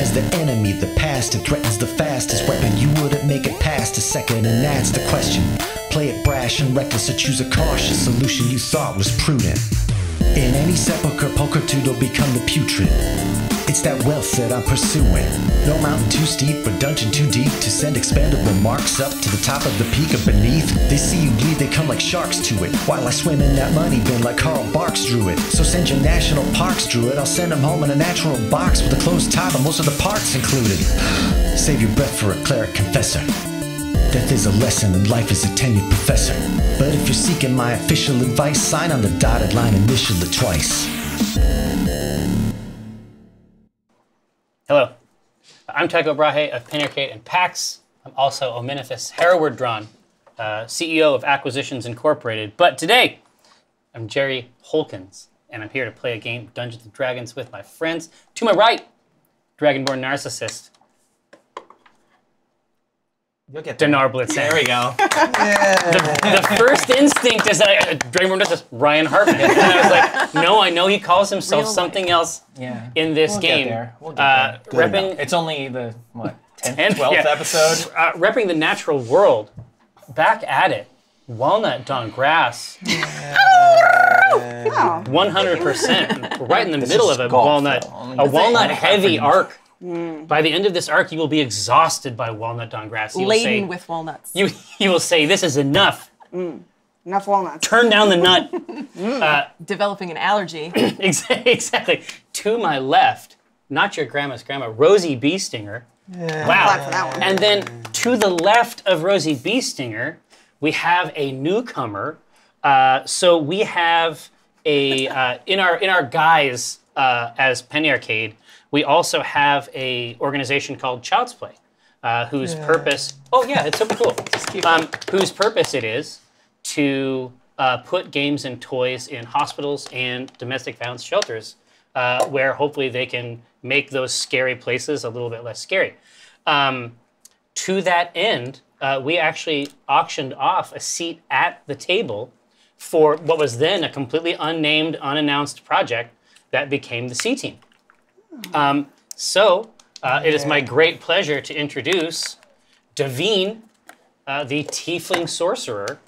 as the enemy, the past, it threatens the fastest weapon. You wouldn't make it past a second, and that's the question. Play it brash and reckless, or choose a cautious solution you thought was prudent. In any sepulcher, pulchritude will become the putrid. It's that wealth that I'm pursuing. No mountain too steep or dungeon too deep to send expandable marks up to the top of the peak or beneath. They see you bleed, they come like sharks to it, while I swim in that money bin like Carl Barks drew it. So send your national parks druid, I'll send him home in a natural box with a closed top and most of the parts included. Save your breath for a cleric confessor. Death is a lesson and life is a tenured professor. But if you're seeking my official advice, sign on the dotted line, initial it twice. Hello, I'm Tycho Brahe of Penny Arcade and PAX. I'm also Ominifus Hereward Drawn, CEO of Acquisitions Incorporated. But today, I'm Jerry Holkins, and I'm here to play a game of Dungeons & Dragons with my friends. To my right, Dragonborn Narcissist, You'll get Dinar Blitzen. There we go. The first instinct is that Dragonborn does this, Ryan Hartman. And I was like, no, I know he calls himself something else in this game. We'll get there. Repping, it's only the, what, 10th, 12th episode? Repping the natural world. Back at it. Walnut Dawn Grass. 100%. Right in the middle of a walnut-heavy arc. By the end of this arc, you will be exhausted by Walnut Dawn Grass. Laden with walnuts. You will say, this is enough. Enough walnuts. Turn down the nut. Developing an allergy. Exactly. To my left, not your grandma's grandma, Rosie Beestinger. Wow. For that one. And then to the left of Rosie Beestinger, we have a newcomer. So we have a in our guise as Penny Arcade. We also have a organization called Child's Play, whose purpose, it's super cool, whose purpose it is to put games and toys in hospitals and domestic violence shelters, where hopefully they can make those scary places a little bit less scary. To that end, we actually auctioned off a seat at the table for what was then a completely unnamed, unannounced project that became the C-Team. It is my great pleasure to introduce Daveen, the Tiefling Sorcerer,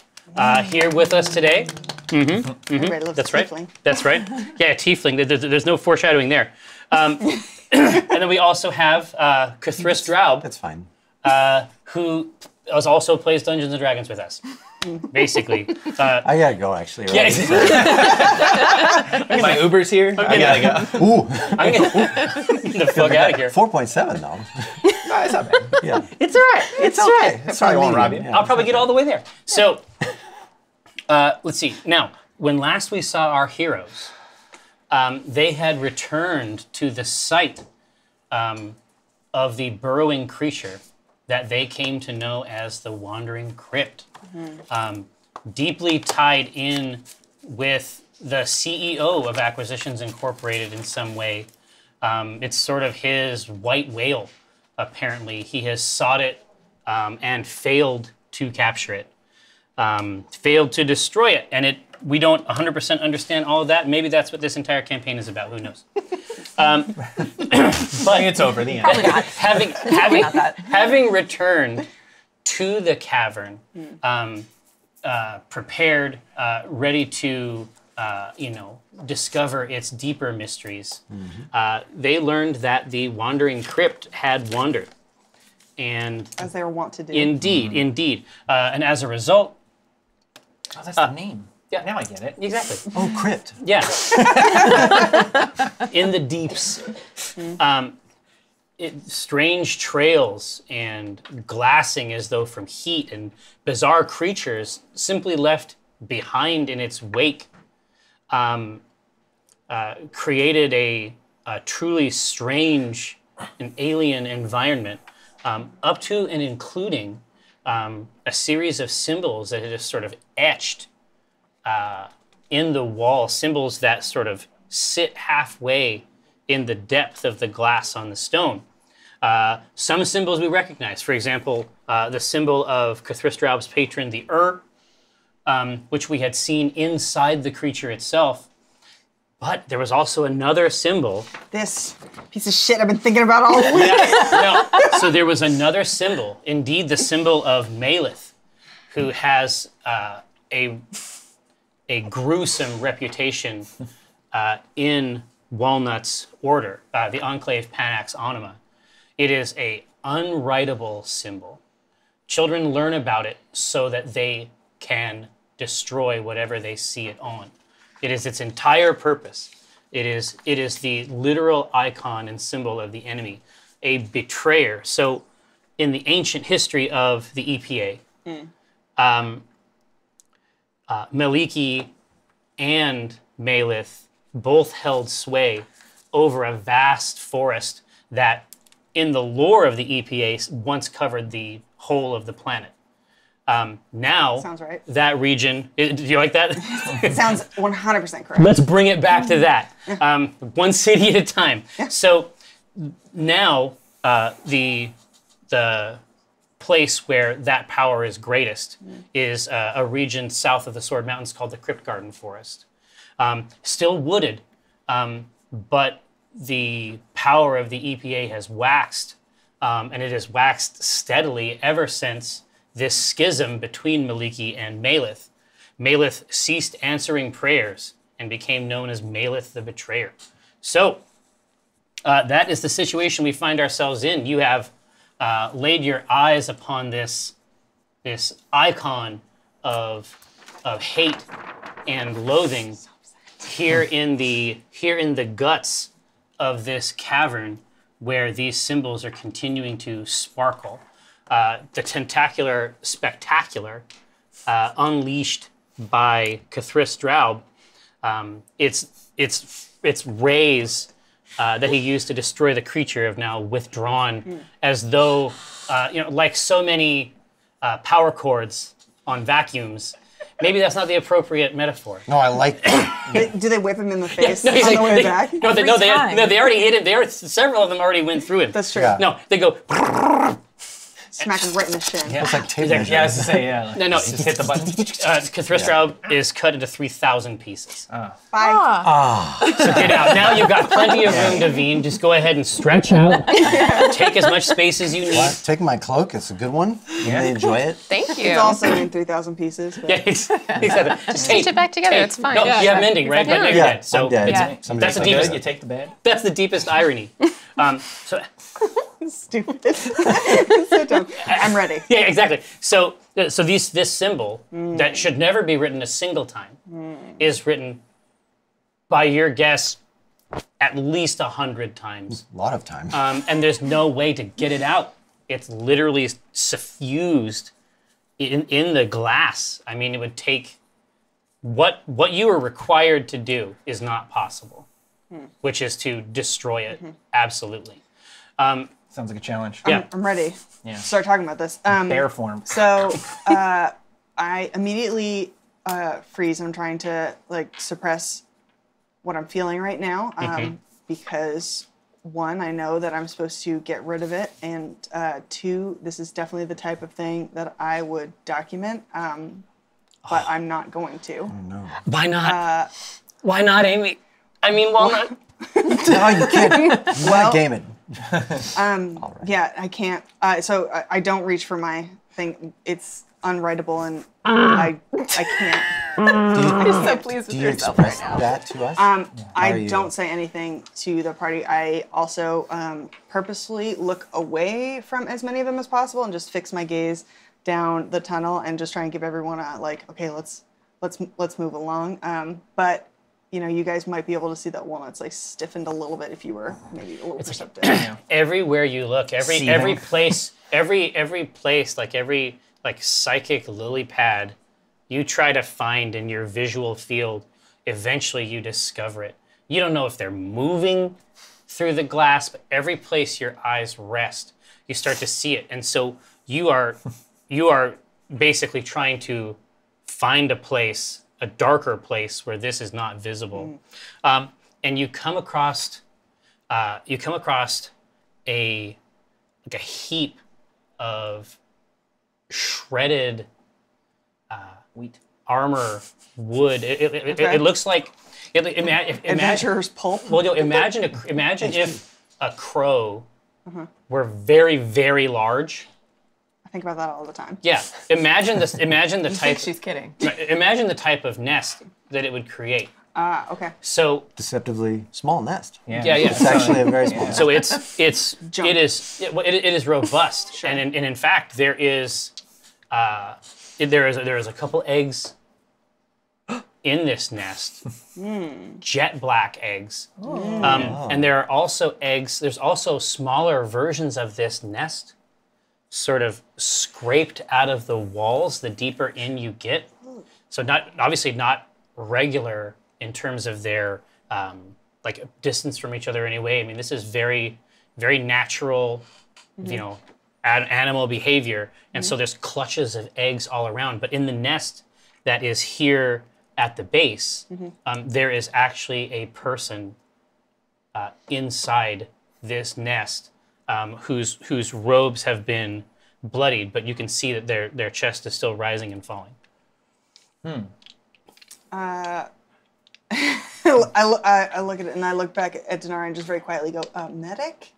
here with us today. That's right. Tiefling. That's right. Yeah, Tiefling. There's no foreshadowing there. And then we also have Cthulhu Draub. That's fine. Who also plays Dungeons & Dragons with us. Basically. I gotta go, actually. Right? Yeah. My Uber's here. I gotta go. Ooh. I'm gonna get the fuck out of here. 4.7, though. No, it's not bad. Yeah. It's all right. It's all right. It's probably won't rob you. I'll probably get all the way there. So, let's see. Now, when last we saw our heroes, they had returned to the site of the burrowing creature that they came to know as the Wandering Crypt. Deeply tied in with the CEO of Acquisitions Incorporated in some way. It's sort of his white whale, apparently. He has sought it and failed to capture it. Failed to destroy it. And we don't 100% understand all of that. Maybe that's what this entire campaign is about. Who knows? But it's over the end. Probably not. Having returned to the cavern, prepared, ready to, discover its deeper mysteries, they learned that the Wandering Crypt had wandered. And as they were wont to do. Indeed. And as a result... Oh, that's the name. Yeah. Now I get it. Exactly. Oh, crypt. Yeah. In the deeps. Strange trails and glassing as though from heat and bizarre creatures simply left behind in its wake created a truly strange and alien environment up to and including a series of symbols that had just sort of etched in the wall, symbols that sort of sit halfway in the depth of the glass on the stone. Some symbols we recognize. For example, the symbol of Cthulhu Draub's patron, the which we had seen inside the creature itself. But there was also another symbol. This piece of shit I've been thinking about all week. No. So there was another symbol, indeed the symbol of Maleth, who has a gruesome reputation in Walnut's order, the Enclave Panax Anima. It is a unwritable symbol. Children learn about it so that they can destroy whatever they see it on. It is its entire purpose. It is the literal icon and symbol of the enemy, a betrayer. So in the ancient history of the EPA, Maliki and Maleth both held sway over a vast forest that in the lore of the EPA once covered the whole of the planet. Now, Sounds right. that region, do you like that? It sounds 100% correct. Let's bring it back to that. One city at a time. So now the place where that power is greatest is a region south of the Sword Mountains called the Crypt Garden Forest. Still wooded, but the power of the EPA has waxed, and it has waxed steadily ever since this schism between Maliki and Maleth. Maleth ceased answering prayers and became known as Maleth the Betrayer. So that is the situation we find ourselves in. You have laid your eyes upon this icon of hate and loathing here in the guts of this cavern where these symbols are continuing to sparkle. The tentacular spectacular unleashed by Cthulhu Straub, its rays that he used to destroy the creature have now withdrawn, as though, like so many power cords on vacuums. Maybe that's not the appropriate metaphor. No, I like that. Do they whip him in the face No, he's on like, the way back? No, they already hit him. Several of them already went through him. That's true. Yeah. No, they go. Smack him right in the shin. Yeah. It's like tape Yeah, I measure. was to say, yeah. No, Just hit the button. Cthulhu Straub is cut into 3,000 pieces. Bye. So get out. Now you've got plenty of room, Davine. Just go ahead and stretch out. Take as much space as you need. Take my cloak. It's a good one. Yeah. They enjoy it. Thank you. It's also in 3,000 pieces. But Yeah, exactly. Just Stitch it back together. It's fine. No, Yeah. you have mending, right? But no, you're Yeah, dead. So I'm dead. Yeah. that's the So deepest. good, you take the bed. That's the deepest irony. So stupid. It's so dumb. I'm ready. yeah, exactly. So this symbol that should never be written a single time is written, by your guess, at least 100 times. A lot of time. And there's no way to get it out. It's literally suffused in the glass. I mean, it would take what you are required to do is not possible, which is to destroy it. Absolutely. Sounds like a challenge. Yeah. I'm ready. Yeah. Start talking about this. Bear form. So I immediately freeze. I'm trying to suppress what I'm feeling right now because one, I know that I'm supposed to get rid of it, and two, this is definitely the type of thing that I would document, but I'm not going to. No. Why not? Why not, Amy? I mean, Walnut. No, you can't. Well, Game it. Yeah, I can't. So I don't reach for my thing. It's unwritable, and I can't. I'm so pleased Do with you yourself right express now. that to us? I are you- don't say anything to the party. I also purposefully look away from as many of them as possible and just fix my gaze down the tunnel and just try and give everyone a okay, let's move along. But you guys might be able to see that Walnut's stiffened a little bit if you were maybe a little perceptive. Everywhere you look, every place, every place, every psychic lily pad you try to find in your visual field, eventually you discover it. You don't know if they're moving through the glass, but every place your eyes rest, you start to see it. And so you are basically trying to find a place, a darker place where this is not visible. And you come across a heap of shredded Wheat. armor wood. It looks like imagine. Adventurer's pulp. Well, imagine if a crow were very, very large. I think about that all the time. Yeah, imagine this. Imagine the I type. think she's kidding. Imagine the type of nest that it would create. Okay. So Deceptively small nest. yeah. It's actually a very small nest. So it is robust, and in fact there is a couple eggs in this nest, jet black eggs, and there are also eggs. There's also smaller versions of this nest, sort of scraped out of the walls the deeper in you get. So obviously not regular in terms of their like distance from each other anyway. I mean, this is very, very natural, animal behavior. And so there's clutches of eggs all around. But in the nest that is here at the base, there is actually a person inside this nest whose robes have been bloodied, but you can see that their chest is still rising and falling. I look at it and I look back at Denara and just very quietly go, medic?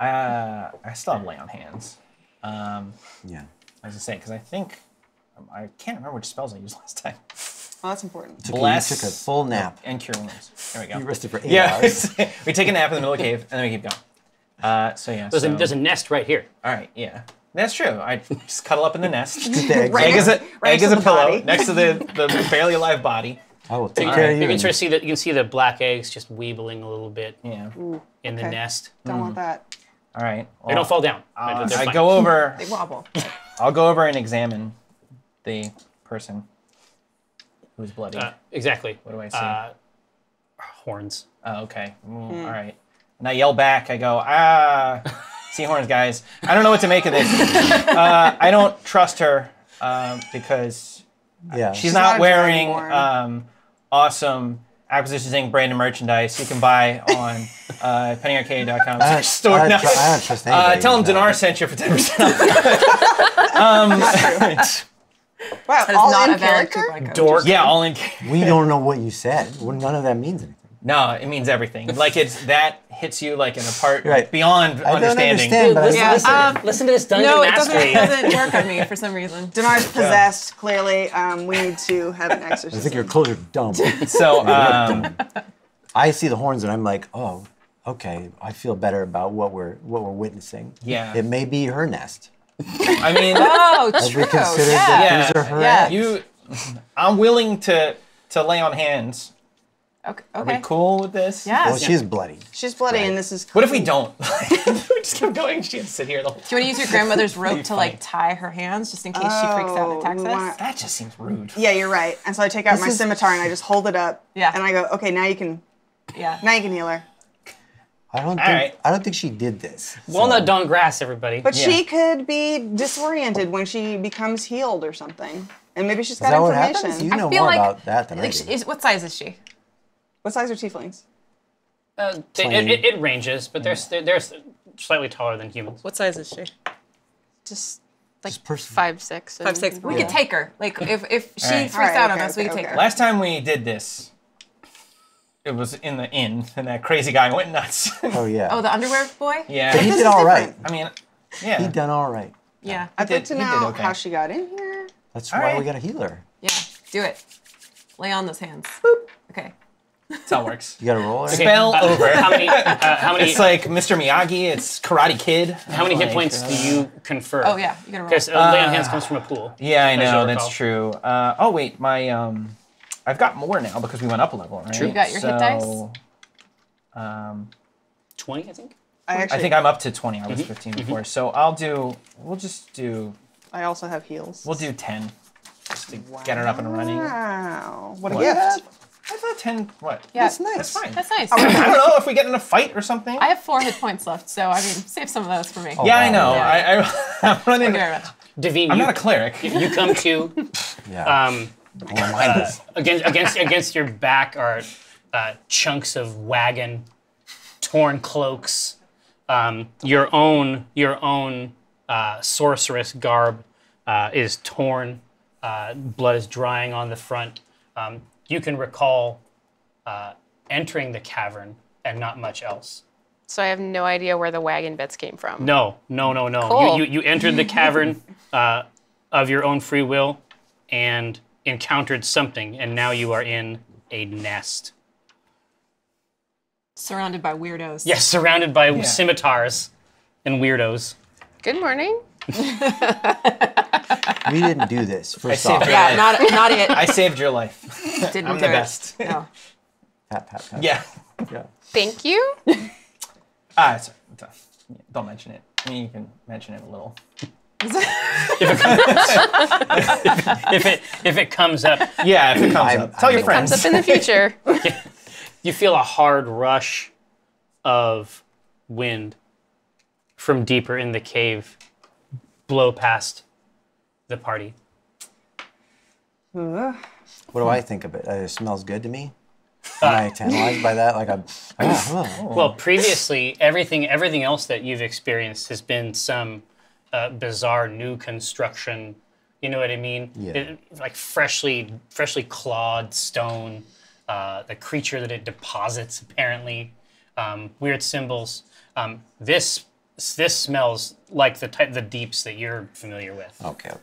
I still have lay on hands. Yeah. As I say, because I think I can't remember which spells I used last time. Oh, that's important. You took a full nap. And cure wounds. There we go. You rested for 8 hours. We take a nap in the middle of the cave and then we keep going. There's a nest right here. All right, yeah. That's true. I just cuddle up in the nest. The egg. Egg is a the pillow body. next to the barely alive body. I will take care of you. You can sort of see that. You can see the black eggs just weebling a little bit Yeah. in the okay. nest. Don't want that. All right. They don't fall down. They're I fine. go over. They wobble. I'll go over and examine the person who's bloody. Exactly. What do I see? Horns. Oh, okay. All right. And I yell back. I go, sea horns, guys. I don't know what to make of this. I don't trust her because Yeah. she's not not a wearing dragonborn. awesome Acquisitions Inc. branded merchandise you can buy on pennyarcade.com. I don't trust anybody. Tell them who's Dinar not. sent you for 10% off. Wow, That is all not in a valid character? coupon code. Dork. Yeah, all in. We don't know what you said. Well, none of that means anything. No, it means everything. Like that hits you like in a part Right. beyond I don't understanding. understand, but Listen, I listen, listen to this dungeon No, mastery. it doesn't work on me for some reason. Denar's possessed, clearly. We need to have an exorcism. I think your clothes are dumb. So, I see the horns and I'm like, oh, okay. I feel better about what we're witnessing. Yeah. It may be her nest. I mean, Oh, Have true. we considered Yeah. that these are her Yeah. eggs? I'm willing to lay on hands. Okay. Are we cool with this? Yes. Well, she's bloody. She's bloody, and this is. What if we don't? we just keep going. She has to sit here the whole Do you want to use your grandmother's rope to funny. like tie her hands just in case she freaks out and attacks we us? wanna- That just seems rude. Yeah, you're right. And so I take out my scimitar and I just hold it up. Yeah. And I go, okay, now you can Yeah. heal her. I don't right. think she did this. Walnut don't grass, everybody. But Yeah. she could be disoriented when she becomes healed or something. And maybe she's Is got that what information. happens? You I know feel more like- about that than I Like, do. what size is she? What size are tieflings? It ranges, but they're slightly taller than humans. What size is she? Just This person. 5'6". 5'6". We could take her. Like if she Alright. freaks Alright, out on okay, us, we could okay, take okay. her. Last time we did this, it was in the inn, and that crazy guy went nuts. Oh yeah. Oh, the underwear boy? yeah. But he This did is all right. I mean, yeah. He done all right. Yeah. I'd like to he did know okay. how she got in here. That's All why right. we got to heal her. Yeah. Do it. Lay on those hands. Boop. Okay. That's how it works. You got to roll her. Spell over. How many? How many? It's like Mr. Miyagi. It's Karate Kid. How many hit points do you confer? Oh yeah, you gotta roll. Because lay on hands comes from a pool. Yeah, I As you'll know. That's recall. true. Oh wait, my I've got more now because we went up a level, right? You got your hit dice? 20, I think. I I think I'm up to 20. I was 15 before, so we'll just do I also have heals. we'll do 10 just to get her up and running. Wow. What a What? gift. I thought 10. What? Yeah, That's nice. That's fine. That's nice. I don't know if we get in a fight or something. I have 4 hit points left, so I mean, save some of those for me. Oh, yeah, I wow. know. Yeah. I'm running. Thank you very much. Davine, I'm you, not a cleric. you come to Yeah. Well, mine is. against your back are chunks of wagon, torn cloaks, your own sorceress garb, is torn. Blood is drying on the front. You can recall entering the cavern and not much else. So I have no idea where the wagon bits came from. No. Cool. You entered the cavern of your own free will and encountered something, and now you are in a nest. Surrounded by weirdos. Yes, surrounded by scimitars and weirdos. Good morning. We didn't do this. I First saved off, your Yeah, life. not it. I saved your life. Didn't I'm do the it. best. No. pat, pat, pat. Yeah. Yeah. Thank you. Sorry. Don't mention it. I mean, you can mention it a little. If it comes up, Yeah, if it comes up. Tell your Comes friends. up in the future. you feel a hard rush of wind from deeper in the cave blow past the party. What do I think of it? It smells good to me. Am I tantalized by that? Like Well, previously, everything else that you've experienced has been some bizarre new construction. You know what I mean? Yeah. Like freshly clawed stone, the creature that it deposits apparently, weird symbols. This smells like the deeps that you're familiar with. okay.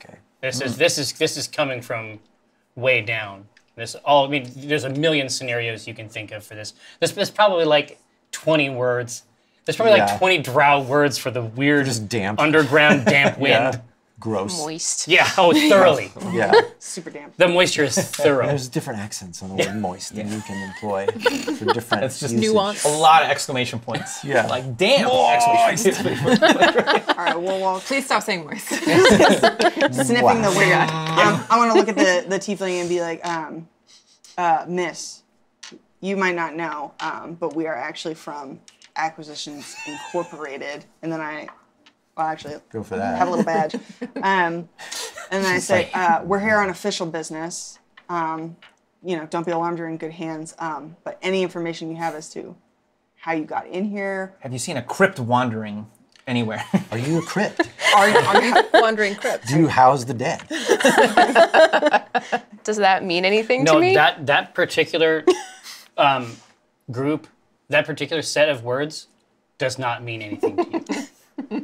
This is coming from way down. There's a million scenarios you can think of for this. There's probably like 20 words. There's probably like 20 drow words for the weird Just damp. underground damp wind. Yeah. Gross. Moist. Yeah, thoroughly. Yeah. Super damp. The moisture is thorough. There's different accents on the word moist that you can employ for different It's just usage. nuance. A lot of exclamation points. Yeah. Like, damn! Exclamation points. All right, well, Please stop saying moist. sniffing the wind. I want to look at the tiefling and be like, Miss, you might not know, but we are actually from Acquisitions Incorporated. And then Go for have a that. little badge. And then I say, we're here on official business. Don't be alarmed, you're in good hands. But any information you have as to how you got in here, Have you seen a crypt wandering anywhere? Are you a crypt? are you Wandering crypt. Do you house the dead? Does that mean anything to No, me? that particular group, that particular set of words does not mean anything to you.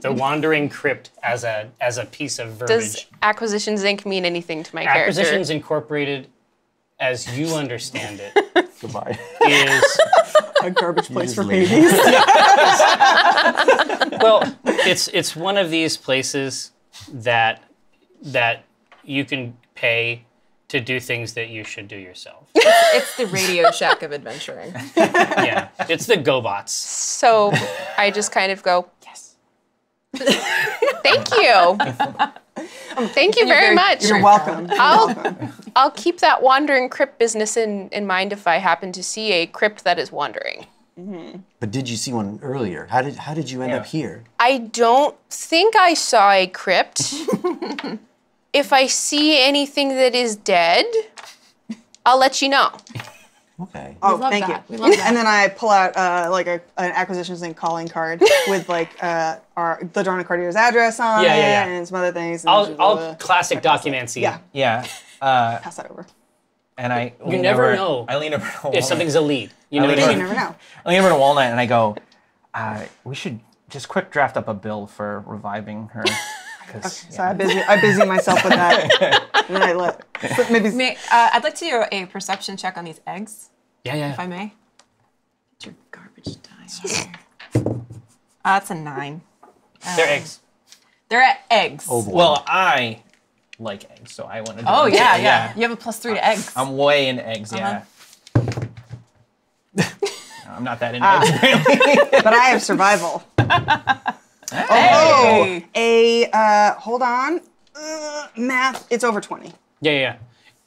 The wandering crypt as a piece of verbiage. Does Acquisitions Inc. mean anything to my character? Acquisitions Incorporated, as you understand it, Goodbye. is a garbage place for leave. babies? well, it's one of these places that you can pay to do things that you should do yourself. It's the Radio Shack of adventuring. Yeah, it's the GoBots. So I just kind of go, yes. Thank you. Thank you very much. You're welcome. I'll keep that wandering crypt business in mind if I happen to see a crypt that is wandering. But did you see one earlier? How did you end up here? I don't think I saw a crypt. If I see anything that is dead, I'll let you know. Okay. Oh, love thank that. you. We love that. And then I pull out an Acquisitions Inc. calling card with the Darna Cardier's address on Yeah, it yeah, yeah. and some other things. And I'll classic documency. Yeah, Yeah. pass that over. And I You never know I lean over to Walnut. if something's a lead. You know I what lean I You mean? never know. I lean over to Walnut and I go, we should just quick draft up a bill for reviving her. 'Cause, So I busy myself with that. And then I maybe I'd like to do a perception check on these eggs, Yeah. if I may. Get your garbage die. That's a 9. They're eggs. They're eggs. Oh boy. Well, I like eggs, so I want to do Oh, it. yeah. You have a +3 to eggs. I'm way into eggs, yeah. No, I'm not that into Ah. eggs, apparently. but I have survival. Hey. Hold on. Math. It's over 20. Yeah.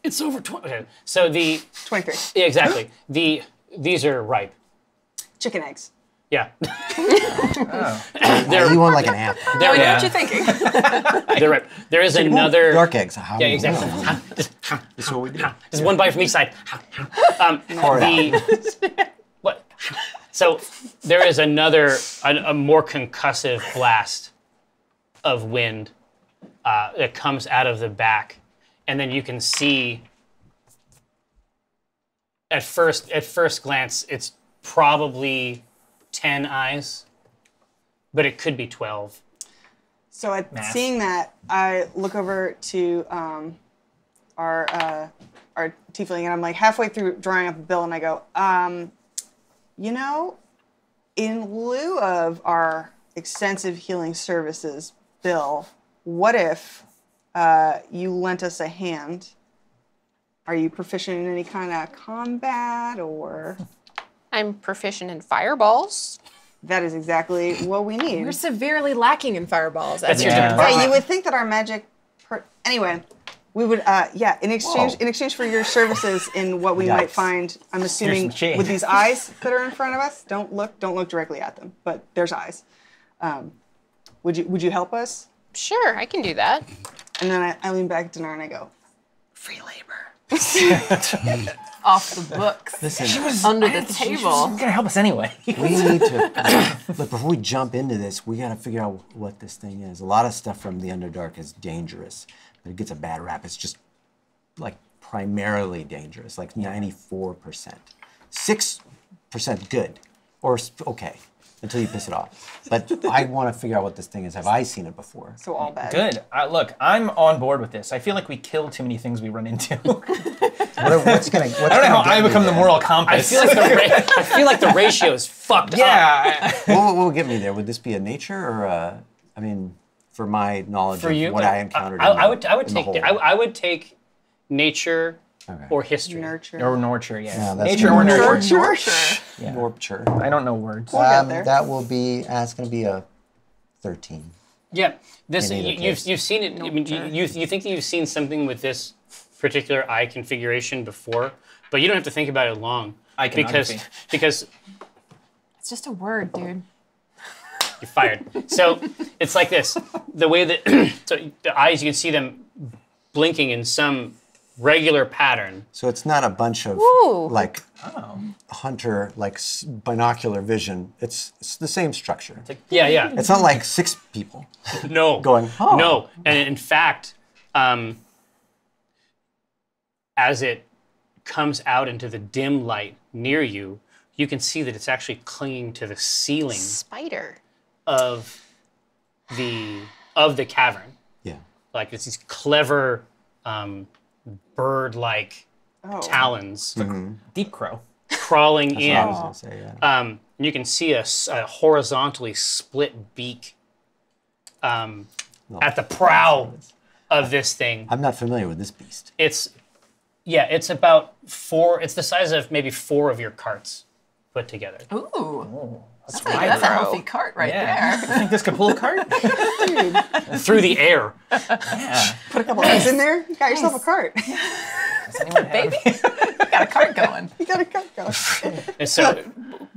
It's over 20. Okay. So 23. yeah, exactly. These are ripe. Chicken eggs. Yeah. You want like an apple. Yeah, we know Yeah. what you're thinking. They're ripe. There is another. Dark eggs. How Yeah, exactly. That's what we do. Just one bite from each side. Pour it out. What? So there is another, a more concussive blast of wind that comes out of the back, and then you can see. At first glance, it's probably 10 eyes, but it could be 12. So seeing that, I look over to our tiefling, and I'm like halfway through drawing up a bill, and I go, you know, in lieu of our extensive healing services bill, what if you lent us a hand? Are you proficient in any kind of combat, or? I'm proficient in fireballs. That is exactly what we need. We're severely lacking in fireballs. That's your Yeah. department. Yeah, you would think that our magic. Anyway, we would. In exchange for your services in what we might Yikes. find. I'm assuming some shade. with these eyes that are in front of us. Don't look directly at them, but there's eyes. Would you help us? Sure, I can do that. And then I lean back to Dinar and I go, free labor. Off the books. Listen, Under the She's table. gonna help us anyway. we need to look before we jump into this. We got to figure out what this thing is. A lot of stuff from the Underdark is dangerous, but it gets a bad rap. It's just like primarily dangerous, like 94%, 6% good, or okay, until you piss it off. But I want to figure out what this thing is. Have I seen it before? So all bad. Good. Look, I'm on board with this. I feel like we kill too many things we run into. What's gonna? What's I don't know how I become the moral compass. I feel like the ratio is fucked up. Yeah. What will get me there? Would this be a nature or a? I mean, for my knowledge For of you, what I encountered. I would in the take hole. I would take nature Okay. or history. Nurture. Or nurture, yeah. Yeah, that's Nature or nurture. nurture. Sure. Nurture. I don't know words. get there. That will be. It's going to be a 13. Yeah, this In either you've case. seen it. I mean, you think that you've seen something with this particular eye configuration before, but you don't have to think about it long. Iconography. because It's just a word, dude. you're fired. So it's like this. The way that so the eyes, you can see them blinking in some regular pattern. So it's not a bunch of Ooh. like hunter like binocular vision. It's the same structure. Yeah. It's not like 6 people No. going. Oh. No, and in fact, as it comes out into the dim light near you, you can see that it's actually clinging to the ceiling Spider. of the cavern. Yeah. Like it's these clever bird-like talons Deep crow. crawling in. I was gonna say, yeah. And you can see a horizontally split beak at the prow of this thing. I'm not familiar with this beast. It's about 4. It's the size of maybe 4 of your carts put together. Ooh. That's That's a healthy cart right Yeah. there. You think this could pull a cart? Through the air. Yeah. Put a couple eggs in there. You got yourself a cart. Does anyone have- Baby, you got a cart going. You got a cart going. And so,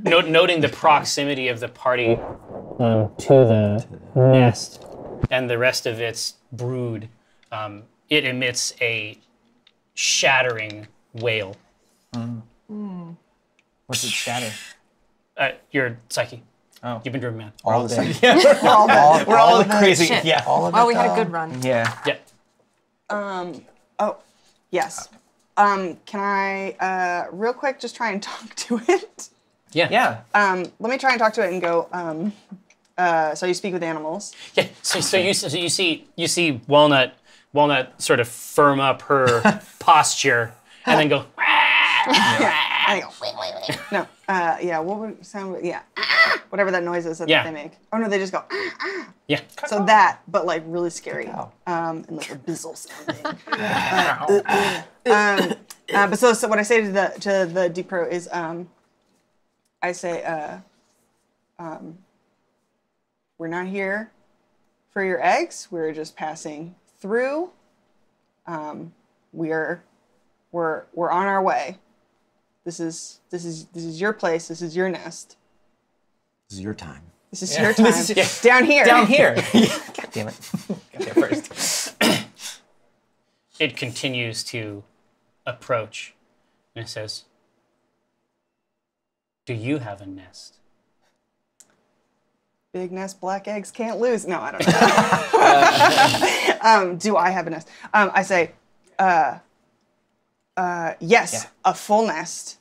noting the proximity of the party to the nest and the rest of its brood, it emits a shattering wail. What's it shatter? Your psyche. Oh. You've been driven mad. All of it. We're all of it. crazy. Shit. Yeah. All of Well, it, we had a though? good run. Yeah. Yeah. Yes. Can I real quick just try and talk to it? Yeah. Yeah. Let me try and talk to it and go. So you speak with animals. Yeah. So you see Walnut sort of firm up her posture and then go. I go. No. Yeah. What would sound? Yeah. Whatever that noise is that Yeah. they make. Oh no, they just go. Yeah. So that, but like really scary. Cacao. And like a bizzle sounding. But so what I say to the deep pro is, I say, we're not here for your eggs. We're just passing through. We're on our way. This is your place. This is your nest. This is your time. This is your time. This is- Down here. Down here. God damn it. Got there first. It continues to approach, and it says, "Do you have a nest?" big nest, black eggs can't lose. No, I don't know. Do I have a nest? I say, yes, a full nest.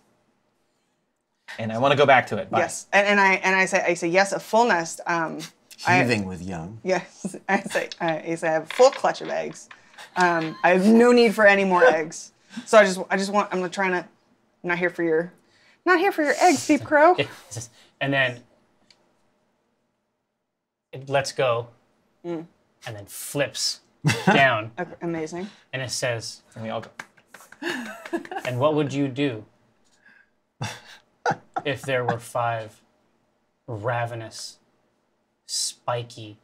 And I want to go back to it. Bye. Yes, and I say yes, a full nest. Heaving with young. Yes, I say I have a full clutch of eggs. I have no need for any more eggs. So I just want. I'm trying to. I'm not here for your eggs, Deep Crow. And then it lets go, and then flips down, Okay, amazing. and it says, And we all go. "And what would you do if there were 5 ravenous, spiky,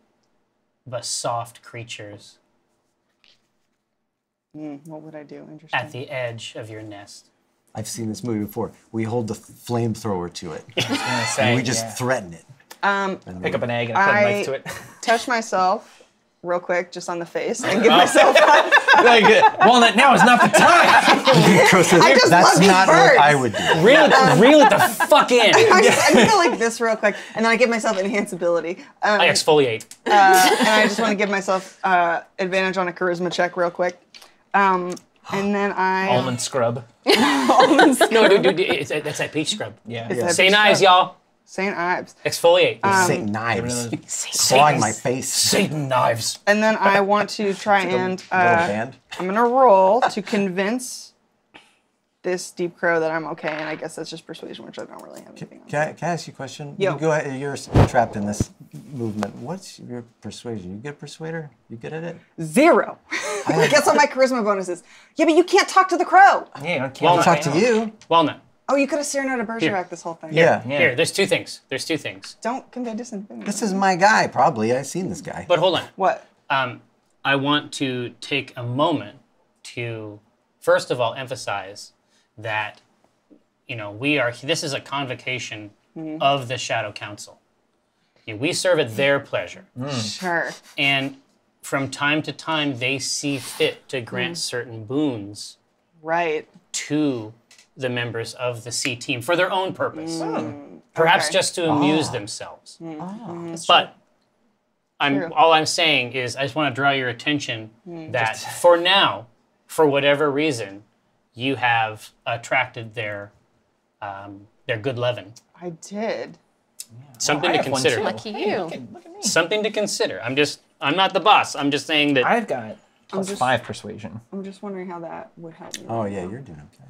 but soft creatures What would I do? Interesting. at the edge of your nest?" I've seen this movie before. We hold the flamethrower to it. I was gonna say, And we just threaten it. pick up an egg and put a knife to it. Touch myself real quick, just on the face, and give myself. Like, Walnut, now is not the time. Crow says, I just that's love not these what birds." I would do. Reel it the fuck in. I just go like this real quick, and then I give myself enhanceability. I exfoliate. And I just want to give myself advantage on a charisma check real quick. And then I. Almond scrub. No, dude, that's that peach scrub. Yeah. It's that Say peach knives, scrub. y'all. Saint Ives. Exfoliate. Saint knives. Satan Clawing my face. Satan knives. And then I want to try and. Little band. I'm going to roll to convince this Deep Crow that I'm okay, and I guess that's just persuasion, which I don't really have anything on. Can I ask you a question? Yo. You go ahead, you're trapped in this movement. What's your persuasion? You good persuader? You good at it? 0. Guess what my charisma bonus is? Yeah, but you can't talk to the crow. Yeah, you can't Well, I'll talk to you. Walnut. Oh, you could have Serenade Bergerac this whole thing. Yeah. Here, there's 2 things. Don't convey disinfinitive. This is my guy, probably. I've seen this guy. But hold on. What? I want to take a moment to, first of all, emphasize that, this is a convocation of the Shadow Council. We serve at their pleasure. Sure. And from time to time, they see fit to grant certain boons Right. to the members of the C team for their own purpose. Perhaps Okay. just to amuse themselves. But True. all I'm saying is I just want to draw your attention that for now, for whatever reason, you have attracted their good leaven. I did. Something I to have one consider. too. Lucky you. Look at me. Something to consider. I'm not the boss. I'm just saying that I've got plus just- 5 persuasion. I'm just wondering how that would help me. Oh, yeah, you're doing okay.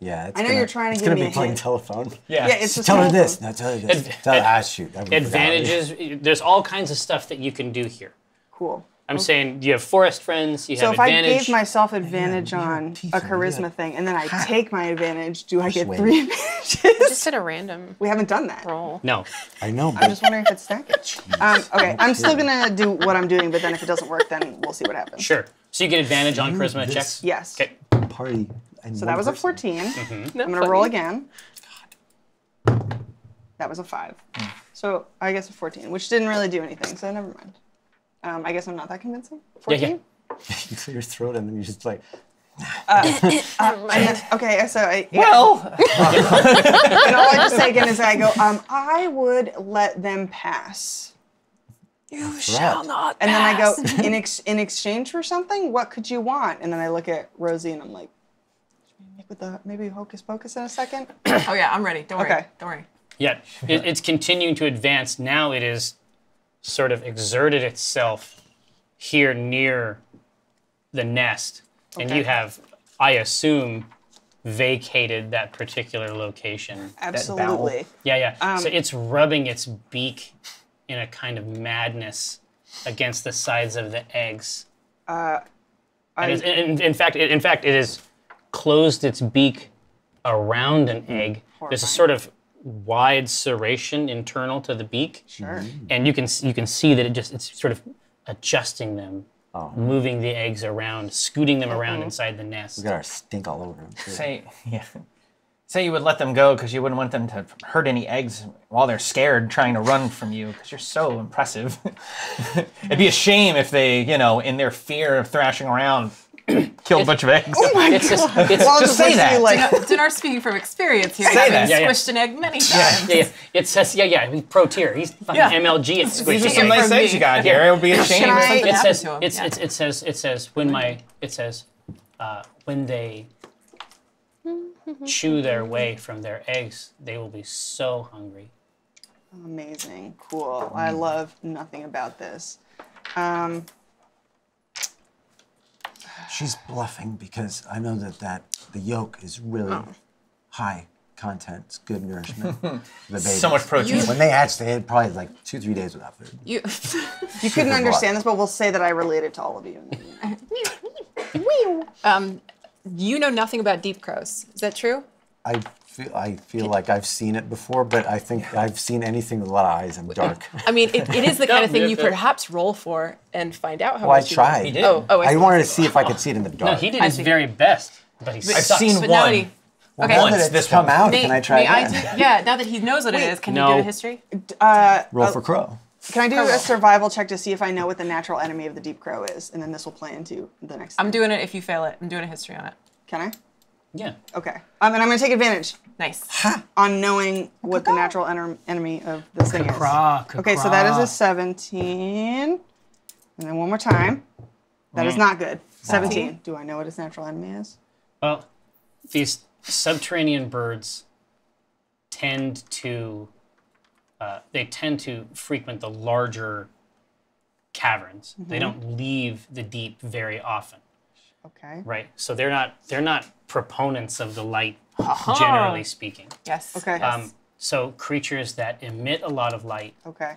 Yeah, it's I know gonna, you're trying to it's give gonna me be a playing hint. telephone. Yeah. Yeah, it's just Tell her helpful. this. No, tell her this. Tell her, shoot. I would've forgotten. advantages, there's all kinds of stuff that you can do here. Cool. I'm saying you have forest friends, you So have if I advantage. gave myself advantage you're on teeth a and charisma you thing, and then I take my advantage, do I get Persuade. 3 advantages? Just did a random We haven't done that. roll. No. I know, I'm but just wondering if it's stacking. Okay, I'm still gonna do what I'm doing, but then if it doesn't work, then we'll see what happens. Sure. So you get advantage on charisma this- checks? Yes. Okay. party. And So that was a 14. I'm gonna roll again. That was a 5. So I guess a 14, which didn't really do anything, so never mind. I guess I'm not that convincing. 14? Yeah. You clear your throat and then you just like, Okay, so Well, and all I just say again is I go, I would let them pass. You shall not. And then I go, in exchange for something, what could you want? And then I look at Rosie and I'm like, maybe hocus pocus in a second? Oh yeah, I'm ready. Don't worry. Okay. Don't worry. Yeah, it's continuing to advance. Now it is sort of exerted itself here near the nest. And you Okay. have, I assume, vacated that particular location. Absolutely. Yeah. So it's rubbing its beak in a kind of madness against the sides of the eggs. In fact, it has closed its beak around an egg. There's a sort of wide serration internal to the beak. Sure. And you can see that it's sort of adjusting them, moving the eggs around, scooting them around inside the nest. we got our stink all over him. too. say you would let them go because you wouldn't want them to hurt any eggs while they're scared trying to run from you because you're so impressive. It'd be a shame if they, in their fear of thrashing around, Killed a bunch of eggs. It's Just say that. Dinar's speaking from experience here. Say Having that. squished an egg many times. yeah. It says he's pro tier. He's fucking MLG at These are squishing some nice from eggs me. you got here. It would be a shame. Can I- Something It happened says to him. it says when they chew their way from their eggs, they will be so hungry. Amazing. Cool. I love nothing about this. She's bluffing because I know that the yolk is really high content. It's good nourishment for the babies. So much protein. When they hatch, they had probably like 2-3 days without food. You, You couldn't understand this, but we'll say that I related to all of you. you know nothing about deep crows. Is that true? I feel like I've seen it before, but I think I've seen anything with a lot of eyes and dark. I mean, it is the kind of thing you Yeah. perhaps roll for and find out how Well, I much you know. tried. He did. Oh, I see. wanted to see if I could see it in the No, dark. he did I his see. very best, but he I've sucks. seen But now that one. he, Well, okay. now Once, that it's this come one. out, can I try again? Yeah, now that he knows what it is, can you No. do a history? Roll for crow. Can I do a survival check to see if I know what the natural enemy of the deep crow is? And then this will play into the next I'm thing. doing it if you fail it. I'm doing a history on it. Can I? Yeah. Okay. And I'm going to take advantage Nice. on knowing what the natural enemy of this thing is. Okay, so that is a 17. And then one more time. That is not good. 17. Do I know what its natural enemy is? Well, these subterranean birds tend to frequent the larger caverns. They don't leave the deep very often, Okay. right? So they're not proponents of the light, generally speaking. Yes. Okay. Yes. So creatures that emit a lot of light. Okay.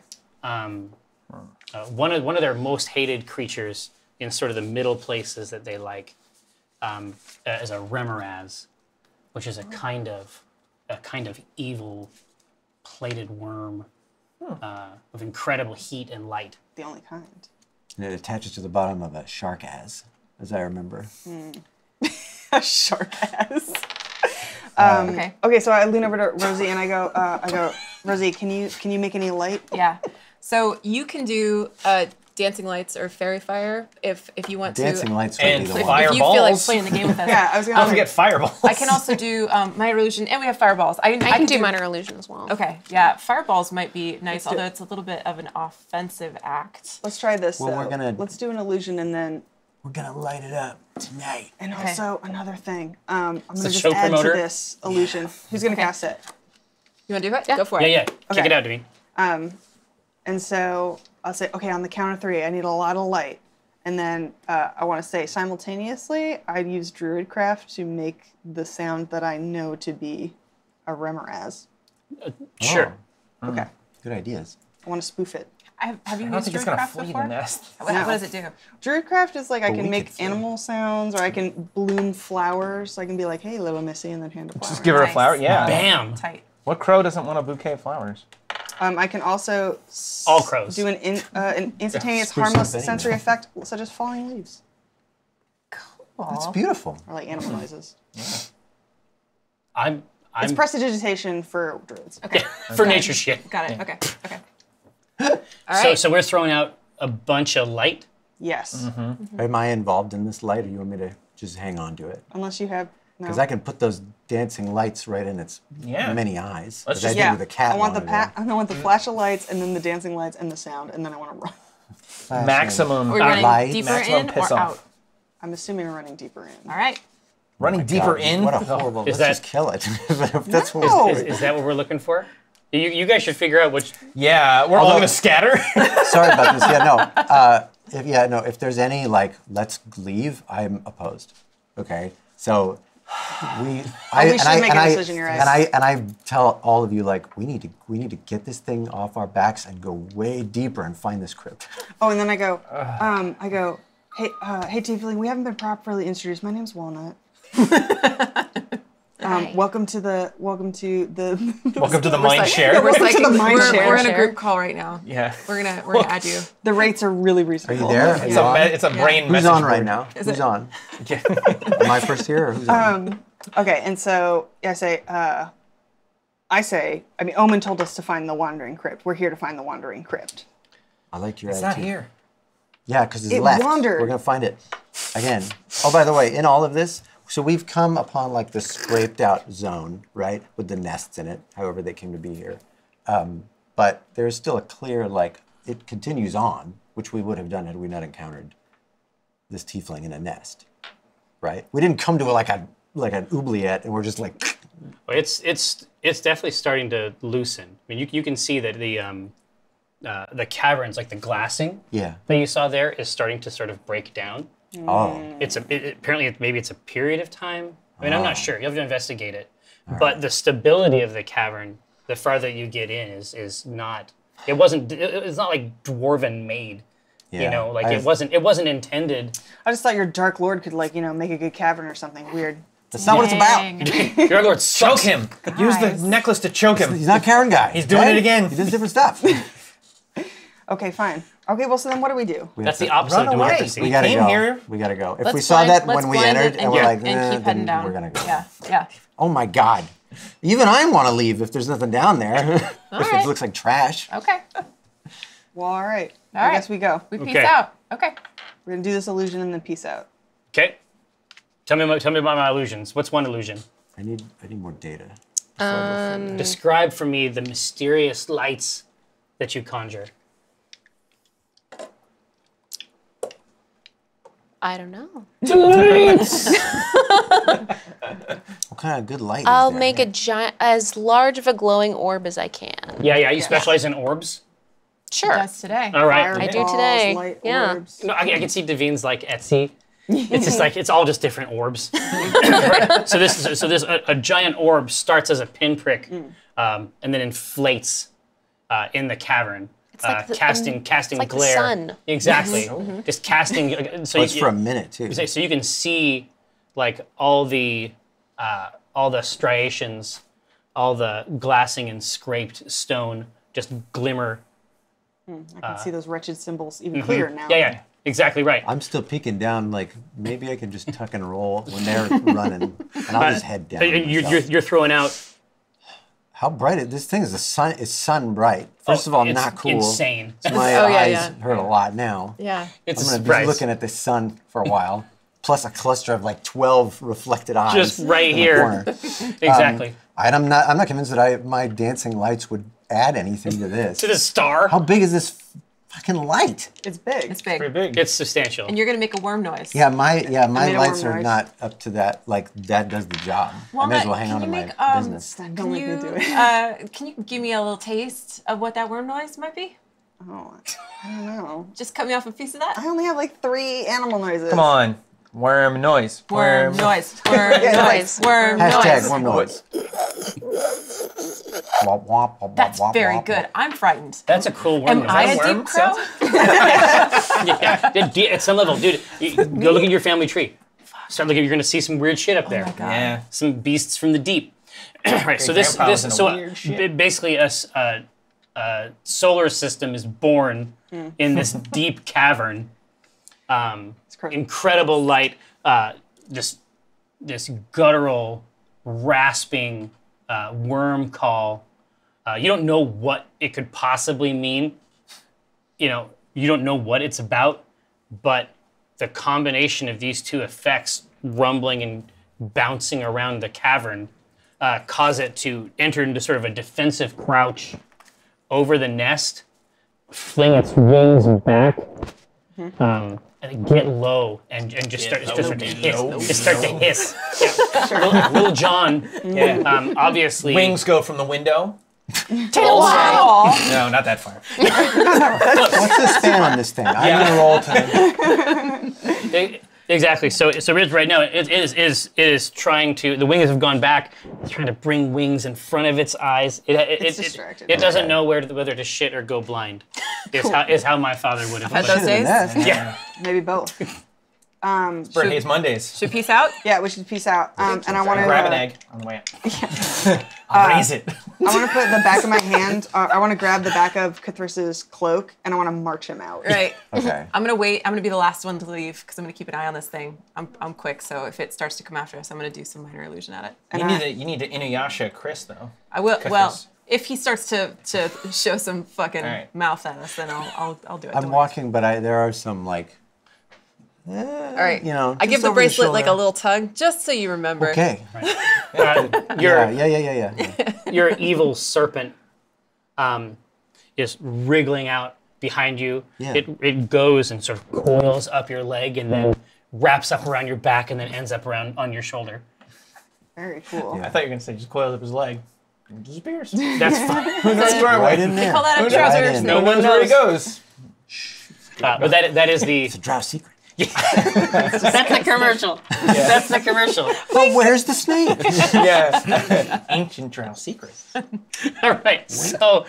One of their most hated creatures in sort of the middle places that they like is a remoraz, which is a kind of evil plated worm of incredible heat and light. The only kind. And it attaches to the bottom of a shark as I remember. A shark ass. Okay. Okay, so I lean over to Rosie and I go, Rosie, can you make any light? Yeah. So you can do dancing lights or fairy fire if you want Dancing to. lights would And be the If one. you feel like Fireballs. playing the game with us. Yeah, I was Don't gonna forget fireballs. I can also do minor illusion, and we have fireballs. I I can do minor illusion as well. Okay, yeah, fireballs might be nice, do although it. it's a little bit of an offensive act. Let's try this. Well, we're though. gonna- Let's do an illusion and then. We're gonna light it up tonight. And also another thing. I'm gonna a just show add promoter? to this illusion. Who's gonna cast it? You want to do it? Yeah. Go for Yeah, it. yeah. Kick Okay. it out to me. And so I'll say, okay, on the count of 3, I need a lot of light. And then I want to say simultaneously, I'd use Druidcraft to make the sound that I know to be a remoraz. Sure. Okay. Good ideas. I want to spoof it. Have you I don't used think it's gonna Druidcraft flee before? the nest. What does it do? Druidcraft is like I we can could make flee. animal sounds, or I can bloom flowers. I can be like, hey, little Missy, and then hand a flower. Just give her a Nice. flower. Yeah. Bam. Tight. What crow doesn't want a bouquet of flowers? I can also All crows. do an instantaneous Spruce harmless and thing. sensory effect, such as falling leaves, That's beautiful. or like animal noises. I'm It's prestidigitation for druids. Okay. for nature shit. Got it. Okay. Okay. All So right. so we're throwing out a bunch of light. Yes, Am I involved in this light, or you want me to just hang on to it? unless you have. No. Because I can put those dancing lights right in its Yeah. many eyes. Let's as I just- did Yeah, with the cat. I want the long ago. I want the flash of lights, and then the dancing lights, and the sound, and then I want to run. Flashing. Maximum. We're running light, deeper maximum in piss or off. out. I'm assuming we're running deeper in. All right. Running deeper God, in. What a horrible. Is Let's that- just kill it. If that's what No. Is that what we're looking for? You guys should figure out which. Yeah, we're all Although- gonna scatter. Sorry about this. Yeah, no. If there's any like, let's leave, I'm opposed. Okay, so we should make a decision, you're right. and I tell all of you like, we need to get this thing off our backs and go way deeper and find this crypt. Oh, and then I go, hey, Tiefling, we haven't been properly introduced. My name's Walnut. Welcome to the Welcome to the We're mind like- share. We're, to the mind share. we're in a group call right now. Yeah. We're gonna add you. The rates are really Are reasonable. you there? Are It's you a on? it's a brain Who's message on board. right now? Who's on? Am I first here or who's on? Okay, and so I mean, Omen told us to find the Wandering Crypt. We're here to find the Wandering Crypt. I like your It's not attitude. here. Yeah, because it's It left. wandered. We're gonna find it again. Oh, by the way, in all of this, so we've come upon like the scraped out zone, right, with the nests in it. However, they came to be here. But there's still a clear like it continues on, which we would have done had we not encountered this tiefling in a nest, right? We didn't come to like an oubliette and we're just like. It's definitely starting to loosen. I mean, you can see that the caverns, like the glassing Yeah. that you saw there, is starting to sort of break down. Oh. Apparently maybe it's a period of time. I mean, I'm not sure. You have to investigate it. But the stability of the cavern, the farther you get in, is not. It's not like dwarven made. Yeah. You know, like it wasn't intended. I just thought your Dark Lord could like, make a good cavern or something weird. That's not what it's about. Dang. Your Lord Choke sucks. him. Use the necklace to choke him. He's not Karen guy. He's doing it again. He does different stuff. Okay, fine. Okay, well, so then what do we do? That's the opposite Run of away. democracy. We gotta came go. here. We gotta go. If Let's we saw blind- that let's when we blind entered it and we're like, and keep heading then down. we're gonna go. Yeah. Oh my God. Even I want to leave if there's nothing down there. If right. it looks like trash. Okay. Well, all right. All I right. guess we go. We peace Okay. out. Okay. We're gonna do this illusion and then peace out. Okay. Tell me about my illusions. What's one illusion? I need more data. Describe for me the mysterious lights that you conjure. I don't know. What kind of good light I'll is there? make a giant, as large of a glowing orb as I can. Yeah. You specialize in orbs. Sure. That's today. All right. I do Fireballs, today. light Yeah. orbs. No, I can see Davine's like Etsy. It's just like it's all just different orbs. Right? So this a giant orb starts as a pinprick, and then inflates in the cavern, like the- casting it's like the glare. sun. Exactly. Just casting. So Oh, it's for a minute too. So you can see like all the striations, all the glassing and scraped stone just glimmer. I can see those wretched symbols even clearer now. Yeah. Exactly right. I'm still peeking down. Like maybe I can just tuck and roll when they're running, and I'll just head down. And myself. you're throwing out. How bright it? This thing is the sun. It's sun bright. First of all, it's not cool. insane. My Oh, yeah, eyes yeah. hurt a lot now. Yeah. It's I'm a gonna be surprise. looking at the sun for a while. Plus a cluster of like 12 reflected eyes. Just right in the here. corner. Exactly. And I'm not convinced that my dancing lights would add anything to this. To the star. How big is this fucking light? It's big. It's big. Pretty big. It's substantial. And you're gonna make a worm noise. Yeah, my made a lights warm are noise. not up to that. Like that does the job. I may as well hang on to my business. Don't Can make you, me do it. can you give me a little taste of what that worm noise might be? Oh, I don't know. Just cut me off a piece of that. I only have like 3 animal noises. Come on. Worm noise. Worm noise. Worm noise. Worm Hashtag noise. worm noise. Womp, womp, womp, That's womp, very womp, good. I'm frightened. That's a cool worm. Am noise. I a worm deep crow? Yeah, at some level, dude. Go look at your family tree. Start looking. You're gonna see some weird shit up there. Oh my God. Yeah. Some beasts from the deep. Right. So grandpa was into so weird shit. basically a solar system is born in this deep cavern. crazy. Incredible light. This guttural, rasping worm call. You don't know what it could possibly mean. You don't know what it's about, but the combination of these two effects, rumbling and bouncing around the cavern, cause it to enter into sort of a defensive crouch over the nest, fling its wings back, and get low and just start to hiss. Just start to hiss. Yeah. Little John, obviously. Wings go from the window. Wow. No, not that far. What's the span on this thing? I'm gonna roll to. Exactly. So right now it is trying to. The wings have gone back. It's trying to bring wings in front of its eyes. It's distracted. It doesn't know whether to shit or go blind. Is how my father would have Had put those it. days? Yeah. Maybe both. Bird Haze Mondays. Should we peace out? Yeah, we should peace out. And I want to Grab an egg on the way out. I'll raise it. I want to put the back of my hand. I want to grab the back of Cthulhu's cloak, and I want to march him out. Right. Okay. I'm gonna wait. I'm gonna be the last one to leave because I'm gonna keep an eye on this thing. I'm quick, so if it starts to come after us, I'm gonna do some minor illusion at it. You need to Inuyasha Chris though. I will. Cthulhu. Well, If he starts to show some fucking right. mouth at us, then I'll do it. I'm walking, but there are some like. All right. You know, I give just the over bracelet like a shoulder. little tug, just so you remember. Okay. Your Yeah. your evil serpent is wriggling out behind you. Yeah. It goes and sort of coils up your leg and then wraps up around your back and then ends up around on your shoulder. Very cool. I thought you were gonna say just coils up his leg and disappears. That's fine. Who knows where I Right went? in there. Call that a Right trouser. in. No one knows where he goes. But that is the It's a drow secret. that's the commercial. That's the commercial. Oh, where's the snake? Yeah. Ancient drow secrets. All right. So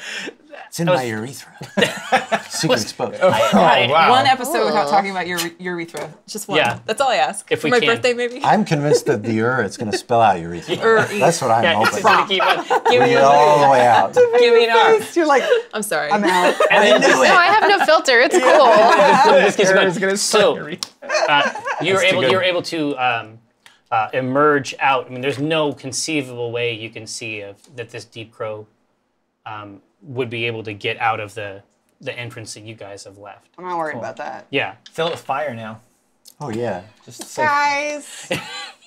It's in my urethra. Secret exposed. Oh, wow. One episode without talking about your urethra. Just one. Yeah. That's all I ask. If we For my can. birthday, maybe. I'm convinced that the it's going to spill out urethra. That's what I'm yeah, hoping. it's gonna keep on. Give Bring me it all the way out. give me an arm. You're like, I'm sorry. I'm out. And then No, I have no filter. It's cool. this keeps going. gonna So you're good. able to emerge out. I mean, there's no conceivable way you can see that this deep crow would be able to get out of the entrance that you guys have left. I'm not worried about that. Yeah. Fill it with fire now. Oh, yeah. Just so, Guys.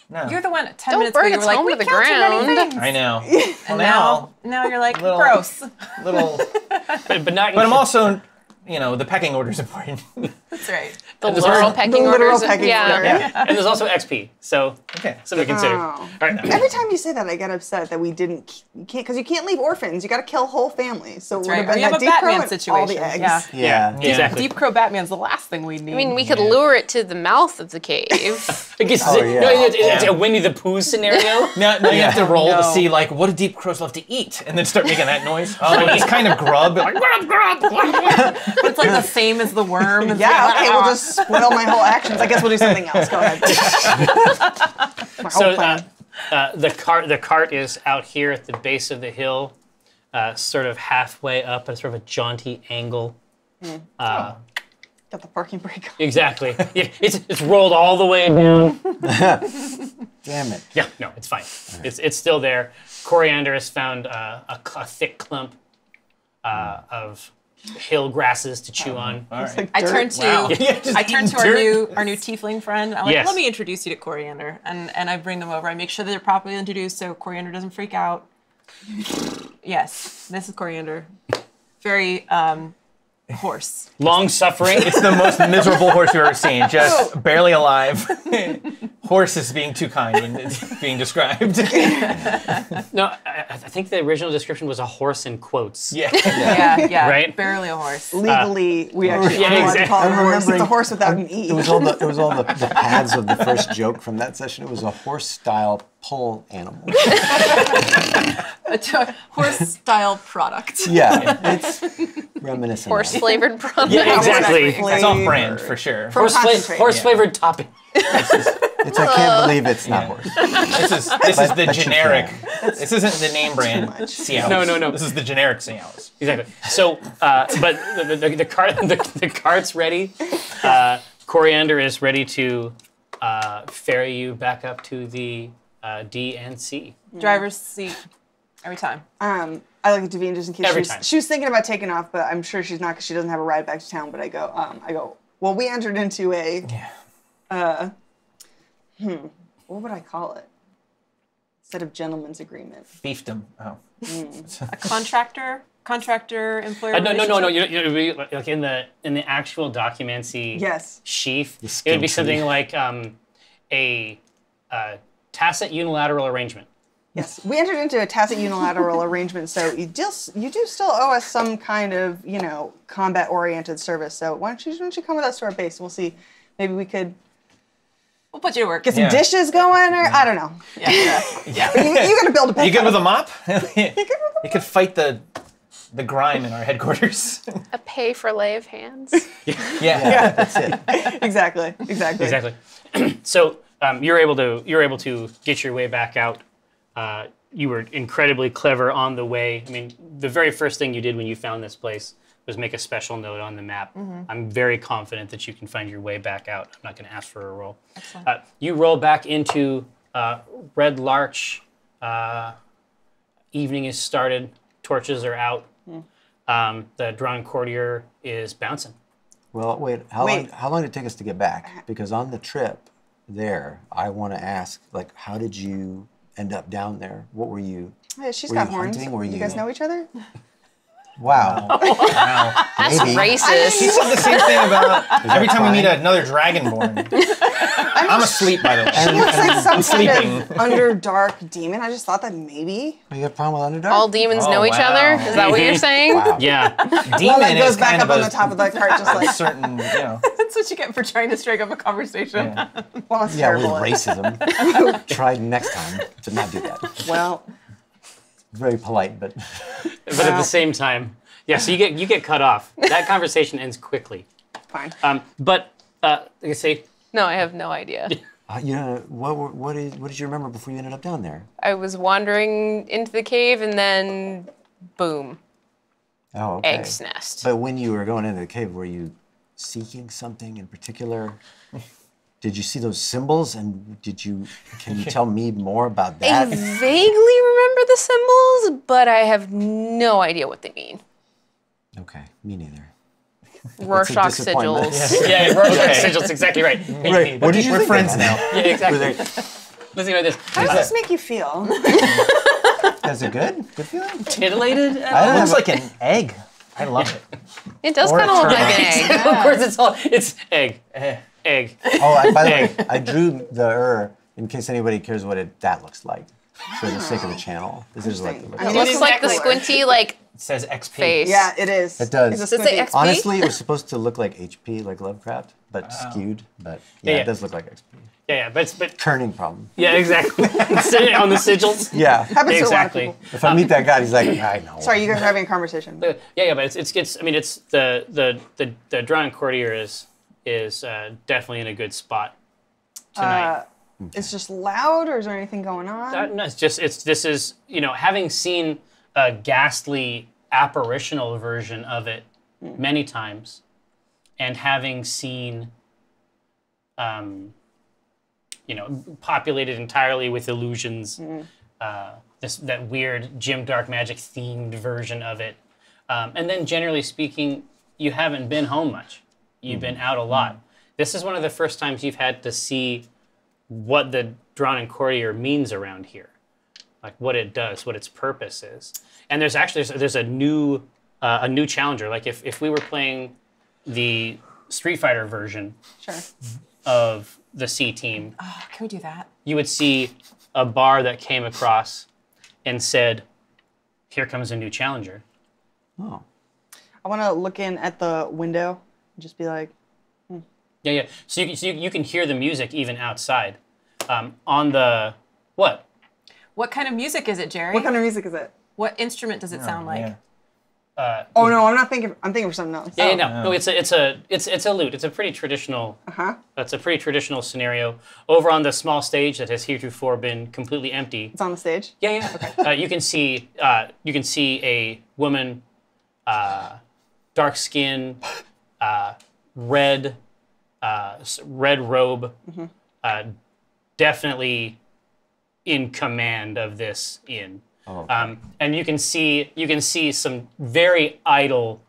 no. You're the one 10 Don't minutes burn ago you its were like, home we to the can't do many ground. things. I know. And Well, now you're like, little- gross. little. But not. But I'm also, the pecking order's important. That's right. The there's literal also- pecking the literal orders. pecking Yeah. order. and there's also XP. So Okay. something to consider. Oh. All right. Every time you say that, I get upset that we didn't. You can't because you can't leave orphans. You got to kill whole families. So it would right. have Or been you have that a deep crow Batman and situation. all the eggs. Yeah. Yeah. Exactly. Deep Crow Batman's the last thing we need. I mean, we could lure it to the mouth of the cave. I guess Oh, yeah. no, it's a Winnie the Pooh scenario. Now you have to roll to No. see, like, what do deep crows love to eat? And then start making that noise. Oh, it's kind of grub. Like, grub. It's like the same as the worm. It's Yeah. like, Okay. We'll just spoil my whole actions. I guess we'll do something else. Go ahead. My whole So plan. the cart is out here at the base of the hill, sort of halfway up at sort of a jaunty angle. Got the parking brake on. Exactly. Yeah, it's rolled all the way down. Damn it. Yeah, no, it's fine. It's still there. Coriander has found a thick clump of hill grasses to chew on. All right. I turn to Wow. Yeah, just I turn eating to dirt. our new tiefling friend. I'm like, Yes. let me introduce you to Coriander, and I bring them over. I make sure that they're properly introduced so Coriander doesn't freak out. Yes, this is Coriander. Very horse. Long suffering. It's the most miserable horse you've ever seen. Just barely alive. Horse is being too kind when it's being described. No, I think the original description was a horse in quotes. Yeah. Yeah, Right? barely a horse. Legally, we actually yeah, are allowed to exactly. call it a I'm horse. It's a remembering- horse without an E. It was all the paths of the first joke from that session. It was a horse-style pull animal. A horse-style product. Yeah, it's reminiscent. of Horse it. flavored product. Yeah, exactly. That's off brand for sure. Concentrate. Horse flavored topping. It's I can't believe it's not horse. This is the but you generic. can. This isn't the name brand Cialis. No. This is the generic Cialis. Exactly. So, but the cart's ready. Coriander is ready to ferry you back up to the D and C. Driver's seat every time. I look at Davine just in case Every time. she was thinking about taking off, but I'm sure she's not because she doesn't have a ride back to town. But I go. Well, we entered into a. What would I call it? Instead of gentleman's agreement. Fiefdom. Oh. A contractor employer. No. relationship? You know, like in the actual documency Yes. sheaf, The it would be skill something tree. like a tacit unilateral arrangement. Yes, we entered into a tacit unilateral arrangement, so you do still owe us some kind of, combat-oriented service. So why don't you come with us to our base? We'll see. Maybe we could We'll put you to work. get some dishes going, or I don't know. Yeah. But you got to build a base. You good with a mop? You could fight the grime in our headquarters. A pay for lay of hands. Yeah. That's it. Exactly. Exactly. So you're able to get your way back out. You were incredibly clever on the way. I mean, the very first thing you did when you found this place was make a special note on the map. I'm very confident that you can find your way back out. I'm not going to ask for a roll. You roll back into Red Larch. Evening is started. torches are out. The drawn courtier is bouncing. Well, wait. How long did it take us to get back? Because on the trip there, I want to ask, like, how did you end up down there? What were you? Yeah, she's were got you horns. hunting? Were You guys know each other? Wow. That's Maybe. racist. He said the same thing about every time we meet another dragonborn. I'm asleep, by the way. She looks like some sleeping. kind of underdark demon. I just thought that maybe. You got a problem with Underdark? All demons Oh, know each wow. other? Is that what you're saying? Wow. Yeah. Demon That goes is back kind up of on the top of the cart, just a like, certain, That's what you get for trying to strike up a conversation. Yeah. well, it's Yeah, with terrible. racism. Try next time to not do that. Well, Very polite, but But at the same time, yeah. So you get cut off. That conversation ends quickly. fine. But like I say, No, I have no idea. you know what did you remember before you ended up down there? I was wandering into the cave and then, boom, Oh, okay. egg's nest. But when you were going into the cave, were you seeking something in particular? Did you see those symbols, and can you tell me more about I that? vaguely remember the symbols, but I have no idea what they mean. Okay, me neither. Rorschach disappointment. sigils. yeah, Rorschach sigils, exactly right. Right. What did you We're think friends of now. that? Yeah, exactly. Were they- Listen to this. How does this make you feel? Is it good? Good feeling? Titillated? I It don't looks have like an egg. I love it. It does Or kind of a look like turnip. an egg. Of course, it's egg. Egg. Oh, by the way, I drew the in case anybody cares what that looks like, for the sake of the channel. This is like Interesting. it looks I It mean, like. looks like the squinty, like, It says XP. face. Yeah, it is. It does. It's a Does it say squinty. XP? Honestly, it was supposed to look like HP, like Lovecraft, but skewed. But yeah, Yeah. it does look like XP. Yeah, but Kerning problem. yeah, exactly. Sitting on the sigils. Yeah. Happens to a lot of Exactly. people. If I meet that guy, he's like, I know. Sorry, you guys are having a conversation. Yeah, but it's. I mean, it's the drawn courtier is definitely in a good spot tonight. It's just loud, or is there anything going on? No, this is having seen a ghastly apparitional version of it many times, and having seen populated entirely with illusions, that weird Jim Dark Magic themed version of it, and then generally speaking, you haven't been home much. You've been out a lot. This is one of the first times you've had to see what the Drawn and Courtier means around here, like what it does, what its purpose is. And there's a new challenger. Like if we were playing the Street Fighter version Sure. of the C team, Oh, can we do that? you would see a bar that came across and said, "Here comes a new challenger." Oh. I want to look in at the window and just be like, Yeah. So you can hear the music even outside. On the what? What kind of music is it, Jerry? what kind of music is it? What instrument does it sound like? Yeah. Oh no, I'm not thinking. I'm thinking of something else. Yeah, no, it's a lute. It's a pretty traditional. Huh? That's a pretty traditional scenario. Over on the small stage that has heretofore been completely empty. It's on the stage. Yeah. Okay. You can see a woman, dark skin, red robe, definitely in command of this inn. Oh, okay. And you can see some very idle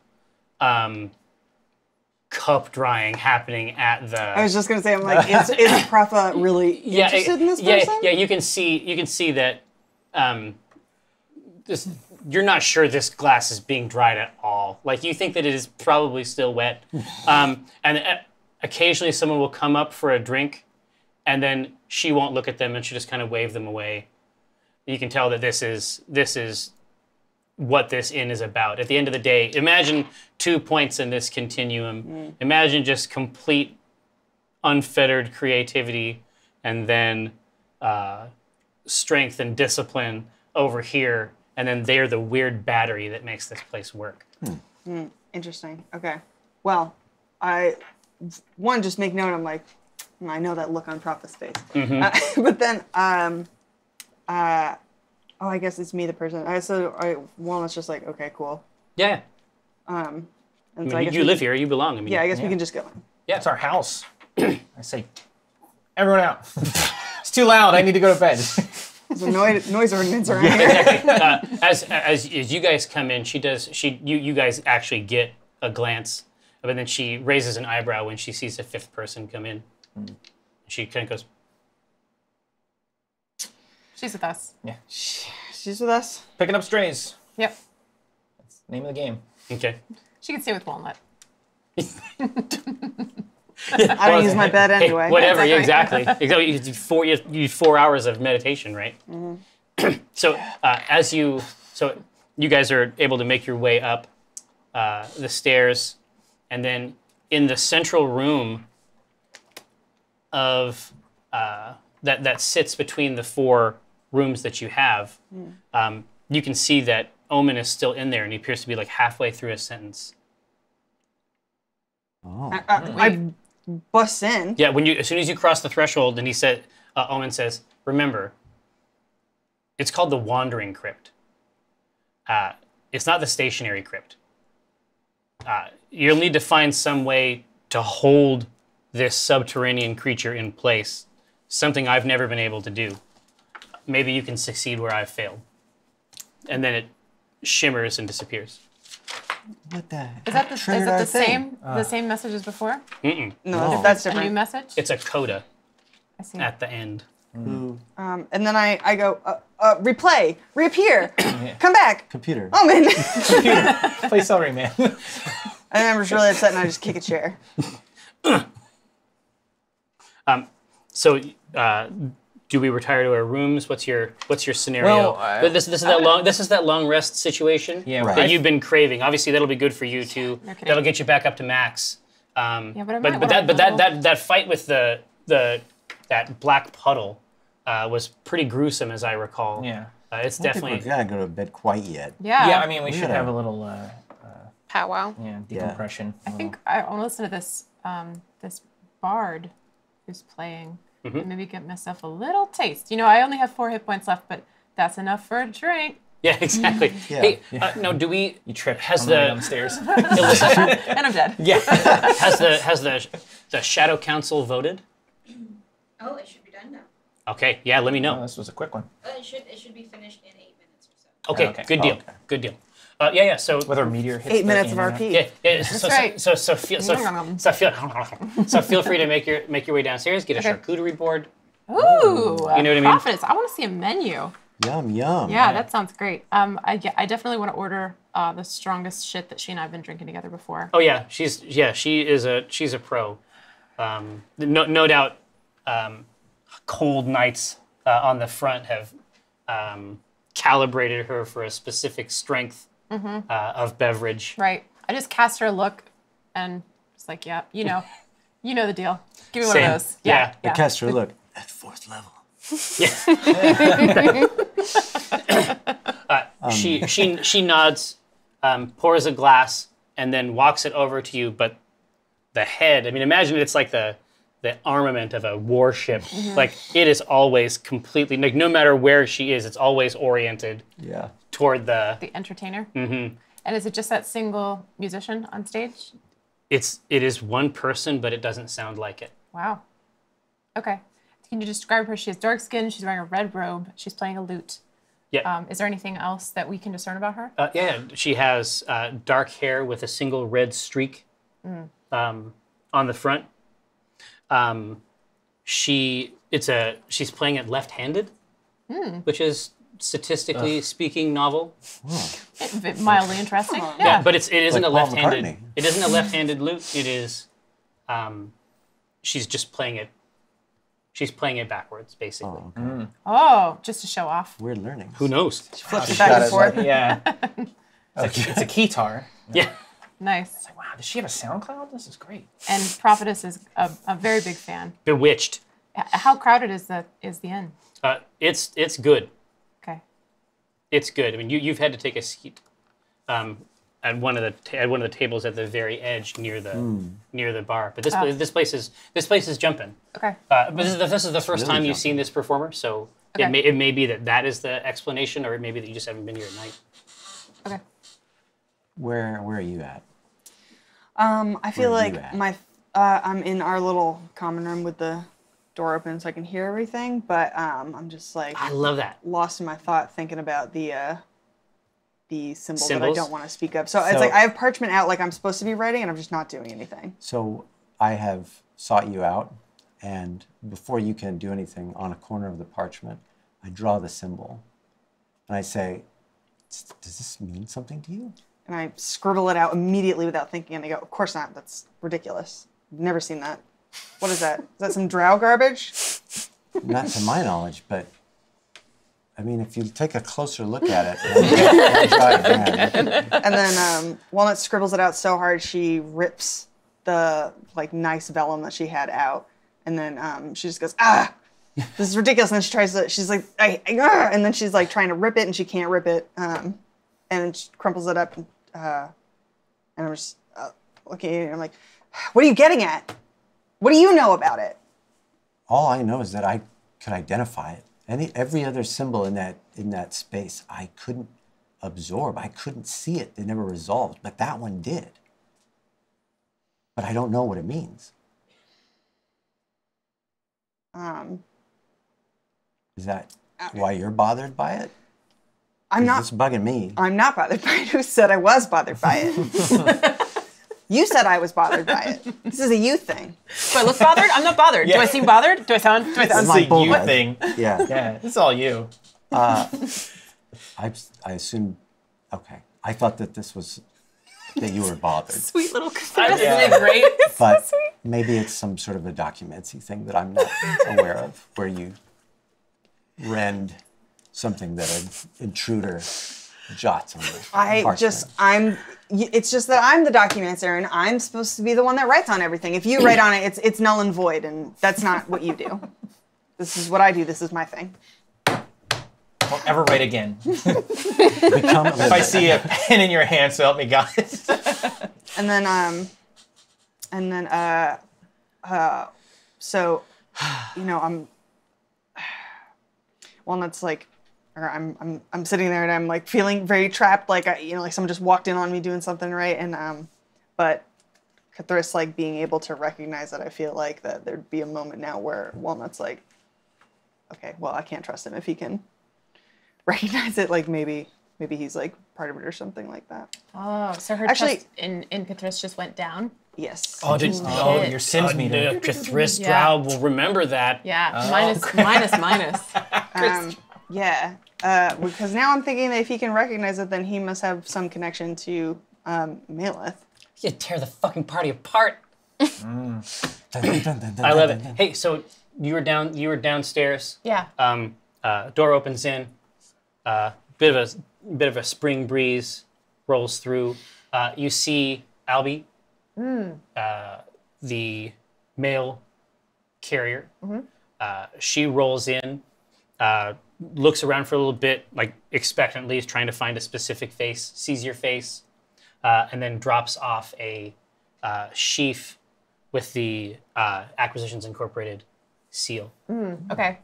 cup drying happening at the. I was just gonna say, I'm like, is Profa really interested in this person? Yeah. You can see that. You're not sure this glass is being dried at all. Like you think that it is probably still wet, and occasionally someone will come up for a drink, and then she won't look at them and she'll just kind of wave them away. You can tell that this is what this inn is about. At the end of the day, imagine 2 points in this continuum. Imagine just complete unfettered creativity, and then strength and discipline over here, and then they're the weird battery that makes this place work. Interesting. Okay. Well, just make note. I'm like, I know that look on Profa's face. But then, I guess it's me, the person. Walnut's just like, okay, cool. Yeah. And I mean, so I guess you live here. You belong. I mean, Yeah, I guess we can just go in. It's our house. I say, everyone out. It's too loud. I need to go to bed. There's a noise ordinance around here. Exactly. As you guys come in, you guys actually get a glance, but then she raises an eyebrow when she sees a fifth person come in. She kind of goes, She's with us. Yeah. She's with us. Picking up strays. Yep. That's the name of the game. okay. She can stay with Walnut. I don't use my bed Hey, anyway. whatever, Exactly. exactly. You do 4 hours of meditation, right? So you guys are able to make your way up the stairs, and then in the central room of that sits between the 4 rooms that you have, you can see that Omen is still in there, and he appears to be like halfway through a sentence. Oh. I bust in. Yeah, as soon as you cross the threshold, and Omen says, "Remember, it's called the Wandering Crypt. It's not the stationary crypt. You'll need to find some way to hold this subterranean creature in place. Something I've never been able to do. Maybe you can succeed where I've failed." And then it shimmers and disappears. What the? Is it the same message as before? Mm-mm. No, that's A new different. message? It's a coda I see. at the end. And then I go, replay, reappear, come back, Computer. Omen. Play Celery Man. And then I'm just really upset and I just kick a chair. So, do we retire to our rooms? What's your scenario? Well, this is that long rest situation Yeah, Right. that you've been craving. Obviously, that'll be good for you too. Okay. That'll get you back up to max. but I might But wanna- that fight with that black puddle was pretty gruesome, as I recall. Yeah. It's I don't definitely. think we're gonna go to bed quite yet. Yeah. Yeah, I mean, we should gotta- have a little Powwow. decompression. I think I want to listen to this this bard who's playing. And maybe get myself a little taste. I only have 4 hit points left, but that's enough for a drink. Yeah, exactly. Yeah. Hey, no, do we? You trip Has on the way the- downstairs. Alyssa, And I'm dead. Yeah. has the Shadow Council voted? Oh, it should be done now. Okay, yeah, let me know. Oh, this was a quick one. It should be finished in 8 minutes or so. Okay, Okay. good deal. Okay. Good deal. Yeah. So Whether a meteor hits 8 the minutes of internet. RP. yeah. right. So feel free to make your way downstairs. Get a Okay. charcuterie board. Ooh. You know what I mean? Prophetess. I want to see a menu. Yum yum. Yeah, that sounds great. I definitely want to order the strongest shit that she and I have been drinking together before. Oh yeah, she's a pro. No doubt. Cold nights on the front have calibrated her for a specific strength of beverage. Right. I just cast her a look and just like, yeah, you know the deal. Give me one Same. of those. Yeah. The caster, look at 4th level. She nods, pours a glass, and then walks it over to you. But the head, I mean, imagine it's like the armament of a warship. Like it is always completely, like no matter where she is, it's always oriented Yeah. toward the. The entertainer. Mm-hmm. And is it just that single musician on stage? It is one person, but it doesn't sound like it. Wow. Okay. Can you describe her? She has dark skin. She's wearing a red robe. She's playing a lute. Yeah. Is there anything else that we can discern about her? Yeah, she has dark hair with a single red streak on the front. She's playing it left-handed, which is statistically speaking novel. Mildly interesting. Yeah, but it isn't Like a Paul left-handed. McCartney. It isn't a left-handed lute. It is. She's just playing it. She's playing it backwards, basically. Oh, okay. Oh, just to show off. We're learning. Who knows? Flips it back and forth. Yeah. It's a keytar. Yeah. Nice. Wow, does she have a SoundCloud? This is great. And Prophetess is a very big fan. Bewitched. How crowded is the inn? It's good. Okay. It's good. I mean, you've had to take a seat at one of the tables at the very edge near the bar. But this place is jumping. Okay. But this is the first really time you've jumping. seen this performer, so Okay. it may be that is the explanation, or it may be that you just haven't been here at night. Okay. Where are you at? I feel Where are you like at? I'm in our little common room with the door open so I can hear everything, but I'm just like I love that. lost in my thought thinking about the symbol that I Symbols? don't want to speak of. So it's like I have parchment out like I'm supposed to be writing, and I'm just not doing anything. So I have sought you out, and before you can do anything on a corner of the parchment, I draw the symbol, and I say, "Does this mean something to you?" And I scribble it out immediately without thinking, and I go, "Of course not. That's ridiculous. I've never seen that. What is that? Is that some drow garbage?" Not to my knowledge, but I mean, if you take a closer look at it, I'll try again. And then Walnut scribbles it out so hard she rips the like nice vellum that she had out, and then she just goes, "Ah, this is ridiculous." And then she tries to, she's like, and then she's like trying to rip it, and she can't rip it, and then she crumples it up, and I'm just looking at it, and I'm like, "What are you getting at? What do you know about it?" All I know is that I could identify it. Every other symbol in that space, I couldn't absorb. I couldn't see it. It never resolved, but that one did. But I don't know what it means. Is that why you're bothered by it? I'm not. It's bugging me. I'm not bothered by it. Who said I was bothered by it? You said I was bothered by it. This is a you thing. Do I look bothered? I'm not bothered. Yeah. Do I seem bothered? Do I sound? This is my a you bullshit. thing. Yeah. Yeah, this is all you. I assumed. Okay. I thought that this was that you were bothered, Sweet little. Isn't it great? but maybe it's some sort of a documenty thing that I'm not aware of, where you rend something that an intruder jots on the parchment. It's just that I'm the documenter, and I'm supposed to be the one that writes on everything. If you write on it, it's null and void, and that's not what you do. This is what I do. This is my thing. Don't ever write again. Become If I see a pen in your hand, so help me God. And then, so, you know, Walnut's like, or I'm sitting there and I'm like feeling very trapped, like like someone just walked in on me doing something, right? And but Cthulhu's like being able to recognize that I feel like that there'd be a moment now where Walnut's like, okay, well, I can't trust him if he can recognize it. Like maybe he's like part of it or something like that. Oh, so her Actually- trust in Cthulhu just went down. Yes. Oh, your Sims meter. Cthulhu's Yeah. Drow will remember that. Yeah, minus. Yeah. Because now I'm thinking that if he can recognize it, then he must have some connection to Maleth. You tear the fucking party apart. Dun, dun, dun, dun, I love it. dun, dun. Hey, so you were downstairs. Yeah. Door opens in. Bit of a spring breeze rolls through. You see Albie, the male carrier. She rolls in, looks around for a little bit, like expectantly, is trying to find a specific face. Sees your face, and then drops off a sheaf with the Acquisitions Incorporated seal. Okay.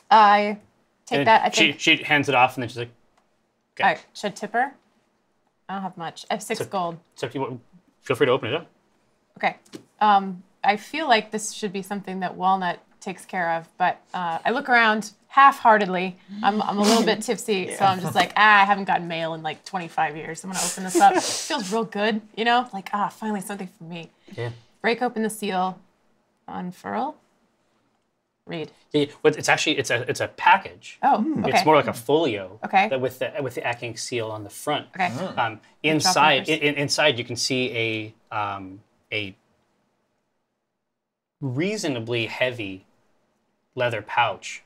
I take And that. I think. she hands it off, and then she's like, All right. Should I tip her? I don't have much. I have 6 gold. "So if you want, feel free to open it up." Okay. I feel like this should be something that Walnut takes care of, but I look around half-heartedly. I'm a little bit tipsy, so I'm just like, I haven't gotten mail in like 25 years. I'm gonna open this up. It feels real good, you know? Like, finally something for me. Yeah. Break open the seal, unfurl, read. Yeah, but it's actually it's a package. Oh, okay. It's more like a folio. Okay. That with the Acq Inc seal on the front. Okay. Inside, papers. inside you can see a reasonably heavy leather pouch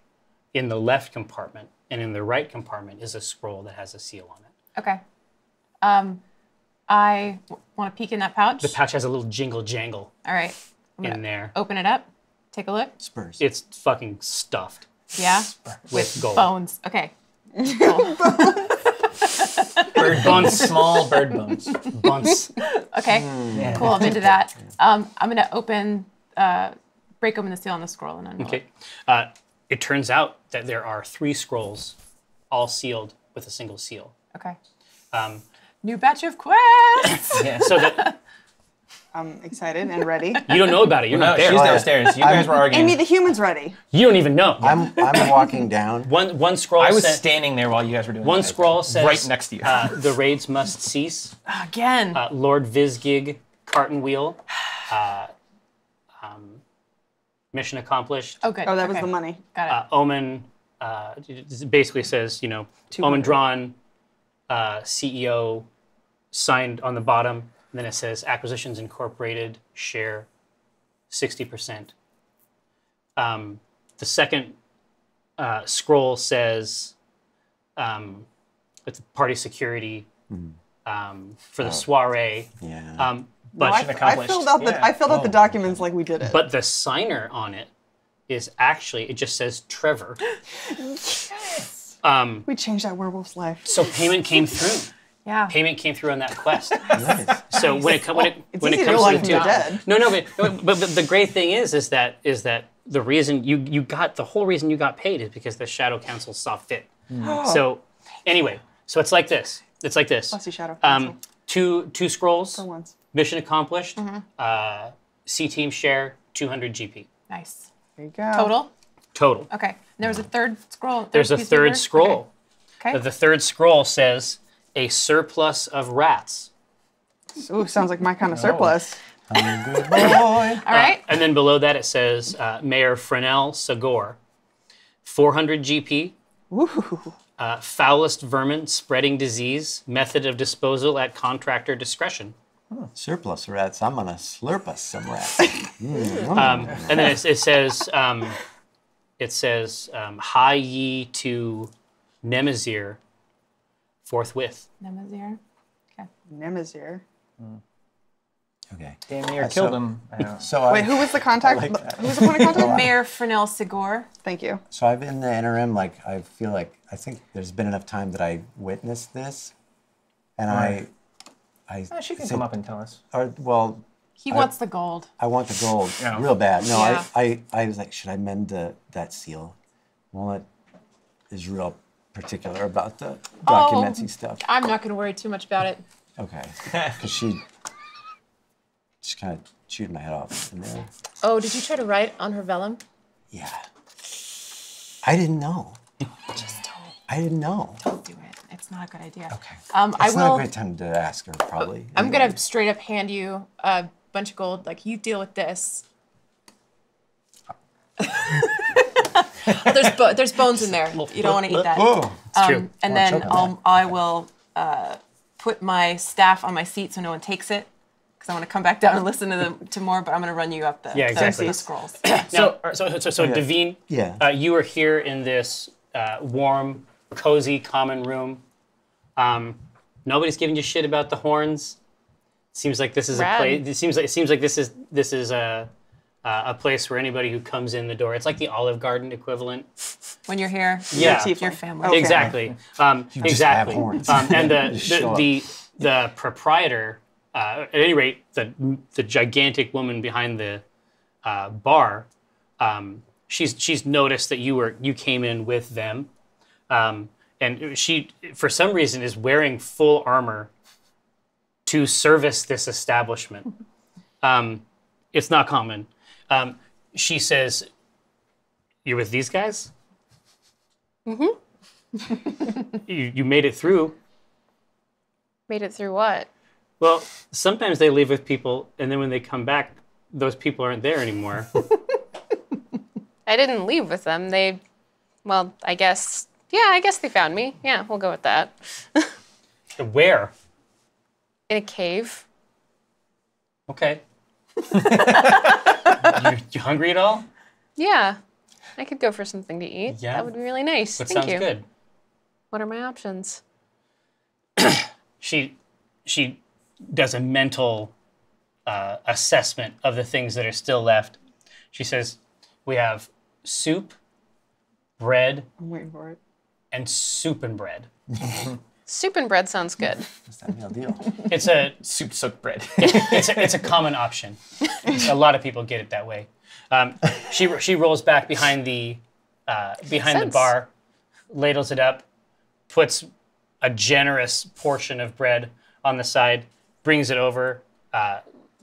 in the left compartment, and in the right compartment is a scroll that has a seal on it. Okay. I want to peek in that pouch. The pouch has a little jingle jangle All right. I'm in gonna there. open it up. Take a look. Spurs. It's fucking stuffed Yeah. with gold. Bones. Okay. Cool. Bird bones, small bird bones. Bunts. Okay. Cool. I'm into that. I'm gonna break open the seal on the scroll and unroll Okay. it. It turns out that there are 3 scrolls, all sealed with a single seal. Okay. New batch of quests. Yeah. So that I'm excited and ready. You don't know about it. You're No, not there. she's downstairs. You guys were arguing. Amy, the human's ready. You don't even know. I'm walking down. One scroll. I was said, standing there while you guys were doing One that. scroll says right next to you. The raids must cease. Again. Lord Vizgig, Carton Wheel. Mission accomplished. Oh, good. Oh, that was okay. the money. Got it. Omen it basically says, you know, 200. Omen drawn, CEO signed on the bottom. And then it says Acquisitions Incorporated share 60%. The second scroll says it's party security for the soiree. Yeah. But I filled out Yeah. I filled out the documents like we did it. But the signer on it is actually, it just says Trevor. We changed that werewolf's life. So payment came through. Yeah. Payment came through on that quest. Nice. So when it comes It's when easy it to comes like to the when two, you're dead. no, but the great thing is that the reason you got the whole reason you got paid is because the Shadow Council saw fit. So anyway, so it's like this. It's like this. Bless you, Shadow Council. Two scrolls. For once. Mission accomplished. C team share 200 GP Nice. There you go. Total? total. Okay. And there was a third scroll. There's a piece of third paper? scroll. Okay. The third scroll says a surplus of rats. Ooh, sounds like my kind of surplus. Good boy. All right. And then below that it says Mayor Fresnel Sagor, 400 GP, Ooh. foulest vermin spreading disease, method of disposal at contractor discretion. Surplus rats. I'm gonna slurp us some rats. And then it says hie ye to Nemazir forthwith. Nemazir. Okay. Nemazir. Okay. Damn near So- killed him. So Wait, who was the contact? like that. Who was the point of contact? Mayor Fresnel Sigor. Thank you. So I've in the interim, like I feel like I think there's been enough time that I witnessed this, and Right. I She can think- come up and tell us. Or, well, He wants the gold. I want the gold Yeah. real bad. No, Yeah. I was like, should I mend that seal? Walnut is real particular about the documenting stuff. I'm not going to worry too much about it. Okay, because she just kind of chewed my head off in there. Oh, did you try to write on her vellum? Yeah, I didn't know. Just don't. I didn't know. Don't do it. It's not a good idea. Okay. I It's will. not a great time to ask her, probably. I'm going to straight up hand you a bunch of gold. Like, you deal with this. There's bones in there. You don't want to eat that. Oh, True. And Well, then choke on I will put my staff on my seat so no one takes it. Because I want to come back down and listen to more, but I'm going to run you up the, Yeah, exactly. the scrolls. So Devine, Yeah. you are here in this warm, cozy common room. Nobody's giving you shit about the horns. Seems like this is Rad. a place. It seems like this is a place where anybody who comes in the door. It's like the Olive Garden equivalent. When you're here, Yeah. it's your family. Okay. Exactly. just Exactly. have horns. And Just show up. the proprietor, at any rate, the gigantic woman behind the bar, she's noticed that you came in with them, and she for some reason is wearing full armor to service this establishment. It's not common. She says, "You're with these guys? You made it through." Made it through what? Well, sometimes they leave with people, and then when they come back, those people aren't there anymore. I didn't leave with them. Well, I guess they found me. Yeah, we'll go with that. Where? In a cave. Okay. You hungry at all? Yeah, I could go for something to eat. Yeah? That would be really nice. That Thank sounds you. good. What are my options? She does a mental assessment of the things that are still left. She says, "We have soup, bread, I'm waiting for it. and soup and bread." Soup and bread sounds good. What's that meal deal? It's a Soup soaked bread. it's a common option. A lot of people get it that way. She rolls back behind the Sense. bar, ladles it up, puts a generous portion of bread on the side, brings it over,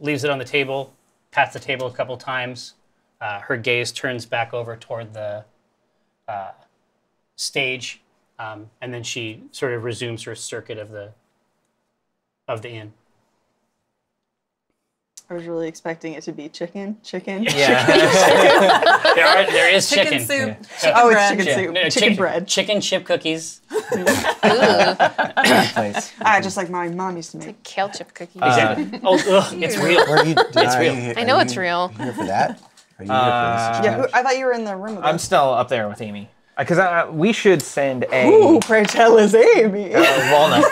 leaves it on the table, pats the table a couple times. Her gaze turns back over toward the stage, and then she sort of resumes her circuit of the inn. I was really expecting it to be chicken. Yeah. There is chicken. soup. Yeah. Oh, it's bread. chicken soup. No, Chicken bread. Chicken chip cookies. Place. Just like my mom used to make. Kale chip cookies. Exactly. It's real. Where are you, It's real. I know it's real. Here for that? Are you here for this? Yeah, I thought you were in the room with I'm us. still up there with Amy. Because we should send a Ooh, pray tell is Amy. walnut.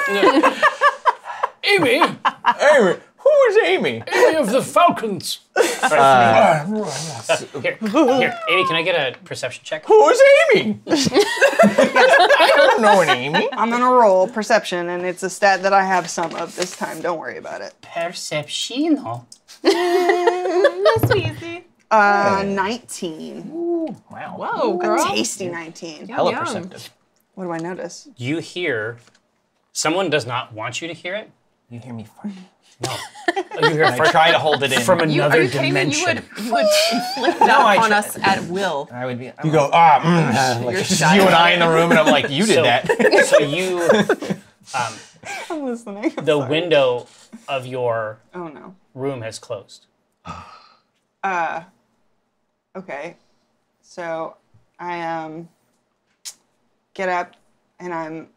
Amy, Amy, who is Amy? Amy of the Falcons. Here, Amy, can I get a perception check? Who is Amy? I don't know an Amy. I'm gonna roll perception, and it's a stat that I have some of this time. Don't worry about it. Perception. That's easy. 19. Wow. Whoa, A girl. tasty 19. Hella Yum. perceptive. What do I notice? You hear. Someone does not want you to hear it. You hear me fart? No. You hear I try to hold it in. from Are another you kidding me? dimension. You would inflict that I on try- us at will. I would be. You go, like, You're Just shy you and about I it. in the room, and I'm like, you did So- that. So you, I'm listening. I'm the sorry. window of your Oh no. room has closed. Okay. So I get up and I'm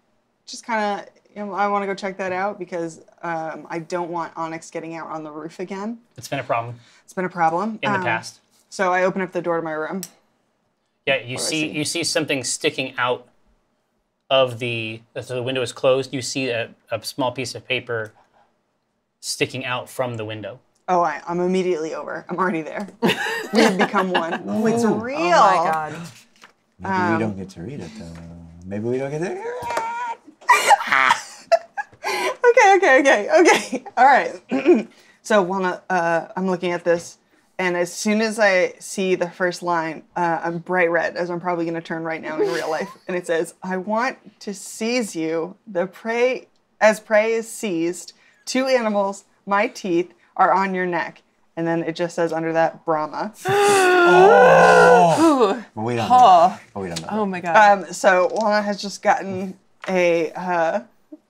just kind of I want to go check that out because I don't want Onyx getting out on the roof again. It's been a problem It's been a problem in the past. So I open up the door to my room. Yeah, you see. see something sticking out of so the window is closed. You see a small piece of paper sticking out from the window. Oh, I'm immediately over. I'm already there. We have become one. Oh, it's real. Oh my god. maybe we don't get to read it, though. Maybe we don't get to read it. Okay. All right. So Walnut, I'm looking at this, and as soon as I see the first line, I'm bright red, as I'm probably going to turn right now in real life, and it says, "I want to seize you. The prey is seized. 2 animals, my teeth, are on your neck." And then it just says under that, Brahma. Ooh. But we don't know. But we don't know. Oh my god. So Walnut has just gotten a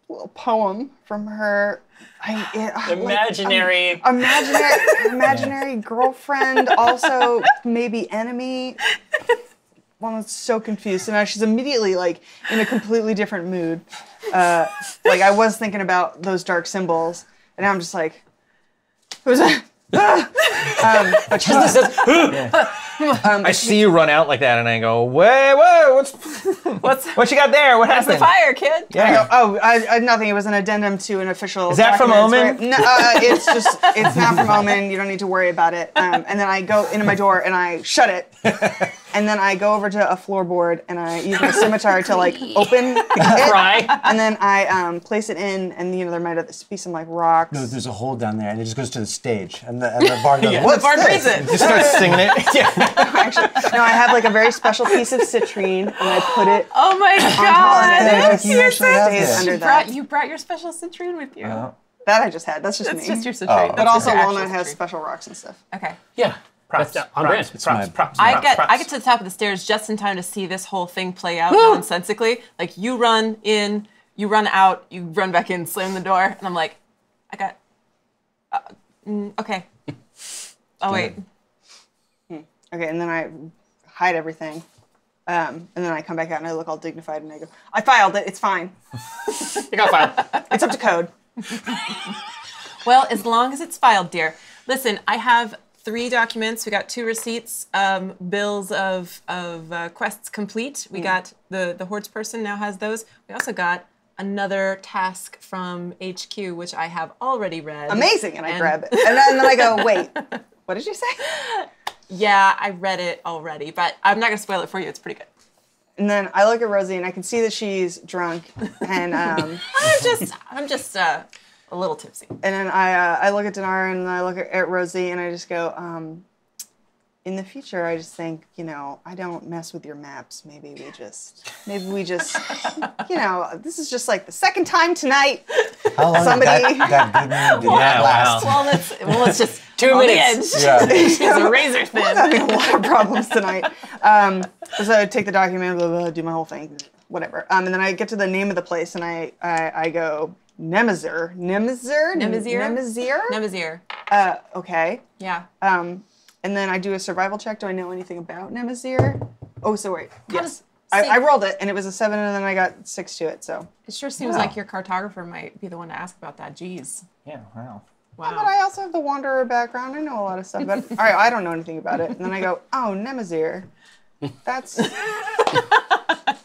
little poem from her Imaginary. imaginary girlfriend, also maybe enemy. Walnut's so confused, so now she's immediately in a completely different mood. I was thinking about those dark symbols, and now I'm just like, who's that? But she just says, I see you run out like that, and I go, whoa, what you got there? What That's the happened? fire, kid. Yeah. I nothing. It was an addendum to an official. Is that from document. Omen? No, it's not from Omen. You don't need to worry about it. And then I go into my door and I shut it. And then I go over to a floorboard and I use my scimitar to open it. Pry. And then I place it in, and there might be some rocks. No, there's a hole down there, and it just goes to the stage. And the bar goes, Yeah. what's The bar this? reads it. Just start singing it. Yeah. Actually, no, I have a very special piece of citrine, and I put it Oh my on top of god. it. Like you actually have Stays this. under that. You brought your special citrine with you. That I just had. That's just That's me. just your citrine. Oh. But That's also your actual Walnut has citrine. special rocks and stuff. Okay. Yeah. Props. That's on brand. It's Props. I get to the top of the stairs just in time to see this whole thing play out nonsensically. You run in, you run out, you run back in, slam the door, and I'm like, I got. Okay. Oh wait. Okay, and then I hide everything. And then I come back out and I look all dignified and I go, I filed it, it's fine. You got filed. It's up to code. Well, as long as it's filed, dear. Listen, I have 3 documents. We got 2 receipts, bills of quests complete. We got the Hordes person now has those. We also got another task from HQ, which I have already read. Amazing, and I grab it. And then I go, wait, what did you say? Yeah, I read it already, but I'm not gonna spoil it for you. It's pretty good. And then I look at Rosie and I can see that she's drunk. And I'm just a little tipsy. and then I look at Dinar and I look at Rosie and I just go, in the future, I just think, I don't mess with your maps. Maybe we just, this is just like the second time tonight. How long Somebody- did that good mood did Yeah, that last? wow. Well, let's just 2 minutes. The edge. Yeah. It's a razor I'm thin. having a lot of problems tonight. So I take the document, blah, blah, do my whole thing, whatever. And then I get to the name of the place, and I go, Nemazir. Nemazir. Okay. Yeah. And then I do a survival check. Do I know anything about Nemazir? Oh, so wait. Yes. does- I rolled it, and it was a 7, and then I got 6 to it, so. It sure seems like your cartographer might be the one to ask about that. Jeez. Yeah, wow. Wow. But I also have the Wanderer background. I know a lot of stuff about it. All right, I don't know anything about it. And then I go, oh, Nemazir. That's...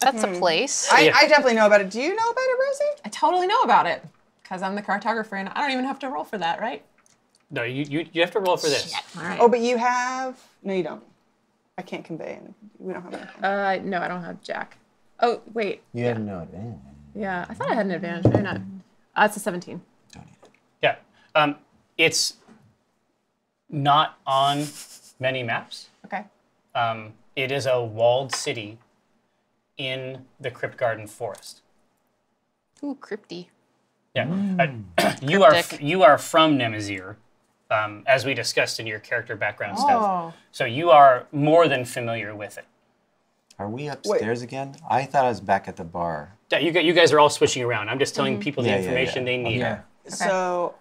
That's a place. I definitely know about it. Do you know about it, Rosie? I totally know about it because I'm the cartographer and I don't even have to roll for that, right? No, you have to roll for this. All right. Oh, but you have... No, you don't. I can't convey anything. We don't have anything. No, I don't have Jack. Oh, wait. You have no advantage. Yeah, I thought I had an advantage. Maybe not. It's a 17. Don't need it. Yeah. It's not on many maps. Okay. It is a walled city in the Crypt Garden Forest. Ooh, crypty. Yeah. Cryptic. You are from Nemazir, as we discussed in your character background Oh. stuff. So you are more than familiar with it. Are we upstairs again? I thought I was back at the bar. Yeah, you guys are all switching around. I'm just telling people the Yeah, information they need. Yeah. So...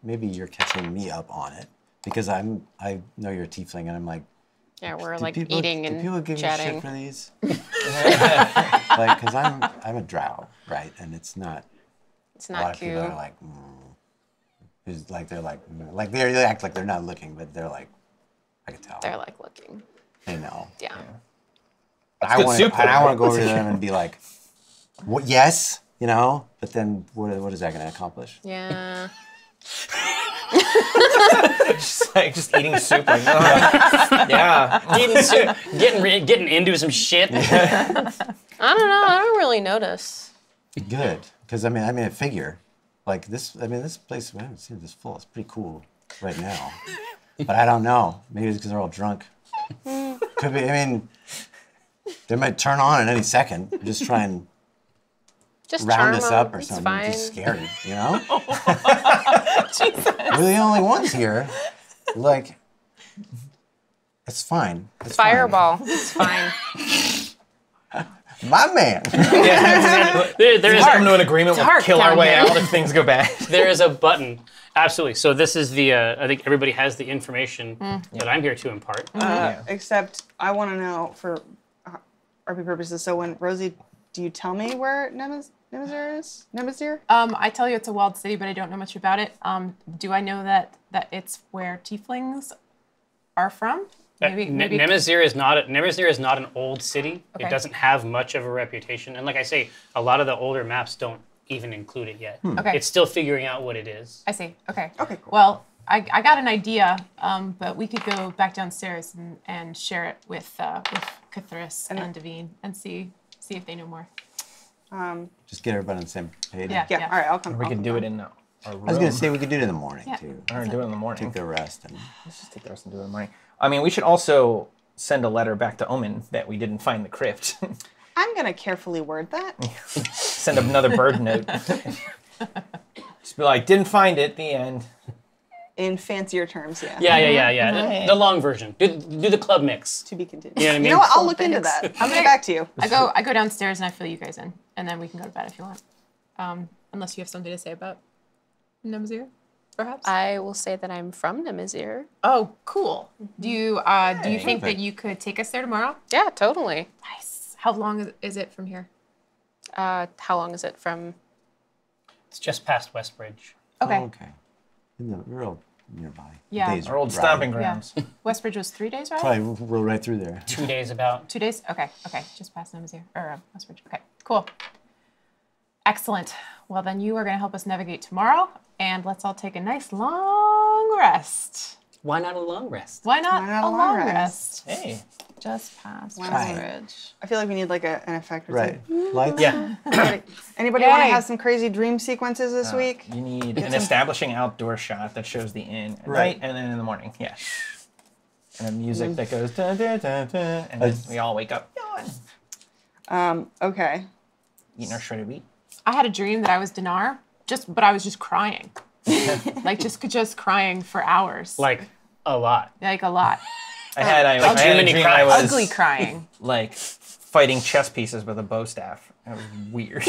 Maybe you're catching me up on it because I know you're a tiefling and I'm like, Yeah, we're do like people, eating do people and give chatting. me shit for these? Like, because I'm a drow, right? And it's not. It's A lot not of people cute. are like, who's like they act like they're not looking, but they're like, I can tell. They're like looking. They know. Yeah. I good want soup, to though. go over to them and be like, what? Yes, But then what is that going to accomplish? Yeah. just eating soup. Like, yeah. Eating soup, getting into some shit. I don't know. I don't really notice. Good, because I mean, I figure, like this. I mean, this place. I haven't seen this full. It's pretty cool right now, but I don't know. Maybe it's because they're all drunk. Could be. I mean, they might turn on at any second. Just try and Just round charm us them. up or It's something. fine. Just scary, We're the only ones here. Like, it's fine. It's fine. Fireball. It's fine. My man. There is Come to an agreement. We'll dark kill our down way here. out if things go bad. there is a button. Absolutely. So this is the. I think everybody has the information that I'm here to impart. Except I want to know for RP purposes. So when Rosie, do you tell me where Nemazir is? Nemazir? I tell you it's a walled city, but I don't know much about it. Do I know that it's where tieflings are from? Maybe. Nemazir is not an old city. Okay. It doesn't have much of a reputation, and like I say, a lot of the older maps don't even include it yet. Okay. It's still figuring out what it is. I see. Okay. Okay, cool. Well, I got an idea, but we could go back downstairs and share it with Cthulhu and Devine and see if they know more. Just get everybody on the same page. Yeah. Yeah, all right, I'll come. We I'll can come do it down. in our room. I was gonna say we could do it in the morning Yeah. too. Or do it in the morning. Take the rest and Let's just take the rest and do it in the morning. I mean, we should also send a letter back to Omen that we didn't find the crypt. I'm going to carefully word that. Send another bird note. Just be like, didn't find it, the end. In fancier terms, yeah. Yeah. The long version. Do the club mix. To be continued. You know what I mean? You know what? I'll look into that. I'll get back to you. I go downstairs and I fill you guys in, and then we can go to bed if you want. Unless you have something to say about Nemazir, perhaps. I will say that I'm from Nemazir. Oh, cool. Do you think that Perfect. you could take us there tomorrow? Yeah, totally. Nice. How long is it from here? How long is it from? It's just past Westbridge. Okay. Oh, okay. In the real nearby. Yeah. Days Our old ride. stomping Yeah. grounds. Westbridge was 3 days, right? Probably roll right through there. 2 days about. 2 days? Okay. Just past Nemazir. Or Westbridge. Okay, cool. Excellent. Well, then you are going to help us navigate tomorrow, and let's all take a nice long rest. Why not a long rest? Why not, Why not a long rest? Hey. Just past Right. Westbridge. I feel like we need like an effect or Right. something. Lights? Yeah. Anybody want to Yay. have some crazy dream sequences this week? You need an establishing outdoor shot that shows the inn at Right. night and then in the morning. Yeah. and a music that goes da da da da, and then we all wake up. Okay. Eating our shredded wheat. I had a dream that I was Dinar, but I was just crying. Like just crying for hours. Like a lot. Like a lot. I had a too many dream cries. I was Ugly crying. like fighting chess pieces with a bow staff. It was weird.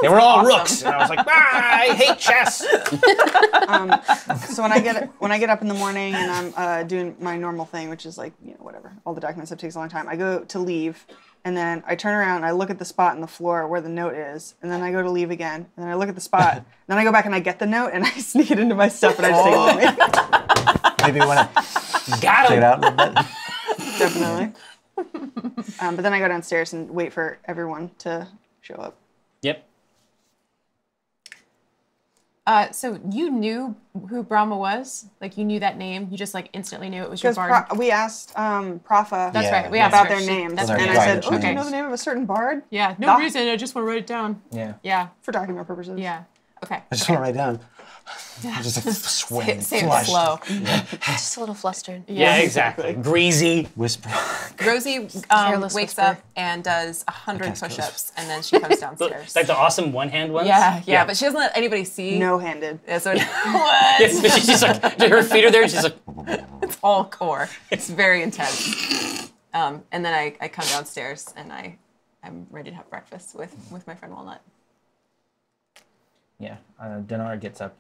They were all rooks, and I was like, I hate chess. So when I get up in the morning and I'm doing my normal thing, which is like, whatever, all the documents, it takes a long time. I go to leave, and then I turn around and I look at the spot in the floor where the note is, and then I go to leave again, and then I look at the spot, and then I go back and I get the note and I sneak it into my stuff and I just take it with me. Maybe you want to Got check it him. out a little bit. Definitely. But then I go downstairs and wait for everyone to show up. Yep. So you knew who Brahma was? Like you knew that name? You just like instantly knew it was your Because bard? we asked Prafa That's Yeah. right. We asked about her. their names, That's and right. I Yeah. said, "Oh, do Okay. you know the name of a certain bard?" Yeah, no Doc- reason. I just want to write it down. Yeah. Yeah. For document purposes. Yeah. Okay. I just want to write down. Just like sweating, Say it flushed. slow. Just a little flustered. Yeah, exactly. Greasy. Whisper. Rosie Careless wakes whisper. up and does 100 Okay, skills. push-ups, and then she comes downstairs. Like the awesome one-hand ones? yeah, but she doesn't let anybody see. No-handed. Yeah, so what? Yes, she's like, her feet are there, and she's like, All core. It's very intense. And then I come downstairs and I'm ready to have breakfast with my friend Walnut. Yeah. Dinar gets up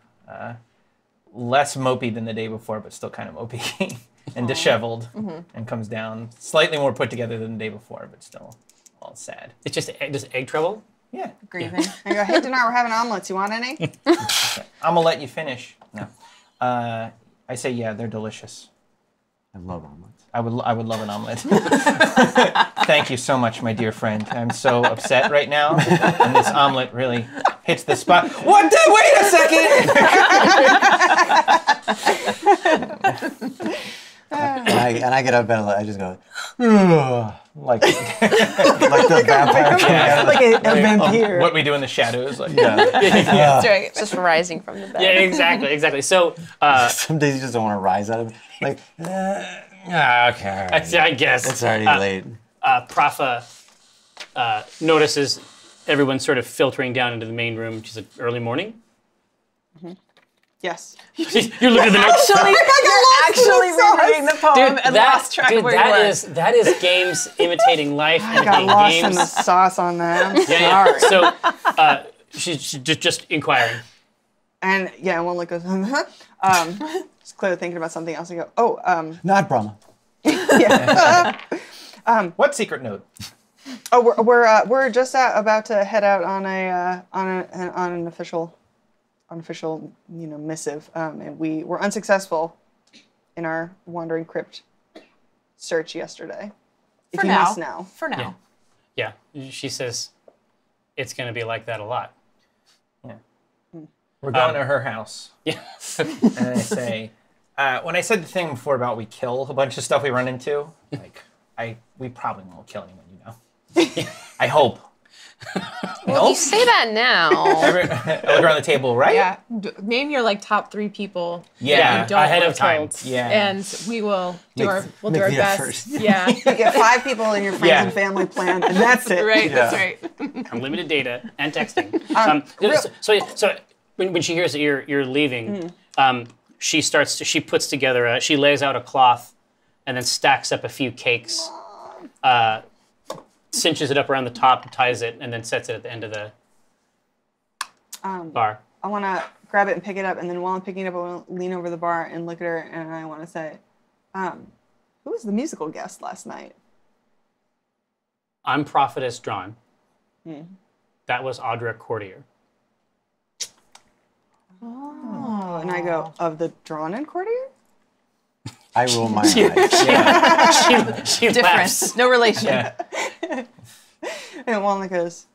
less mopey than the day before, but still kind of mopey and disheveled, and comes down slightly more put together than the day before, but still all sad. it's just egg trouble? Yeah. Grieving. I go, "Hey, Dinar, we're having omelets. You want any?" I'm gonna let you finish. No. I say, yeah, they're delicious. I love omelets. I would love an omelet. Thank you so much, my dear friend. I'm so upset right now, and this omelet really hits the spot. What? Wait a second! And I get out of bed and I just go, "Ugh," like the vampire. Yeah. Like a vampire. What we do in the shadows, like That's right. Just rising from the bed. Yeah, exactly. So, Some days you just don't want to rise out of it. Like, okay. I guess. It's already late. Prafa notices everyone sort of filtering down into the main room. She's like, early morning? Yes. You're looking at the notes. Actually rereading the poem and lost track of where you were. That is games imitating life. I got lost in games. the sauce on that. I'm Yeah. sorry. So she's just inquiring. And yeah, one look goes, just clearly thinking about something else. I go, "Oh, Not Brahma. what secret note? we're just about to head out on an official missive, and we were unsuccessful in our wandering crypt search yesterday. If For you now. must know. For now. Yeah. She says it's going to be like that a lot. Yeah. We're going to her house. Yeah. And I say, when I said the thing before about we kill a bunch of stuff we run into, like, we probably won't kill anyone, I hope. Well, you say that now. I look around the table, right? Yeah. Name your top 3 people. Yeah, you don't ahead want of time. killed. Yeah. And we will do our make best. the effort. Yeah. You get 5 people in your friends Yeah. and family plan, and that's it. Right. That's right. Unlimited data and texting. real- So when she hears that you're leaving, she puts together she lays out a cloth and then stacks up a few cakes, cinches it up around the top, ties it, and then sets it at the end of the bar. I want to grab it and pick it up, and then while I'm picking it up, I want to lean over the bar and look at her, and I want to say, "Who was the musical guest last night?" I'm Prophetess Drawn. That was Audra Courtier. Oh, and I go, "Of the Drawn and Courtier?" I roll my eyes. She laughs. Different. No relation. Yeah. And Walnut goes,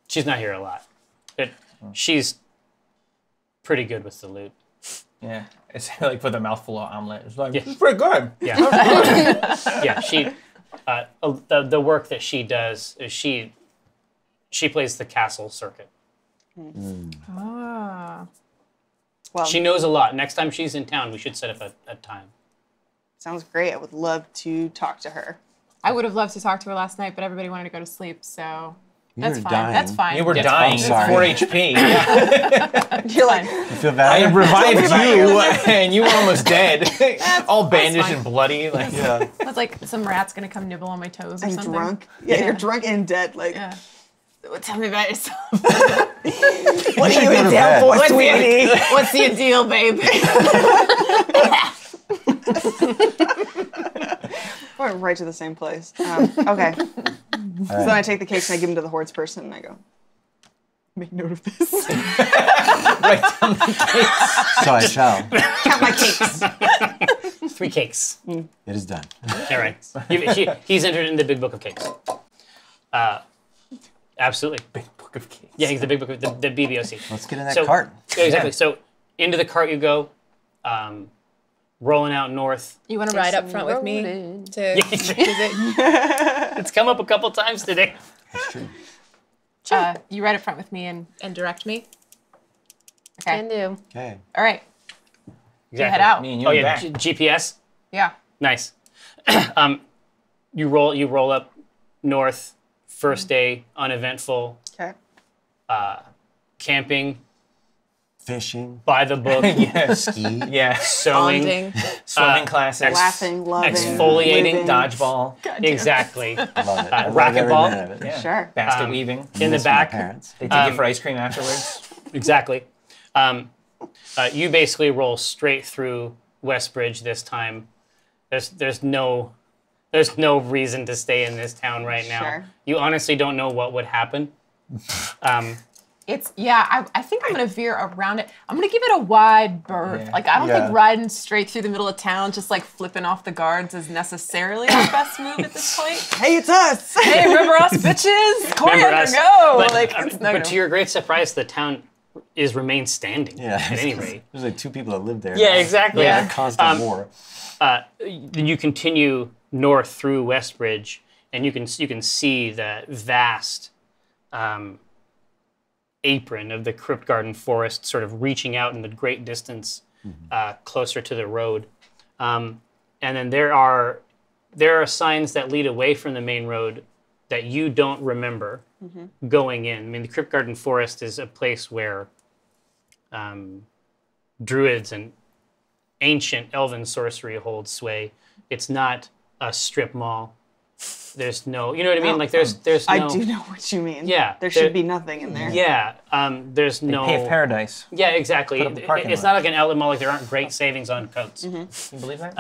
She's not here a lot. She's pretty good with the loot. Yeah. It's like with a mouthful of omelet. It's like, Yeah. it's pretty good. Yeah. Yeah, she the work that she does is she plays the castle circuit. Ah. Well, She knows a lot. Next time she's in town, we should set up a time. sounds great. I would love to talk to her. I would have loved to talk to her last night, but everybody wanted to go to sleep, so that's were fine. dying. That's fine. You were That's dying. fine. 4 HP. Yeah. You're like, You feel I better? revived you, and you were almost dead. All bandaged fine. and bloody. Like, Yeah. It's like some rat's gonna come nibble on my toes or I'm something. drunk. Yeah, you're drunk and dead. Like, Yeah. Well, tell me about yourself. What are you in down for, sweetie? What's your deal, babe? we're right to the same place. Okay. So then I take the cakes and I give them to the hordes person and I go, make note of this. right down the case. So I shall. Count my cakes. 3 cakes. It is done. All right. He's entered in the big book of cakes. Absolutely. Big book of cakes. Yeah, he's the big book of the BBOC. Let's get in that cart. Yeah, exactly. Yeah. So into the cart you go, rolling out north. You want to ride up front with me? To It's come up a couple times today. That's true. you ride up front with me and direct me. Okay. Can do. Okay. All right. Exactly. Head out. Me and you Oh are yeah, back. GPS. Yeah. Nice. You roll up north. First day, uneventful. Okay. Camping, Fishing. by the book, Yes. Ski. Yeah. sewing, Bonding. Swimming classes. Laughing, loving, exfoliating, living. Dodgeball. Exactly. Love it. I love every racquetball. minute of it. Yeah. Sure. Basket weaving. In the Miss my back. parents. They take you for ice cream afterwards. Exactly. You basically roll straight through Westbridge this time. There's no reason to stay in this town right now. Sure. You honestly don't know what would happen. I think I'm gonna veer around it. I'm gonna give it a wide berth. Yeah. Like I don't Yeah. think riding straight through the middle of town, just like flipping off the guards, is necessarily the best move at this point. Hey, it's us. Hey, remember us, bitches? Coriander, Remember us. go! But, Like, it's not but gonna- to your great surprise, the town remains standing. Yeah. At any rate. There's like 2 people that live there. Yeah, now. exactly. They're Yeah. in a constant war. Then you continue north through Westbridge, and you can see the vast apron of the Crypt Garden Forest, sort of reaching out in the great distance, closer to the road. And then there are signs that lead away from the main road that you don't remember going in. I mean, the Crypt Garden Forest is a place where druids and ancient elven sorcery holds sway. It's not a strip mall. There's no, you know what I mean? Like there's no. I do know what you mean. Yeah, There there- should be nothing in there. Yeah, there's no. Pay of paradise. Yeah, exactly. Put up a parking It's lot. not like an outlet mall. Like there aren't great savings on coats. You believe that?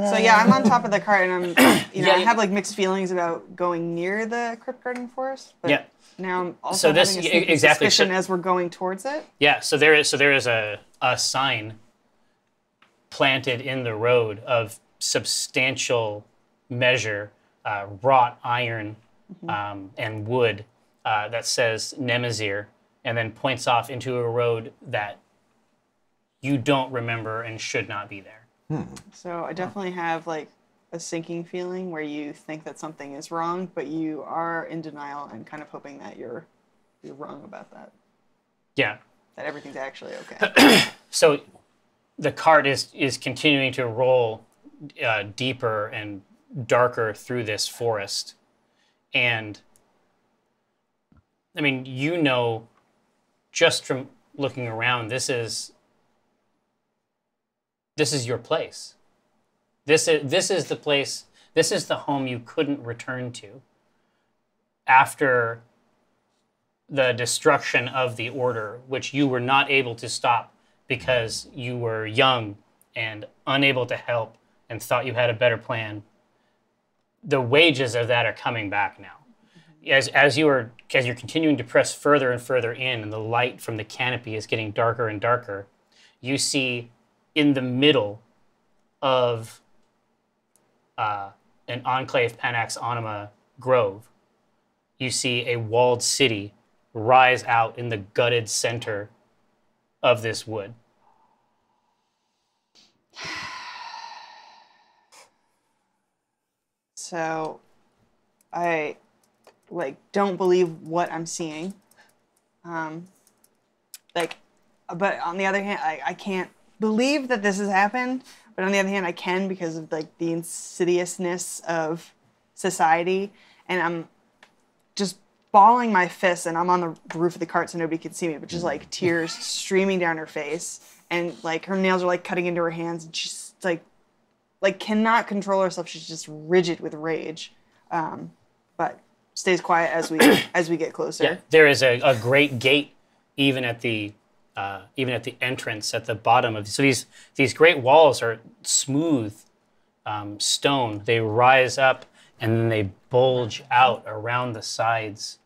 So yeah, I'm on top of the cart and I'm, Yeah, I you- have like mixed feelings about going near the Crypt Garden Forest. But Yeah. now I'm also So this- having a sneaky exactly, suspicion so- as we're going towards it. Yeah. So there is a sign planted in the road of substantial measure, wrought iron and wood that says Nemazir, and then points off into a road that you don't remember and should not be there. So I definitely have like a sinking feeling where you think that something is wrong, but you are in denial and kind of hoping that you're wrong about that. Yeah. That everything's actually okay. So the cart is continuing to roll deeper and darker through this forest. And I mean, you know, just from looking around, this is your place. This is the place, this is the home you couldn't return to after the destruction of the order, which you were not able to stop because you were young and unable to help and thought you had a better plan. The wages of that are coming back now. As you're continuing to press further and further in, and the light from the canopy is getting darker and darker, you see in the middle of an Enclave Panax Anima grove, you see a walled city rise out in the gutted center of this wood. So I don't believe what I'm seeing. Like but on the other hand, I can't believe that this has happened. But on the other hand, I can because of like the insidiousness of society, and I'm just balling my fists, and I'm on the roof of the cart so nobody can see me, but just like tears streaming down her face, and like her nails are like cutting into her hands, and she's like cannot control herself. She's just rigid with rage, but stays quiet as we get closer. Yeah, there is a great gate even at the entrance at the bottom of so these great walls are smooth stone. They rise up and then they bulge out around the sides.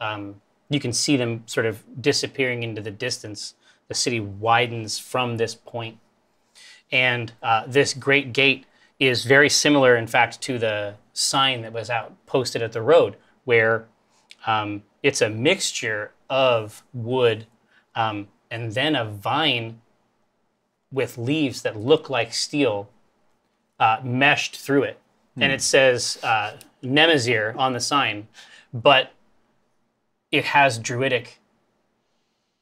You can see them sort of disappearing into the distance. The city widens from this point. And this great gate is very similar, in fact, to the sign that was out posted at the road, where it's a mixture of wood and then a vine with leaves that look like steel meshed through it. And it says Nemazir on the sign, but it has Druidic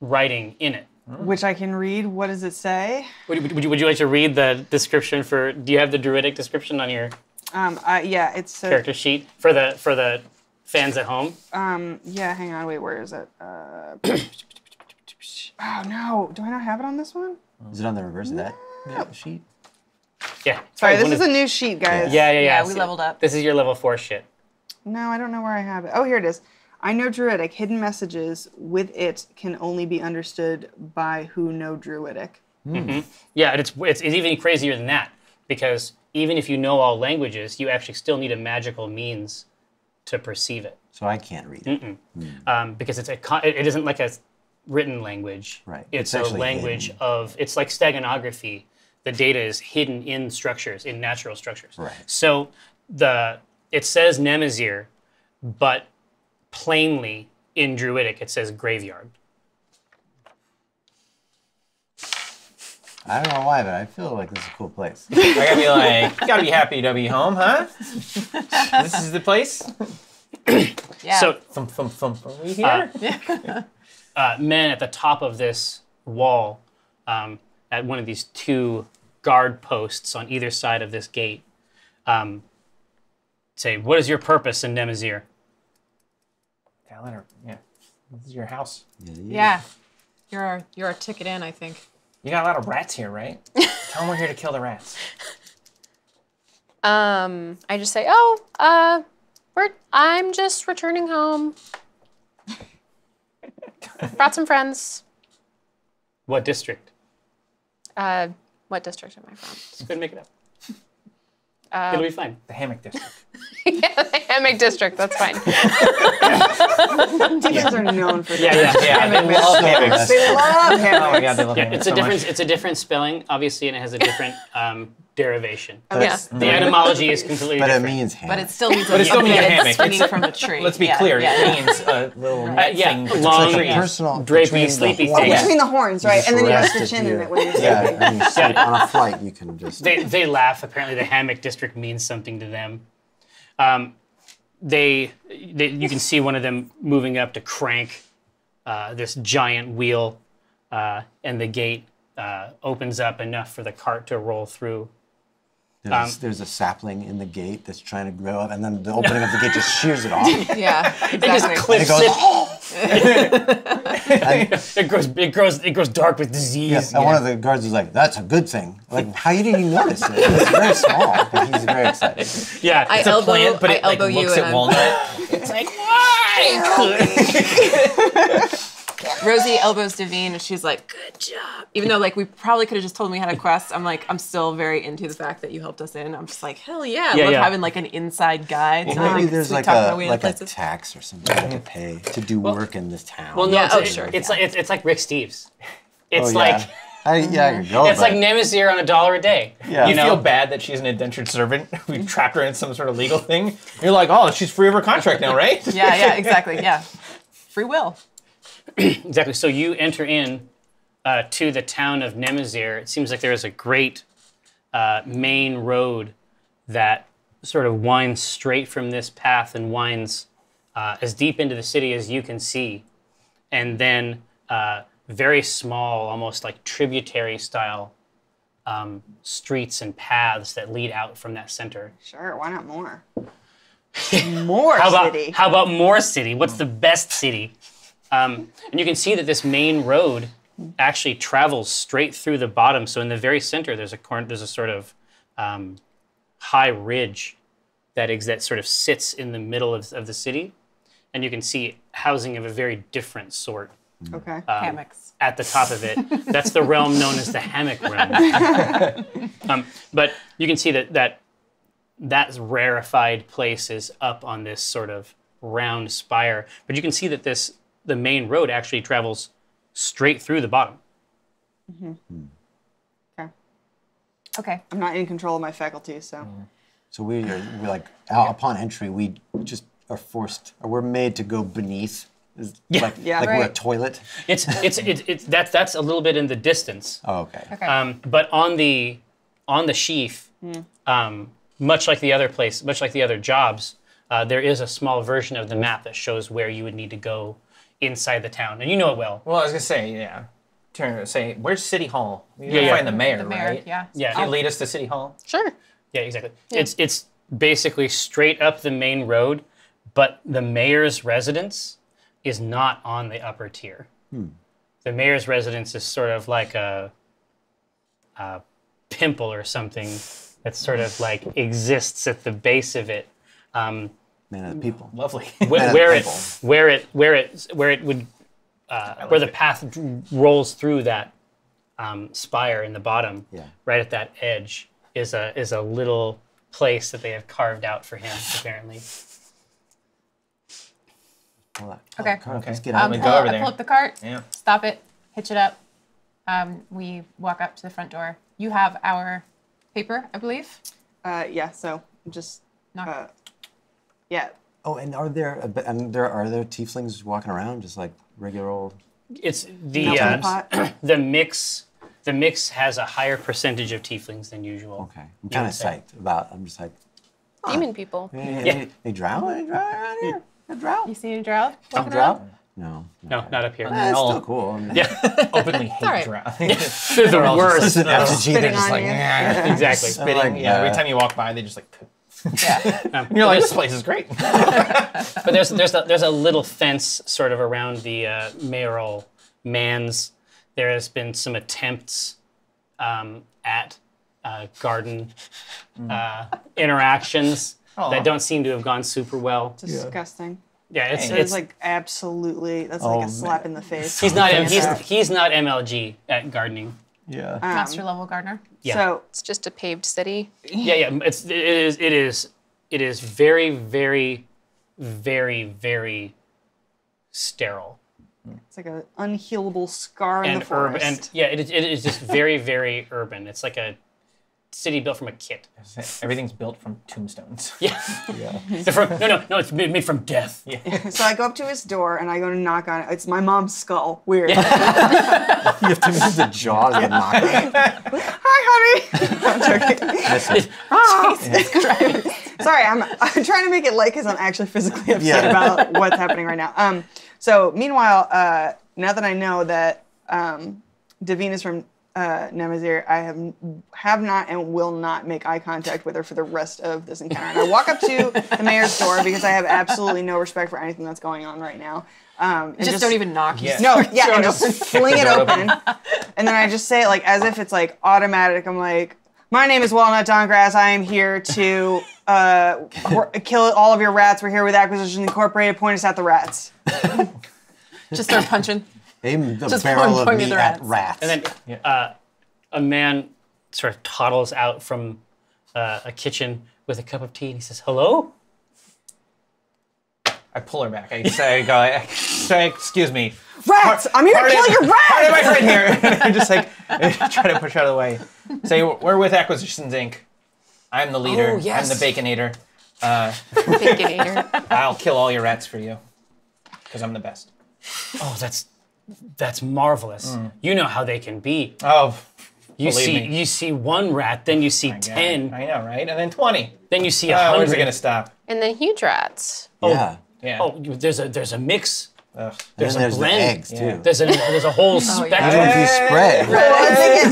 writing in it. Which I can read. What does it say? Would you like to read the description for? Do you have the Druidic description on your Yeah, it's character sheet for the fans at home? Yeah, hang on. Wait, where is it? Oh no, do I not have it on this one? Is it on the reverse of that sheet? Yeah. Sorry, this is a new sheet, guys. Yeah. We leveled up. This is your level 4 shit. No, I don't know where I have it. Oh, here it is. I know Druidic. Hidden messages with it can only be understood by who know Druidic. Yeah, and it's even crazier than that, because even if you know all languages, you actually still need a magical means to perceive it. So I can't read it. Because it isn't like a written language. Right. It's It's a actually language hidden. it's like steganography. The data is hidden in structures, in natural structures. Right. So it says Nemazir, but plainly in Druidic it says graveyard. I don't know why, but I feel like this is a cool place. I gotta be like, you gotta be happy to be home, huh? This is the place? Yeah. So Thump, thump, thump. Are we here? men at the top of this wall, at one of these 2 guard posts on either side of this gate, say, "What is your purpose in Nemazir?" Yeah, let her. Yeah, this is your house. Yeah. You're a ticket in, I think. You got a lot of rats here, right? Tell them we're here to kill the rats. I just say, I'm just returning home. Brought some friends. What district? What district am I from? Just go ahead and make it up. It'll be fine. The hammock district. Yeah, the hammock district. That's fine. Demons are known for that. Yeah, they love hammocks. They love hammocks. Oh my god, they love Yeah, hammocks it's a so different. much. It's a different spelling, obviously, and it has a different derivation. Yeah. The etymology is completely But it different. means hammer. But it still means But it still means a bed hammock. swinging It's- from a tree. Let's be Yeah, clear. yeah. It means a little net yeah, thing. long, like a yeah, personal drapey, between the sleepy horns. thing. Between the horns, right? And then you rest Rest your if chin you- in it when you're sleeping. Yeah, and you sit on a flight, you can just. They laugh. Apparently, the hammock district means something to them. You can see one of them moving up to crank this giant wheel, and the gate opens up enough for the cart to roll through. There's a sapling in the gate that's trying to grow up, and then the opening of the gate just shears it off. Yeah, It just exactly. And it goes, It grows dark with disease. and one of the guards is like, "That's a good thing." Like, how you didn't even notice it? It's very small, but he's very excited. Yeah, I it's a elbow, Plant, but I it like elbow you looks and at I'm, walnut. It's like, why? Rosie elbows Devine and she's like, good job. Even though like we probably could have just told him we had a quest, I'm like, I'm still very into the fact that you helped us in. I'm just like, hell yeah. I Yeah, love yeah. having like an inside guide. to, Maybe there's sweet like talk my a way into places. tax or something you have to pay to do work in this town. Well, no, Yeah, it's, sure. it's like Rick Steves. It's Oh, like yeah. I could go. it's like but- Nemazir on $1 a day. Yeah. You You feel know, bad that she's an indentured servant. We trapped her in some sort of legal thing. You're like, oh, she's free of her contract now, right? Yeah, exactly. Yeah. Free will. exactly. So you enter in to the town of Nemazir. It seems like there is a great main road that sort of winds straight from this path and winds as deep into the city as you can see. And then very small, almost like tributary style streets and paths that lead out from that center. Sure, why not more? More city. How about more city? What's the best city? And you can see that this main road actually travels straight through the bottom. So in the very center, there's a sort of high ridge that sort of sits in the middle of the city, and you can see housing of a very different sort. Okay. Hammocks. At the top of it. That's the realm known as the hammock realm. But you can see that rarefied place is up on this sort of round spire. But you can see that the main road actually travels straight through the bottom. Okay. Okay. I'm not in control of my faculties, so. So we're like, upon entry, we just are forced, or we're made to go beneath. Like we're a toilet. It's that's a little bit in the distance. Oh, okay. Okay. But on the sheath, much like the other jobs, there is a small version of the map that shows where you would need to go inside the town, and you know it well. Well, I was gonna say, yeah. Say, where's City Hall? We gotta find the mayor, The mayor, right? yeah. Yeah. Can you lead us to City Hall? Sure. Yeah, exactly. Yeah. It's basically straight up the main road, but the mayor's residence is not on the upper tier. The mayor's residence is sort of like a pimple or something that sort of like exists at the base of it. Man of the people. Lovely. Where the path rolls through that spire in the bottom, right at that edge, is a little place that they have carved out for him, apparently. Okay. Let's get out. go over I there. pull up the cart, Yeah. stop it, hitch it up. We walk up to the front door. You have our paper, I believe. Yeah, so just, Knock. yeah. Oh, and are there tieflings walking around, just like regular old? It's Melting pot. the mix. The mix has a higher percentage of tieflings than usual. Okay, I'm kind of psyched about. I'm just like, Demon people. Any drow? Any drow around here? A drow? You see any drow? Some drow? No. No, not up here. It's all- still cool. I mean, Yeah, Openly hate alright. drow. they're the worst. Listen, FTG, they're Spitting just on like, you. nah. Exactly. Spitting. like Yeah, every that. time you walk by, they just like poop. Yeah. And you're like, this place is great. But there's a little fence sort of around the mayoral manse. There has been some attempts at garden interactions that don't seem to have gone super well. Disgusting. Yeah, It's it's like absolutely, that's like a slap in the face. he's not Yeah. he's not MLG at gardening. Yeah. Master level gardener. Yeah. So, It's just a paved city. Yeah. It is very, very, very, very sterile it's like an unhealable scar in and the forest. urban. And yeah, it is just very, very urban. It's like a city built from a kit. Everything's built from tombstones. Yeah. No, it's made from death. Yeah. So I go up to his door and I go to knock on it. It's my mom's skull. Weird. You have to move the jaws and knock it. Hi, honey. I'm joking. Sorry, I'm trying to make it light because I'm actually physically upset about what's happening right now. So meanwhile, now that I know that Davine is from Nemazir, I have not and will not make eye contact with her for the rest of this encounter. And I walk up to the mayor's door because I have absolutely no respect for anything that's going on right now. And Just don't even knock. Yeah. No, yeah, and just fling it open. And then I just say it like as if it's like automatic. I'm like, my name is Walnut Dongrass. I am here to kill all of your rats. We're here with Acquisition Incorporated. Point us at the rats. Just start punching. Aim the Just barrel of point me meat at the at rats. rats. And then a man sort of toddles out from a kitchen with a cup of tea and he says, "Hello?" I pull her back. I say, excuse me. Rats! I'm here to kill your rats! Pardon my friend here. And I just like try to push her out of the way. Say, we're with Acquisitions Inc. I'm the leader. Oh, yes. I'm the Baconator. Baconator. I'll kill all your rats for you. Because I'm the best. Oh, that's marvelous. You know how they can be. Oh, You believe me. see one rat, then you see God, 10, I know, right? And then 20. then you see Where's 100. it going to stop? And then huge rats. Yeah. Yeah. Oh, there's a mix Ugh. There's And a there's the blend. eggs too. There's a whole spectrum. Even if you spread.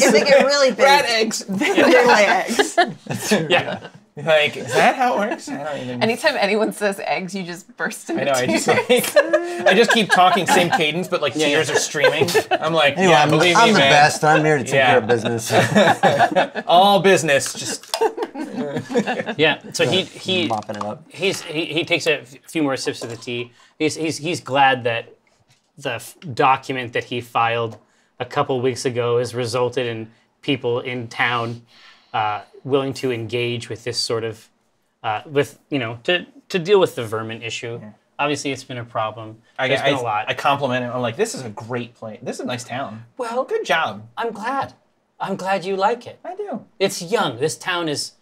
If they get really big, Rat eggs. they lay eggs. Yeah. Like, is that how it works? I don't even. Anytime anyone says eggs, you just burst into I know. tears. I just keep talking same cadence, but like tears are streaming. I'm like, Anyway, yeah, I'm believe the me, man. best. I'm here to take care of business. All business. Just Yeah. So he mopping it up. he takes a few more sips of the tea. He's glad that the document that he filed a couple weeks ago has resulted in people in town willing to engage with this sort of to deal with the vermin issue. Yeah. Obviously, it's been a problem. There's been a lot. I compliment him. I'm like, this is a great place. This is a nice town. Well, good job. I'm glad. I'm glad you like it. I do. It's young. This town is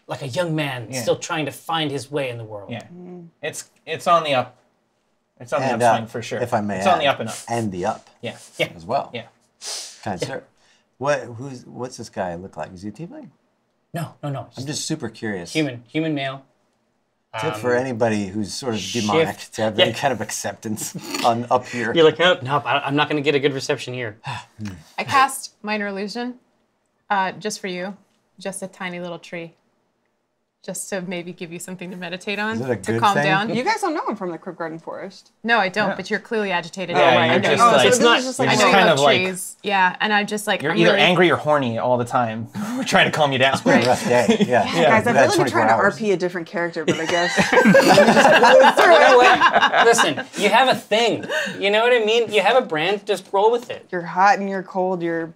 like a young man still trying to find his way in the world. Yeah, it's on the up. It's on the upswing for sure. If I may, it's on the up and up. And the up. Yeah. As well. Yeah. Kind sir. What's this guy look like? Is he a tiefling? No. I'm just super curious. Human male. Tip for anybody who's sort of demonic to have any kind of acceptance on up here. You're like, nope, I'm not going to get a good reception here. I cast Minor Illusion just for you. Just a tiny little tree. Just to maybe give you something to meditate on, Is it a to good calm thing? down. You guys don't know I'm from the Crypt Garden Forest. No, I don't, but you're clearly agitated. Yeah, I you're know just you- like- it's so not- this is just like I you're know you kind love of like- trees. Yeah, and I'm just like, You're I'm either really, angry or horny all the time. We're trying to calm you down. It's been a rough day. Yeah. Guys, I've We've had really been 24 trying to hours. RP a different character, but I guess You know what? Listen, you have a thing. You know what I mean? You have a brand, just roll with it. you're hot and you're cold. You're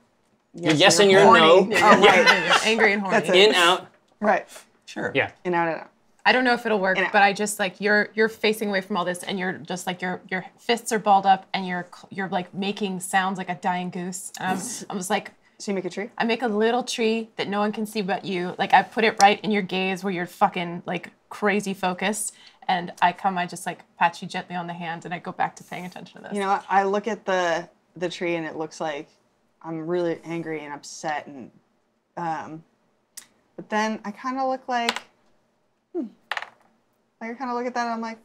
yes and you're horny. no. Oh, right, You're angry and horny. That's it. In, out. right. Sure. Yeah. In, out, and out. I don't know if it'll work, Yeah. but I just like you're facing away from all this, and you're just like your fists are balled up, and you're like making sounds like a dying goose. And I'm just like, So you make a tree? I make a little tree that no one can see but you. Like I put it right in your gaze where you're fucking like crazy focused, and I just like pat you gently on the hand, and I go back to paying attention to this. You know, I look at the tree and it looks like I'm really angry and upset, and but then I kind of look like, I kind of look at that and I'm like,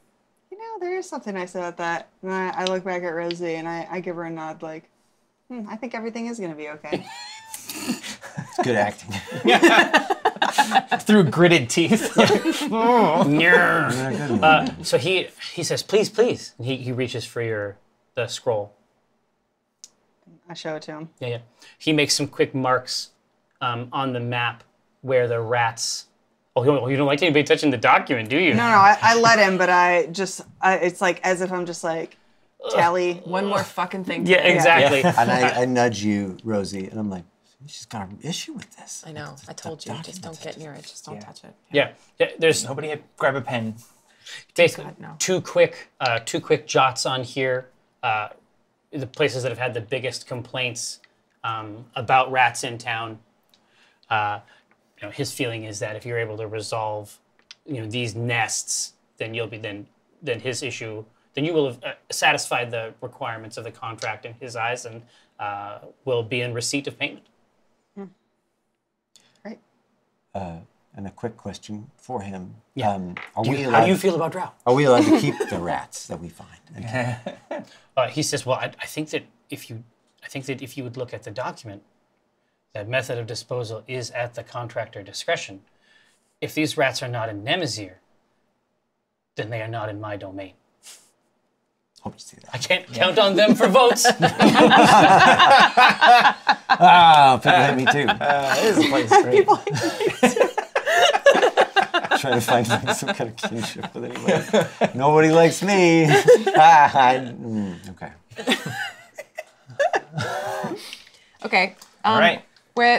you know, there is something nice about that. And then I look back at Rosie and I give her a nod like, I think everything is going to be okay. It's good acting. Through gritted teeth. So he says, please. And he reaches for the scroll. I show it to him. Yeah. He makes some quick marks on the map where the rats. Oh, you don't like anybody touching the document, do you? No, I let him, but it's like as if I'm just like, tally. One more fucking thing. Yeah, exactly. And I nudge you, Rosie, and I'm like, she's got an issue with this. I know. I told you, just don't get near it. Just don't touch it. Yeah. There's Nobody grab a pen. basically God, no. two quick jots on here. The places that have had the biggest complaints about rats in town. His feeling is that if you're able to resolve, these nests, then you'll be then his issue. Then you will have satisfied the requirements of the contract in his eyes, and will be in receipt of payment. Right. And a quick question for him. Yeah. How do you feel about Drow? Are we allowed to keep the rats that we find? He says, "Well, I think that if you would look at the document, that method of disposal is at the contractor discretion. If these rats are not in Nemazir, then they are not in my domain. Hope you see that. I can't count on them for votes." People hate me too. This is a place great. Trying to find some kind of kinship with anybody. Nobody likes me. Okay. Okay. All right.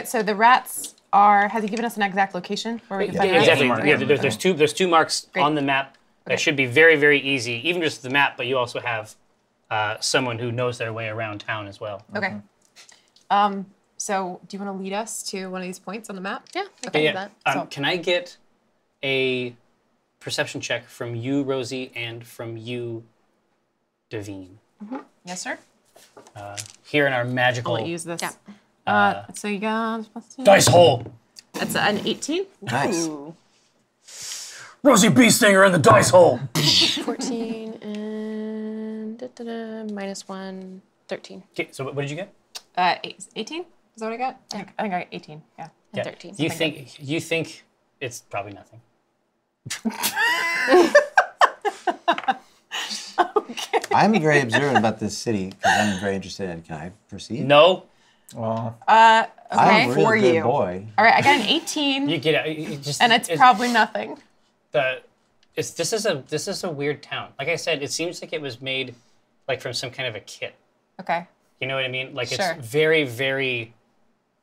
So the rats are. Has he given us an exact location where we can find the rats? Exactly. Yeah, there's two marks Great. on the map. That should be very, very easy, even just the map, but you also have someone who knows their way around town as well. Okay. So do you want to lead us to one of these points on the map? Yeah, I can do that. So- Can I get a perception check from you, Rosie, and from you, Devine? Yes, sir. Here in our I'll magical let you use this. Yeah. So you got dice hole. That's an 18. Nice. Rosie Beestinger in the dice hole. 14 and minus 1, 13. Okay, so what did you get? 18? Is that what I got? I think I got 18. Yeah. And 13. You think it's probably nothing. I'm very observant about this city because I'm very interested in. Can I proceed? No. Well, I'm Okay. a For really good you. boy. All right, I got an 18, You get it. You just, and it's probably nothing. this is a weird town. Like I said, it seems like it was made like from some kind of a kit. Okay. You know what I mean? Like Sure. it's very, very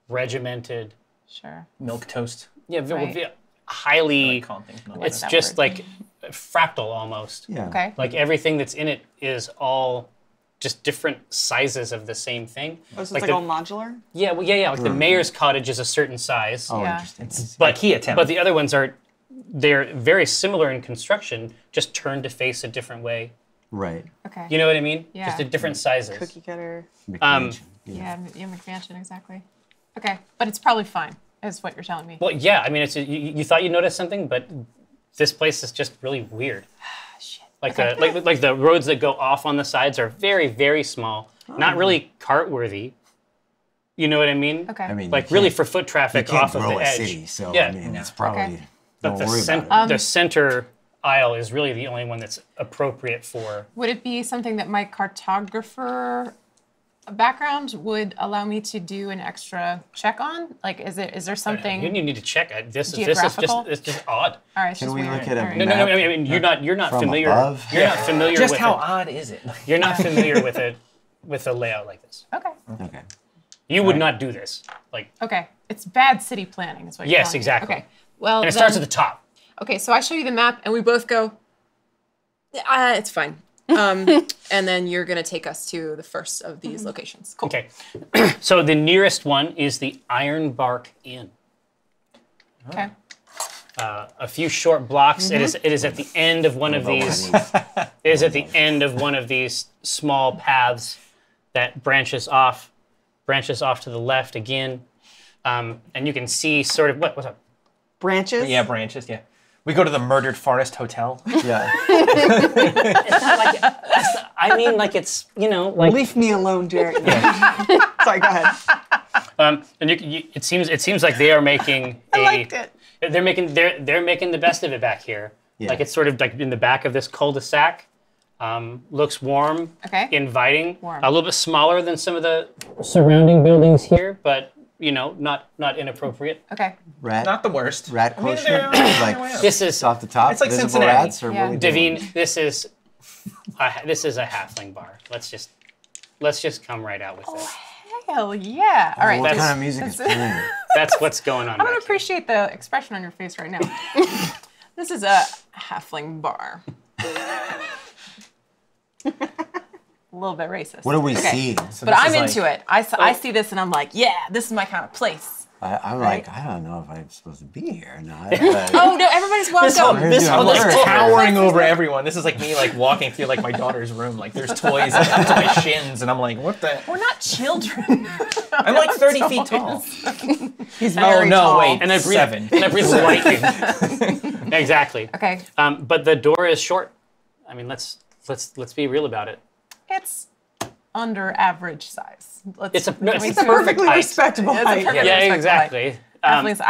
regimented. Sure. milk toast. Yeah, Right. highly. I can't think of It's that just word. like fractal almost. Yeah. Okay. Like everything that's in it is all just different sizes of the same thing. Oh, so Like it's like the- all modular? Yeah, well, yeah. Like the mayor's cottage is a certain size. Oh, Yeah. interesting. I see. But IKEA town. But the other ones they're very similar in construction, just turned to face a different way. Right. Okay. You know what I mean? Yeah. Just at different sizes. Cookie cutter. McMansion, Yeah, McMansion, exactly. Okay, but it's probably fine, is what you're telling me. Well, yeah. I mean, you thought you noticed something, but this place is just really weird. Shit. Like like the roads that go off on the sides are very, very small, not really cart worthy. You know what I mean? Okay. I mean, Like you really can't- for foot you traffic can't off of grow the a edge. city, so yeah. I mean, it's probably Okay. But don't the, worry cen- about it. the center aisle is really the only one that's appropriate for. Would it be something that my cartographer background would allow me to do an extra check on? Like, is there something? You need to check it. This is Geographical? just it's just odd. All right, it's Can just we weird. look at a All right. No, no, no. I mean, Map you're not from familiar. above? You're not familiar Just with how it. odd is it? You're not familiar with a layout like this. Okay. Okay. You would not do this. Like, Okay. It's bad city planning, is what you're Yes, telling me. exactly. Okay. Well, and it starts at the top. Okay, so I show you the map, and we both go, it's fine. And then you're going to take us to the first of these locations. Cool. Okay. So the nearest one is the Ironbark Inn. Okay. A few short blocks. It is at the end of one of these. It is at the end of one of these small paths that branches off to the left again, and you can see sort of what's up. Branches? Yeah, branches. Yeah. We go to the Murdered Forest Hotel. Yeah. It's not like I mean, like it's like Leave me alone, Jared. Sorry, go ahead. and it seems like they are making I liked it. They're making the best of it back here. Yeah. Like it's sort of like in the back of this cul-de-sac. Looks warm, Okay. inviting, Warm. a little bit smaller than some of the surrounding buildings here, but not inappropriate. Okay. Rat. Not the worst. Rat I mean, quotient. they're- they're way Like up. This is off the top. It's like visible Cincinnati. rats. Or Yeah. what are we doing? Davine. This is a halfling bar. Let's just come right out with it. Hell yeah. All right. What that's- kind of music is playing? That's what's going on. I'm back going here. to appreciate the expression on your face right now. This is a halfling bar. A little bit racist. What do we Okay. see? So But this I'm is into like- it. I see this and I'm like, yeah, this is my kind of place. I'm Right? like, I don't know if I'm supposed to be here or not. But Oh no, everybody's welcome. This I'm whole- like towering over everyone. This is like me like walking through like my daughter's room. Like there's toys up to my shins, and I'm like, what the? We're not children. I'm like 30 feet tall. He's Oh very no, tall. wait, And I breathe, 7. And I breathe light in. Exactly. Okay. But the door is short. I mean, let's be real about it. It's under average size. It's a can we perfect Perfectly height. respectable It's a height. perfect- Yeah, respectable exactly. Halflings,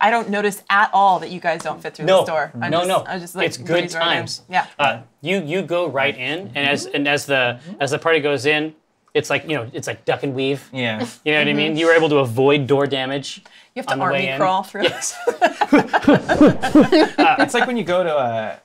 I don't notice at all that you guys don't fit through No, this door. I'm no. just like, It's good breeze right in. times. Yeah. You go right in, and as the party goes in, it's like it's like duck and weave. Yeah. You know what I mean? You were able to avoid door damage. You have to on the way army in. crawl through. Yes. It's like when you go to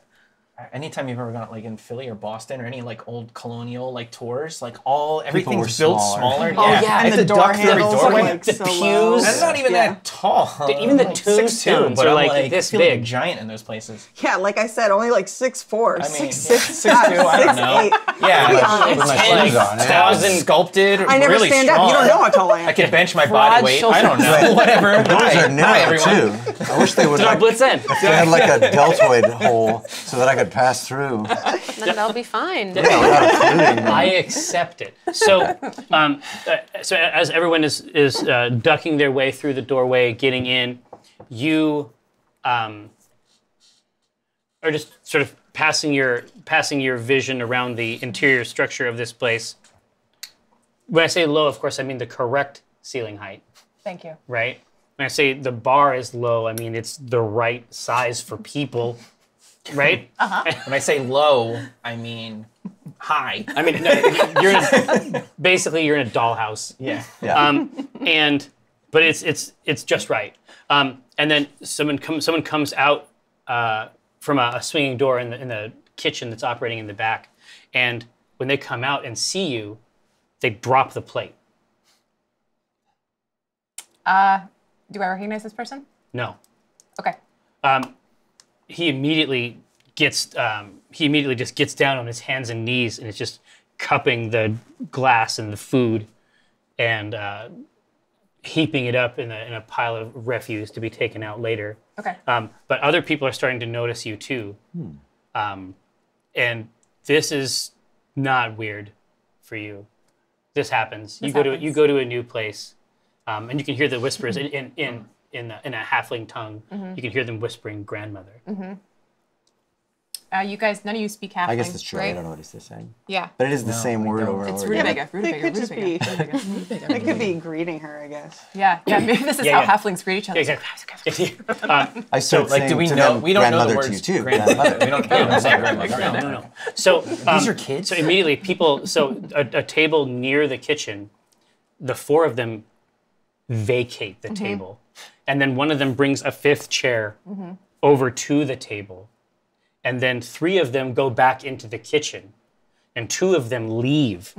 anytime you've ever gone like in Philly or Boston or any like old colonial like tours, like everything's were built smaller. smaller. Oh, yeah, I and have the to door duck through every handles doorway. are like The so pews. low. That's not even Yeah. that tall. Even the I'm like 6'2", tombstones but are I'm like this I feel big. giant in those places. Yeah, like I said, only like 6'4", I mean, 6'6", 6'2", I don't know. 6'8". Yeah, With my Ten shoes on. Yeah. thousand sculpted. I never really stand strong. up. You don't know how tall I am. I can bench my Broad body weight. I don't know. shoulders. Whatever. Those Hi. are narrow Hi, everyone. too. I wish they would Did I like, blitz in? they had like a deltoid hole so that I could pass through. Then that'll be fine. Without occluding them. I accept it. So, so as everyone is ducking their way through the doorway, getting in, you are just sort of passing your vision around the interior structure of this place. When I say low, of course, I mean the correct ceiling height, Thank you. right? When I say the bar is low, I mean it's the right size for people, right? When I say low, I mean high. I mean, no, basically you're in a dollhouse. Yeah. But it's just right. And then someone comes out from a swinging door in the kitchen that's operating in the back, and when they come out and see you, they drop the plate. Do I recognize this person? No. Okay. He immediately just gets down on his hands and knees and is just cupping the glass and the food and heaping it up in a pile of refuse to be taken out later. Okay. But other people are starting to notice you too. And this is not weird for you. This happens. You go to a new place, and you can hear the whispers in a halfling tongue. You can hear them whispering grandmother. You guys, none of you speak halfling, I guess that's true. right? I don't know what they're saying. Yeah. But it is the same word over and It's over again. rutabaga. They could just be. They could be greeting her, I guess. Yeah, maybe this is Yeah, how yeah. halflings greet each other. Exactly. I started Like, do saying we to know? them, We don't know the grandmother words to you too. grandmother. We don't say grandmother. No. So These are kids? So immediately people. So a table near the kitchen, the four of them vacate the table, and then one of them brings a fifth chair over to the table, and then three of them go back into the kitchen, and two of them leave,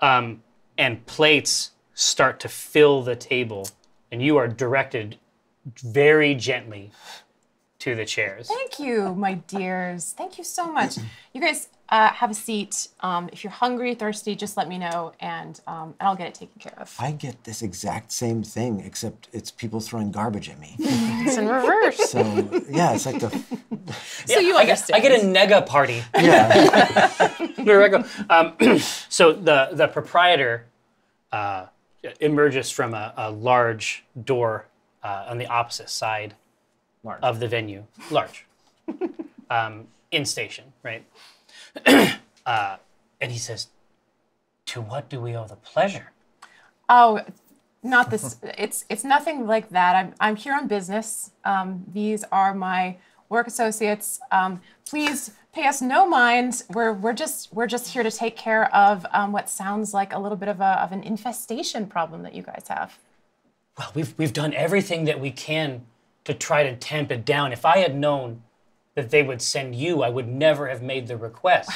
and plates start to fill the table, and you are directed very gently to the chairs. Thank you, my dears. Thank you so much. You guys have a seat. If you're hungry, thirsty, just let me know, and I'll get it taken care of. I get this exact same thing, except it's people throwing garbage at me. It's in reverse. So yeah, it's like the So you understand. I get a nega party. yeah. Where I go. So the proprietor emerges from a large door on the opposite side of the venue. Large. In station, right? And he says, "To what do we owe the pleasure?" Oh, not this. It's nothing like that. I'm here on business. These are my work associates. Please pay us no mind. We're just here to take care of what sounds like a little bit of an infestation problem that you guys have. Well, we've done everything that we can to try to tamp it down. If I had known that they would send you, I would never have made the request.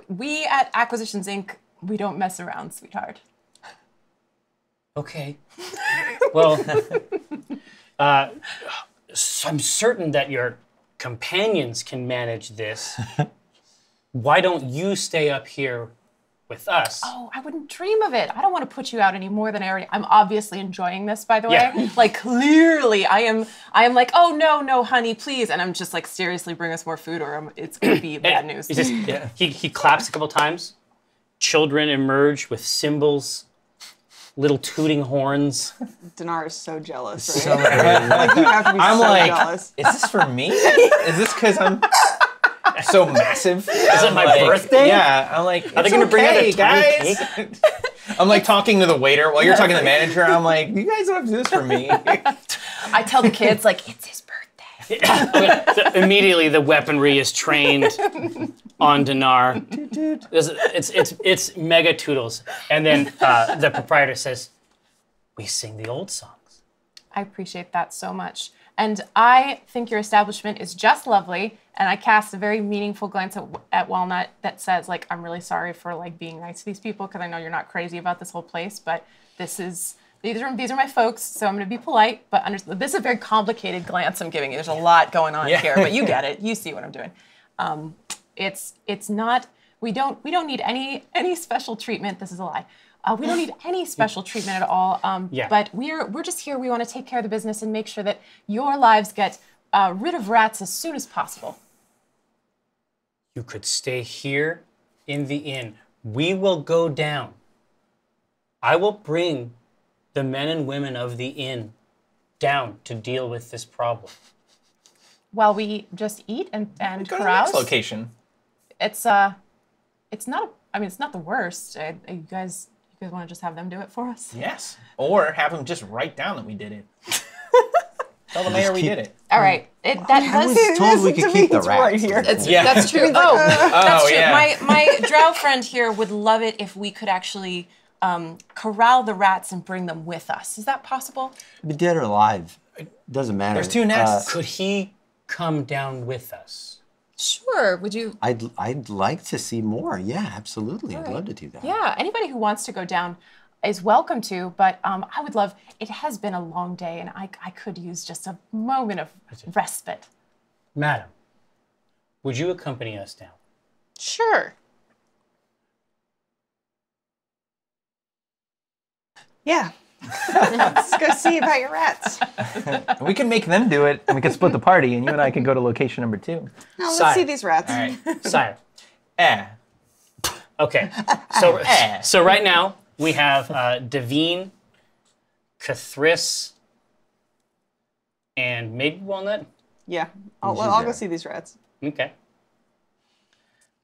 We at Acquisitions Inc., we don't mess around, sweetheart. Okay. Well, so I'm certain that your companions can manage this. Why don't you stay up here with us? Oh, I wouldn't dream of it. I don't want to put you out any more than I already. I'm obviously enjoying this, by the way. Yeah. Like clearly, I am like, oh no, honey, please, and I'm just like, seriously, bring us more food, or it's gonna be bad news. He claps a couple times. Children emerge with cymbals, little tooting horns. Dinar is so jealous, right? So Like, you have to be I'm so like, jealous. is this for me? Is this because I'm so massive? Is it my birthday? Yeah, I'm like, Are they going to bring out a tiny guys? cake? I'm like talking to the waiter while you're talking to the manager. I'm like, you guys don't have to do this for me. I tell the kids like, it's his birthday. So immediately the weaponry is trained on Dinar. It's mega toodles. And then the proprietor says, "We sing the old songs." I appreciate that so much. And I think your establishment is just lovely. And I cast a very meaningful glance at Walnut that says, like, I'm really sorry for like being nice to these people because I know you're not crazy about this whole place, but these are my folks, so I'm going to be polite. But this is a very complicated glance I'm giving you. There's a lot going on here, but you get it. You see what I'm doing. It's not. We don't need any special treatment. This is a lie. We don't need any special treatment at all. But we're just here. We want to take care of the business and make sure that your lives get rid of rats as soon as possible. You could stay here in the inn. We will go down. I will bring the men and women of the inn down to deal with this problem. while we just eat and Go to the carouse. next location. It's not. I mean, it's not the worst. You guys want to just have them do it for us? Yes. Or have them just write down that we did it. Tell the mayor we did it. All right. That I does. was told we could keep the rats. right here. Yeah. That's true. Oh, that's true. yeah. My drow friend here would love it if we could actually corral the rats and bring them with us. Is that possible? Be dead or alive. It doesn't matter. There's 2 nests. Could he come down with us? Sure. Would you? I'd like to see more. Yeah, absolutely. I'd love to do that. Yeah. Anybody who wants to go down is welcome to. But I would love. It has been a long day, and I could use just a moment of respite. Madam, would you accompany us down? Sure. Yeah. Let's go see about your rats. We can make them do it, and we can split the party, and you and I can go to location number 2. No, let's Sire. see these rats. All right. Sire. Eh. Okay. So right now we have Devine, Cathris, and maybe Walnut. Yeah, I'll go see these rats. Okay.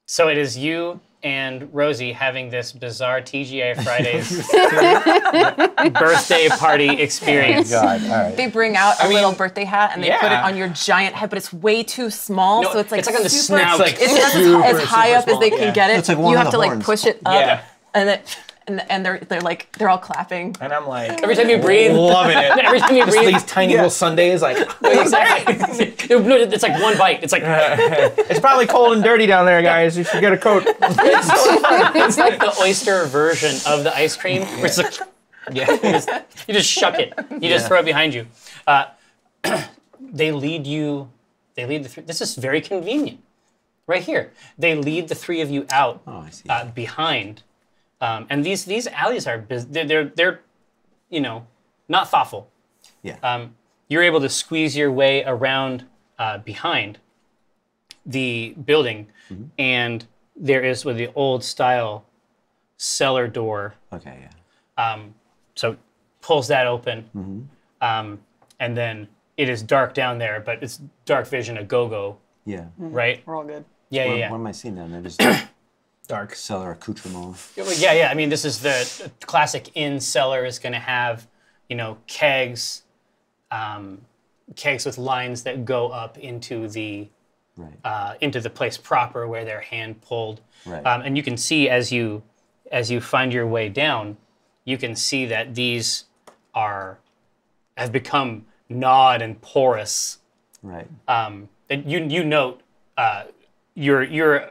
So it is you and Rosie having this bizarre TGI Fridays birthday party experience. God, all right. They bring out a little birthday hat and they put it yeah. on your giant head, but it's way too small, No, so it's like on the super, snout. It's Super, as high super up as they small, can yeah. get it. It's like one you of have the to like horns. push it up, Yeah. and they're all clapping. And I'm like, Every time you breathe, loving it. every time you Just breathe, these tiny little Sundays, like, exactly. No, it's like one bite. It's like it's probably cold and dirty down there, guys. You should get a coat. it's like the oyster version of the ice cream. Where it's like, Yeah. you just shuck it. You just throw it behind you. They lead you. They lead the three. This is very convenient. Right here, they lead the 3 of you out I see. behind, and these alleys are they're not thoughtful. Yeah. You're able to squeeze your way around behind the building, and there is with the old style cellar door. Okay, yeah. So pulls that open, and then it is dark down there, but it's dark vision a go-go, Yeah. right? We're all good. Yeah, What, yeah, what yeah. am I seeing down there? Just Dark. cellar accoutrement. Yeah, yeah. I mean, this is the classic inn cellar is going to have, kegs, kegs with lines that go up into the place proper where they're hand pulled. Right. And you can see as you find your way down, you can see that these have become gnawed and porous. Right. And you note your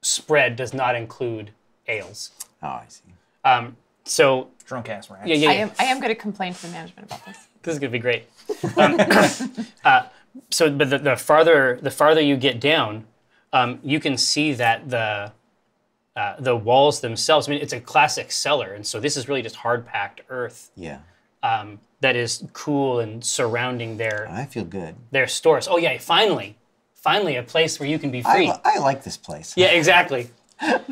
spread does not include ales. Oh, I see. So Drunk ass rats. yeah. I am going to complain to the management about this. This is gonna be great. But the farther you get down, you can see that the walls themselves. I mean, it's a classic cellar, and so this is really just hard packed earth Yeah. that is cool and surrounding I feel good. their stores. Oh yeah, finally a place where you can be free. I like this place. Yeah, exactly. I'm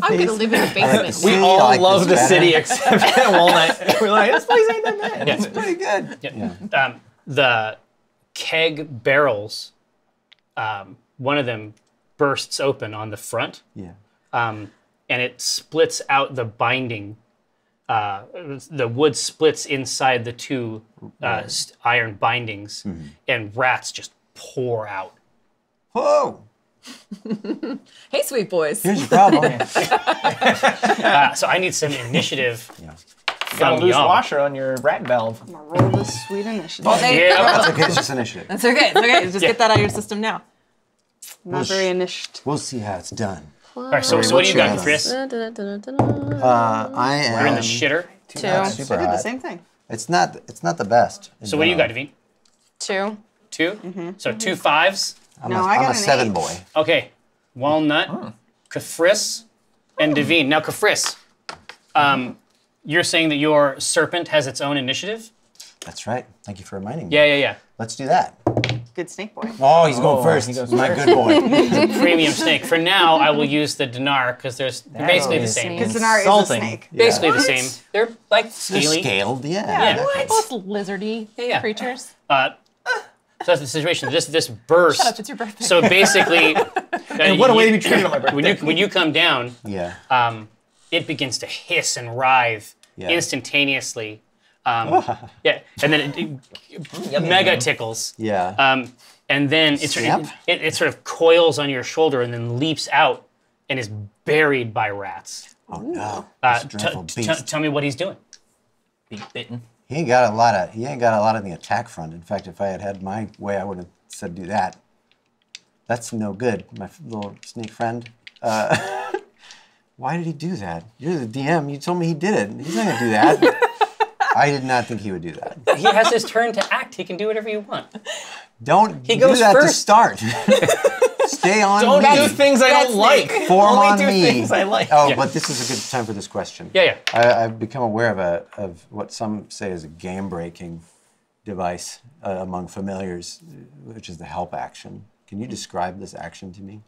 going to live in the I like basement. the We sea, all I like love the this city better. except Walnut. We're like, this place ain't that bad. Yeah. It's pretty good. Yeah. The keg barrels, one of them bursts open on the front. Yeah. And it splits out the binding. The wood splits inside the 2 iron bindings, and rats just pour out. Whoa! Hey, sweet boys. Here's your problem. So I need some initiative Yeah. Got a from loose y'all. washer on your rat valve. I'm gonna roll this sweet initiative. Yeah. That's okay. It's just initiative. That's okay. It's okay. Just get that out of your system now. Not very initiative. We'll see how it's done. All right, so what do you got, What's Chris? I You're in am the shitter. super I did the hot. same thing. It's not the best. in So what do you got, general. Devine? 2. 2? So 2 5s? I'm No, a, I I'm got a an 7 8. boy. Okay. Walnut, Cathris, and Devine. Now, Cathris, you're saying that your serpent has its own initiative? That's right. Thank you for reminding me. Yeah. Let's do that. Good snake boy. Oh, he's going Oh, first. he goes My good boy. Premium snake. For now, I will use the dinar because they're basically the is same. Because Dinar is a Insulting. snake. Basically the same. They're like They're scaly. scaled, Yeah. Both lizardy Yeah. creatures. So that's the situation. This burst. Shut up, it's your birthday. So basically, And what a way to be treated on my birthday. when you come down, Yeah. it begins to hiss and writhe Yeah. instantaneously. Yeah, and then it mega tickles. Yeah. And then Snap? it sort of coils on your shoulder and then leaps out and is buried by rats. Oh no. This dreadful beast. Tell me what he's doing. Being bitten. He ain't got a lot on the attack front. In fact, if I had had my way, I would have said do that. That's no good, my little snake friend. Why did he do that? You're the DM. You told me he did it. He's not gonna do that. I did not think he would do that. He has his turn to act. He can do whatever you want. Don't He do goes that to first. start. Stay on Don't me. do things I don't like. Form Only on do me. things I like. Oh, Yeah. but this is a good time for this question. Yeah, I've become aware of what some say is a game-breaking device among familiars, which is the help action. Can you describe this action to me?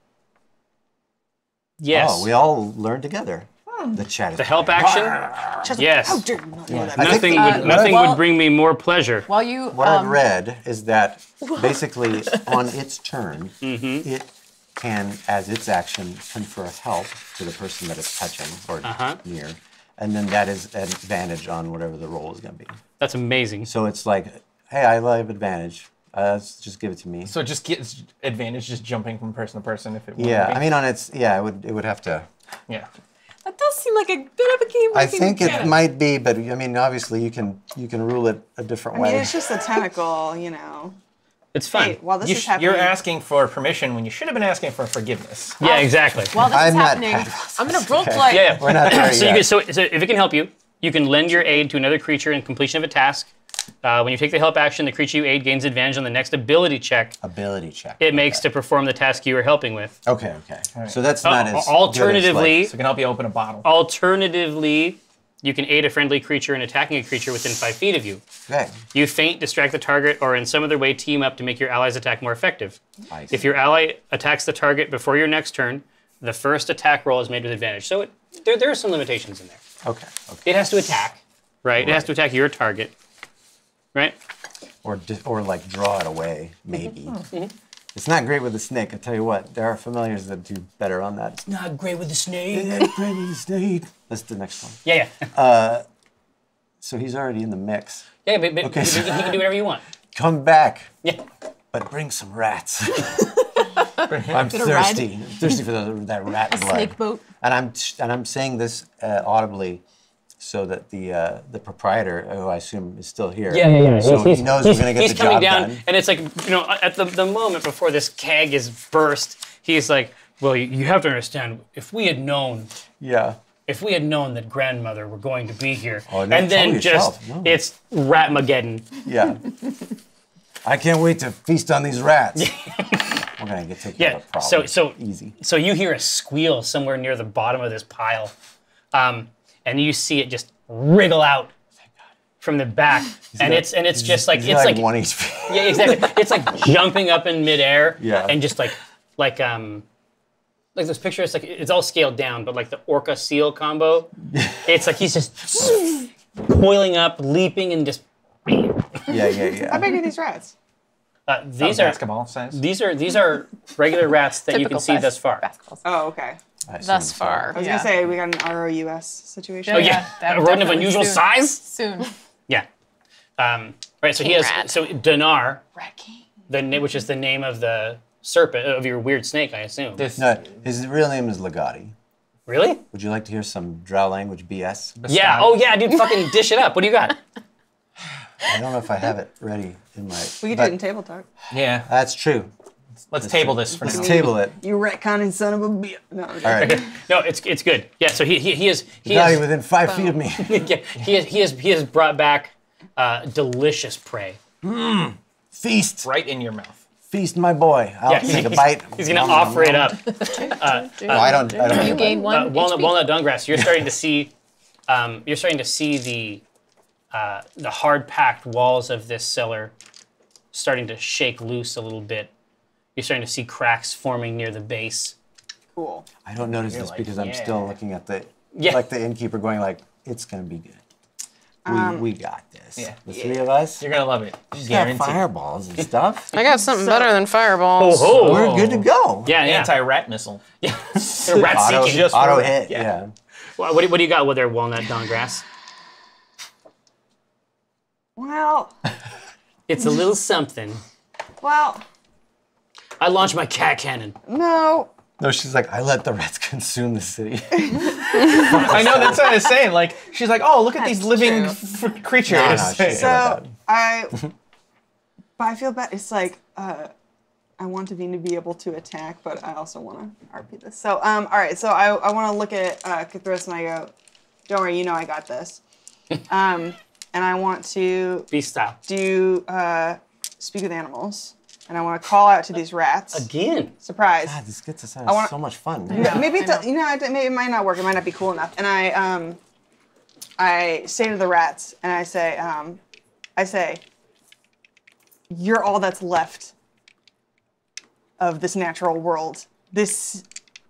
Yes. Oh, we all learn together. The chat is The help action? Yes. How dare you not know that? Nothing would bring me more pleasure. While you What I've read is that basically on its turn, it can, as its action, confer help to the person that it's touching or near, and then that is an advantage on whatever the roll is going to be. That's amazing. So it's like, hey, I have advantage. Just give it to me. So it just gets advantage just jumping from person to person if it were Yeah, to be. I mean on its it would have to. Yeah. That does seem like a bit of a game. I think it might be, but I mean obviously you can rule it a different I way. mean, it's just a tentacle, you know. It's fun. Hey, while this is happening, You're asking for permission when you should have been asking for forgiveness. Yeah, exactly. while this I'm is not happening, Patros, I'm gonna okay. roleplay. Yeah, We're not there so, yet. so if it can help you, you can lend your aid to another creature in completion of a task. When you take the help action, the creature you aid gains advantage on the next ability check Ability check. it makes to perform the task you are helping with. Okay. So that's not as Alternatively, So it can help you open a bottle. Alternatively, you can aid a friendly creature in attacking a creature within 5 feet of you. Okay. You feint, distract the target, or in some other way team up to make your ally's attack more effective. I see. If your ally attacks the target before your next turn, the first attack roll is made with advantage. So there are some limitations in there. Okay. It has to attack, right? It has to attack your target, right? Or like draw it away, maybe. It's not great with the snake. I tell you what, there are familiars that do better on that. Not great with the snake. Yeah, great with the snake. That's the next one. Yeah. So he's already in the mix. Yeah, but Okay. he can do whatever you want. Come back, Yeah. but bring some rats. I'm thirsty. I'm thirsty for that rat blood. Snake boat. And I'm saying this audibly, so that the proprietor, who I assume is still here, so he knows we're gonna get He's the coming job down, done. and it's like, at the moment before this keg is burst, he's like, well, you have to understand, if we had known Yeah. that grandmother were going to be here, Oh, no, and then tell yourself, just, no. it's Ratmageddon. Yeah. I can't wait to feast on these rats. We're gonna take care Yeah, of the problem. so easy. So you hear a squeal somewhere near the bottom of this pile, and you see it just wriggle out from the back, and it's just like, He's it's like one HP. yeah, exactly. It's like jumping up in midair, Yeah. and just like those pictures, like it's all scaled down, but like the orca seal combo, it's like he's just coiling up, leaping, and just. Yeah. how big are these rats? These are basketball size. these are regular rats that you can Typical see thus far. basketballs. Oh, okay. I assume Thus so. far. I was gonna say we got an ROUS situation. Oh yeah, that a rodent of definitely unusual soon. size. Soon. Yeah. Right. So he King has. rat. So Dinar, Rat King. which is the name of the serpent of your weird snake, I assume. No, his real name is Legati. Really? Would you like to hear some drow language BS? Yeah. Oh yeah, dude. Fucking dish it up. What do you got? I don't know if I have it ready in my. We could do but it in table talk. Yeah. That's true. Let's table this for Let's now. table it. You retconning son of a bitch. No, I'm All right. No, it's good. Yeah. So he is Legati within 5 feet of me. yeah, he has brought back delicious prey. Feast. Right in your mouth. Feast, my boy. I'll Yeah, take a bite. He's gonna offer it up. Oh, I don't. You gain one. Walnut Dungrass, you're starting to see the hard-packed walls of this cellar starting to shake loose a little bit. You're starting to see cracks forming near the base. cool. I don't notice this like, because I'm still looking at the Yeah. like the innkeeper going like, it's gonna be good. We got this. Yeah. The three of us. You're gonna love it. We got Guaranteed. fireballs and stuff. I got something better than fireballs. Oh, We're good to go. yeah, yeah. Anti-rat missile. Yeah. Rat Auto, seeking. Just auto for- hit. yeah. Yeah. What do you got with their walnut dawn grass? Well, It's a little something. well, I launched my cat cannon. no. No, she's like, I let the rats consume the city. I know, that's what I was saying. Like, she's like, oh, look at these living creatures. No, no, she's So but I feel bad. It's like I want Davina to be able to attack, but I also want to RP this. So all right. So I want to look at Cthulhu and I go, don't worry, you know I got this. And I want to Beast style. do speak with animals, and I want to call out to these rats. Again. Surprise. God, this gets us out wanna- so much fun. Maybe maybe it might not work. It might not be cool enough. And I say to the rats, and I say, you're all that's left of this natural world. This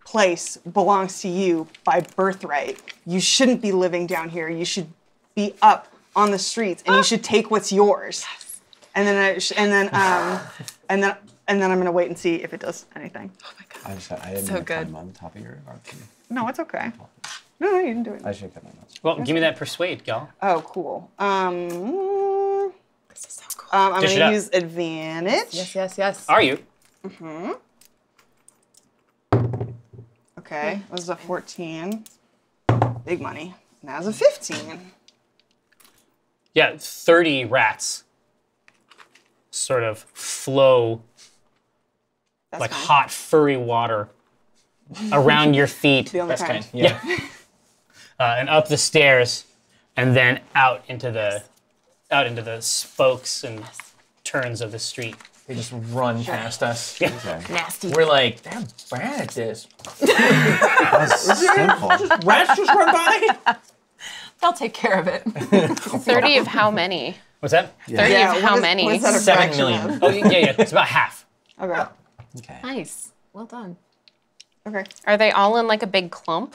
place belongs to you by birthright. You shouldn't be living down here. You should be up on the streets, and you should take what's yours. And then I'm gonna wait and see if it does anything. I didn't So have good. time on the top of your RP. No, it's okay. No, you didn't do it. I should cut my notes. Well, give me that persuade, gal. Oh, cool. This is so cool. I'm Dish it gonna up. use advantage. Yes. Are you? Okay, this is a 14. Big money. Now it's a 15. Yeah, 30 rats sort of flow That's like fine. hot, furry water around your feet The only That's kind. kind. Yeah. and up the stairs, and then out into the spokes and turns of the street. They just run past us. Okay. Nasty. We're like, they're bad at this. That's simple. Rats just run by. They'll take care of it. 30 of how many? What's that? 30 Yeah, of how what many? is that a 7 fraction million. of? Oh, yeah, it's about half. Okay. Okay. Nice. Well done. Okay. Are they all in like a big clump?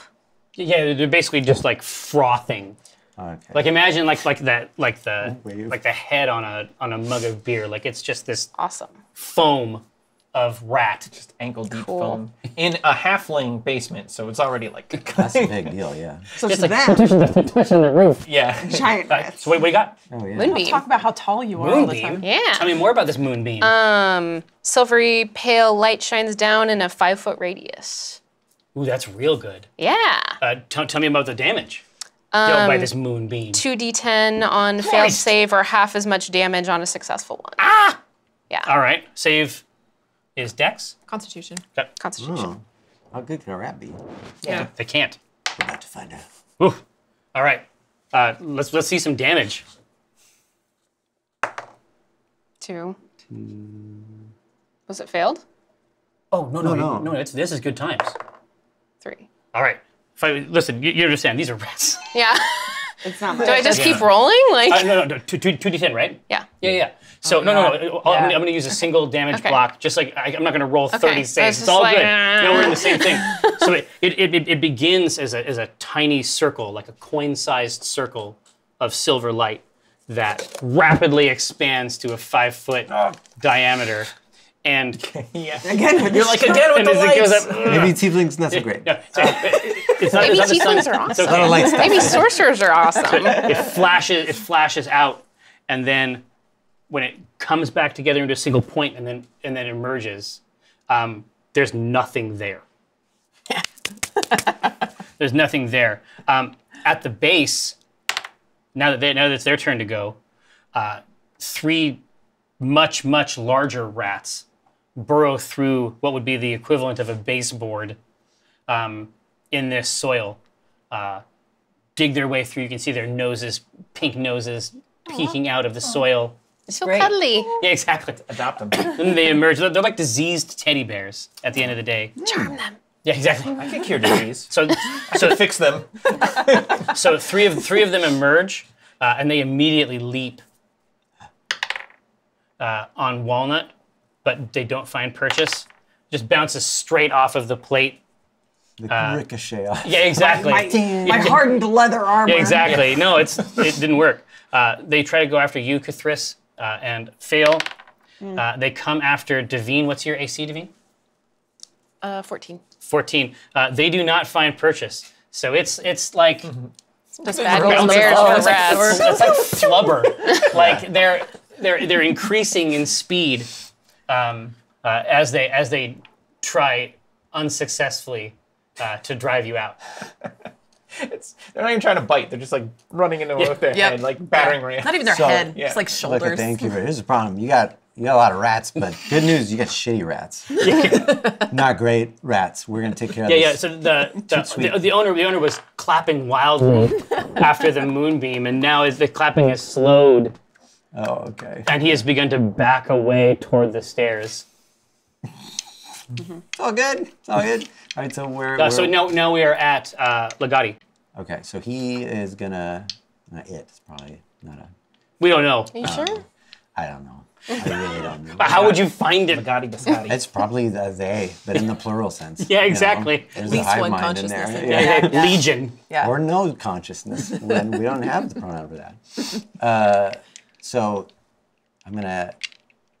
Yeah, they're basically just like frothing. Okay. Like imagine like the Wave. head on a mug of beer. Like it's just this Awesome. foam of rat. Just ankle deep Cool. foam in a halfling basement, so it's already like That's a big deal, yeah. So It's to like them, touching the roof. yeah. giant rats. So what do you got? Oh, yeah. Moonbeam. Talk about how tall you are all the time. Moonbeam. Yeah. Tell me more about this moonbeam. Silvery pale light shines down in a 5-foot radius. Ooh, that's real good. Yeah. Tell me about the damage dealt by this moonbeam. 2d10 on failed save or half as much damage on a successful one. Ah! Yeah. All right. Save is Dex. Constitution. Okay. Constitution. How good can a rat be? Yeah. They can't. We're about to find out. Ooh. All right. Let's see some damage. 2. Was it failed? Oh no No. This is good times. 3. All right. Listen, you understand. These are rats. Yeah. It's not much. Do I just keep rolling? Like. No. 2d10, right? Yeah. Yeah. So no. I'm going to use a single damage Okay. block. Just like I'm not going to roll 30 Okay. I was saves. It's just all like, good. No, we're in the same thing. So it begins as a tiny circle, like a coin-sized circle of silver light that rapidly expands to a 5-foot diameter. And Yeah. Again, with You're like again with and the as it goes lights. up, Maybe tieflings not so great. no, it's not, Maybe it's not the sun. tieflings are It's awesome. okay. Light stuff. Maybe sorcerers are awesome. It flashes out, and then when it comes back together into a single point, and then emerges, there's nothing there. There's nothing there. At the base, now that it's their turn to go, 3 much larger rats burrow through what would be the equivalent of a baseboard in this soil. Dig their way through. You can see their noses, pink noses, peeking out of the soil. So cuddly. Yeah, exactly. Adopt them. And they emerge. They're like diseased teddy bears at the end of the day. Charm them. Yeah, exactly. I can cure disease. So So fix them. so three of them emerge, and they immediately leap on Walnut, but they don't find purchase. Just bounces straight off of the plate. The ricochet off. Yeah, exactly. my hardened leather armor. Yeah, exactly. No, it didn't work. They try to go after you, Cthulhu, and fail. They come after Devine. What's your AC, Devine? 14. 14. They do not find purchase. So it's like Just bad bouncing news bears off. for rats. It's like flubber. Like they're increasing in speed as they try unsuccessfully to drive you out. They're not even trying to bite. They're just like running into with their head, like battering rams. Not even their So- head, Yeah. it's like Look at shoulders. the innkeeper. Here's the problem. You got a lot of rats, but good news, you got shitty rats. Not great rats. We're gonna take care of Yeah. this. So sweet. the owner was clapping wildly after the moonbeam, and now the clapping has slowed, Oh, okay. and he has begun to back away toward the stairs. It's all good. It's all good. All right, so So now we are at Legati. Okay, so he is gonna. Not it. It's probably not a. We don't know. Are you sure? I don't know. I really don't know. How would you find it? Magadi biscotti. It's probably the they, but in the plural sense. Yeah, you know? exactly. There's Least a hive one mind in consciousness there. in Yeah. there. Legion. Yeah. Or no consciousness when we don't have the pronoun for that. So I'm gonna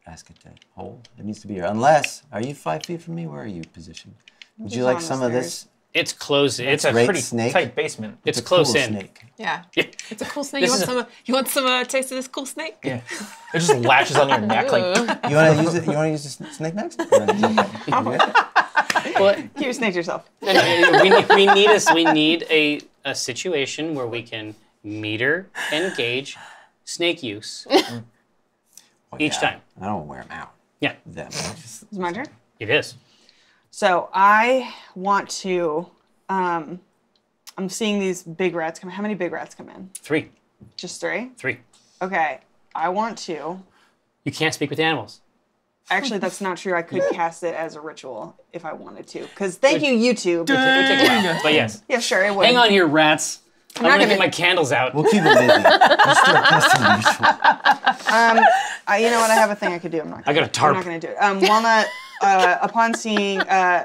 ask it to hold. It needs to be here. Unless, are you 5 feet from me? Where are you positioned? Would you Just like on the some of stairs. this? It's close. It's It's a Great pretty snake. tight basement. it's a close cool in. Snake. Yeah. Yeah. It's a cool snake. This You is want some taste of this cool snake? Yeah. It just latches on your neck like. You want to use it? You want to use the snake next? Or is it okay? Well, Keep your snake to yourself. we need a situation where we can meter and gauge snake use. Well, Each yeah, time. I don't wear them out. Yeah, Them. It's my turn. it is. So I want to. I'm seeing these big rats come. How many big rats come in? 3. Just 3. 3. Okay. I want to. You can't speak with animals. Actually, that's not true. I could cast it as a ritual if I wanted to. Because thank you, YouTube. It would take a while, but yes. Yeah, sure, it would. Hang on here, rats. I'm not gonna gonna- get my candles out. We'll keep it busy. Let's do a custom ritual. You know what? I have a thing I could do. I'm not. I got a tarp. I'm not going to do it. Walnut, upon seeing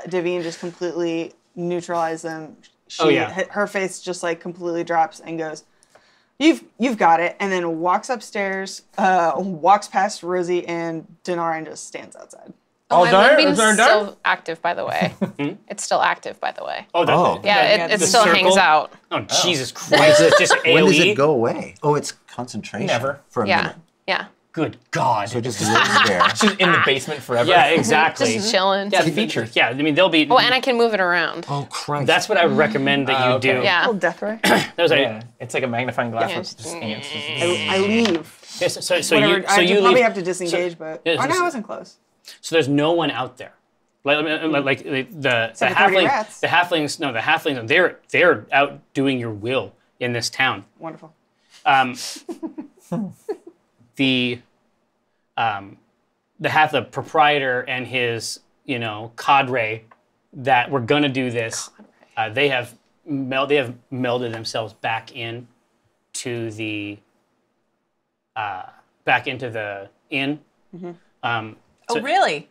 Devine just completely neutralize them, her face just like completely drops and goes, "You've got it," and then walks upstairs, walks past Rosie and Dinar and just stands outside. Oh, my done? moonbeam's Is there done? still active, by the way. It's still active, by the way. Oh, Oh. Yeah, it the still circle? hangs out. Oh, Jesus Christ. It's just AoE. When does it go away? Oh, it's concentration. Never. For a Yeah, minute. yeah. Good God. So it just lives there. She's in the basement forever. yeah, exactly. Just chilling. Yeah, features. Yeah, I mean, they'll be. Oh, and I can move it around. Oh, Christ. That's what I would recommend that you okay. do. Yeah. Little death ray. That was Yeah. It's like a magnifying glass Yeah, with just- just ants. I leave. Yes, so Whatever. you I leave. probably have to disengage, but yeah, oh no, so- I wasn't close. So there's no one out there. Like the Except for 30 halfling, rats. the halflings. No, the halflings. They're out doing your will in this town. Wonderful. The proprietor and his cadre that were gonna do this. They have melded themselves back in to the back into the inn. Oh, really?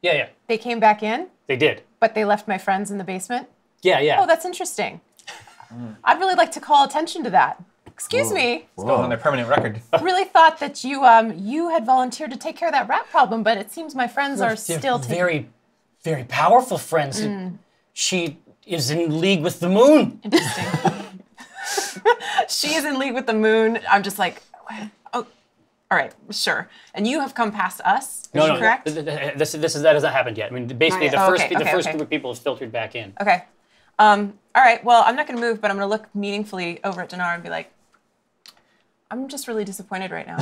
Yeah, They came back in, they did. but they left my friends in the basement? Yeah. Oh, that's interesting. I'd really like to call attention to that. Excuse me. It's going on their permanent record. Really thought that you had volunteered to take care of that rat problem, but it seems my friends are They're still taking. very, very powerful friends. She is in league with the moon. Interesting. She is in league with the moon. I'm just like, oh, all right, sure. And you have come past us. Is No, correct? that has not happened yet. I mean, basically, Not the yet. first Okay, the okay, first okay. group of people have filtered back in. Okay. All right. Well, I'm not going to move, but I'm going to look meaningfully over at Dinar and be like, I'm just really disappointed right now.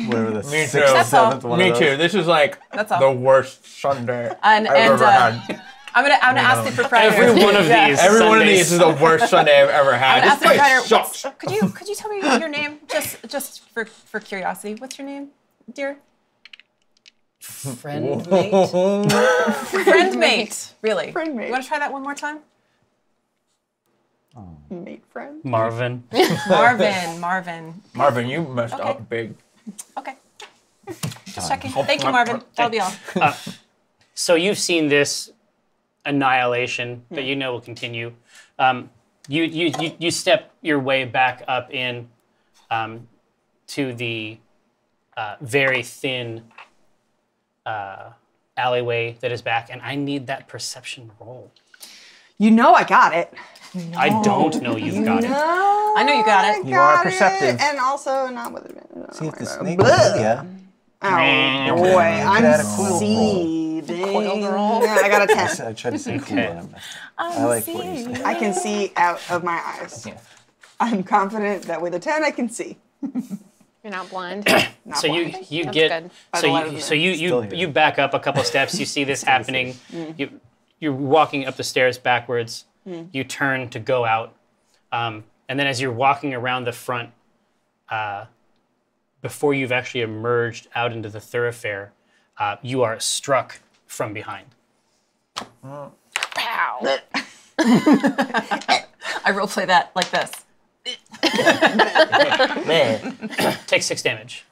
Whatever the Me sixth, too. That's all. seventh one Me of too. those. This is like That's all. the worst Sunday And I've ever had. I'm gonna ask the proprietor. Every one of Yeah. these. Every one of Sundays. these is the worst Sunday I've ever had. Ask This the place proprietor. sucks. Could you tell me your name, just for curiosity? What's your name, dear? Friend mate. Friend mate. Really? Friend mate. You want to try that one more time? Mate friend. Marvin. Marvin. Marvin, you messed Okay. up big. Okay. Just checking. Thank you, Marvin. That'll be all. So you've seen this annihilation that you know will continue. You step your way back up in. to the very thin alleyway that is back, and I need that perception roll. You know I got it. I don't know you've got it. I know you got it. You are Got perceptive. it, and also not with advantage. See if the snake Blah. yeah. Oh boy, I'm Got a quill seeding. Coil girl. Yeah, I got a 10. I tried to say cool, Okay. but I'm not. I like what you said. I can see out of my eyes. Yeah. I'm confident that with a 10 I can see. You're not blind. Not So blind. you That's get good. By so the light of you the so moon. you Still you here. you back up a couple steps. You see this happening. You're walking up the stairs backwards. You turn to go out, and then as you're walking around the front, before you've actually emerged out into the thoroughfare, you are struck from behind. Pow. I roleplay that like this. Take 6 damage.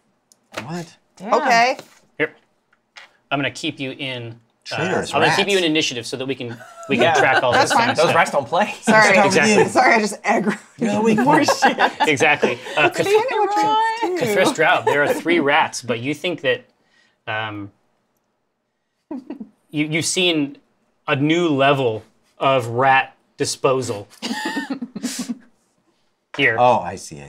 What? Okay. Here, I'm gonna keep you in. Traitors, I'm gonna keep rats. you in initiative so that we can track all this fine. kind of Those stuff. rats don't play. Sorry. Exactly. Sorry, I just aggro. You're the weak one. Exactly. Cthulhu Straub, there are 3 rats, but you think that you've seen a new level of rat disposal here. Oh, I see.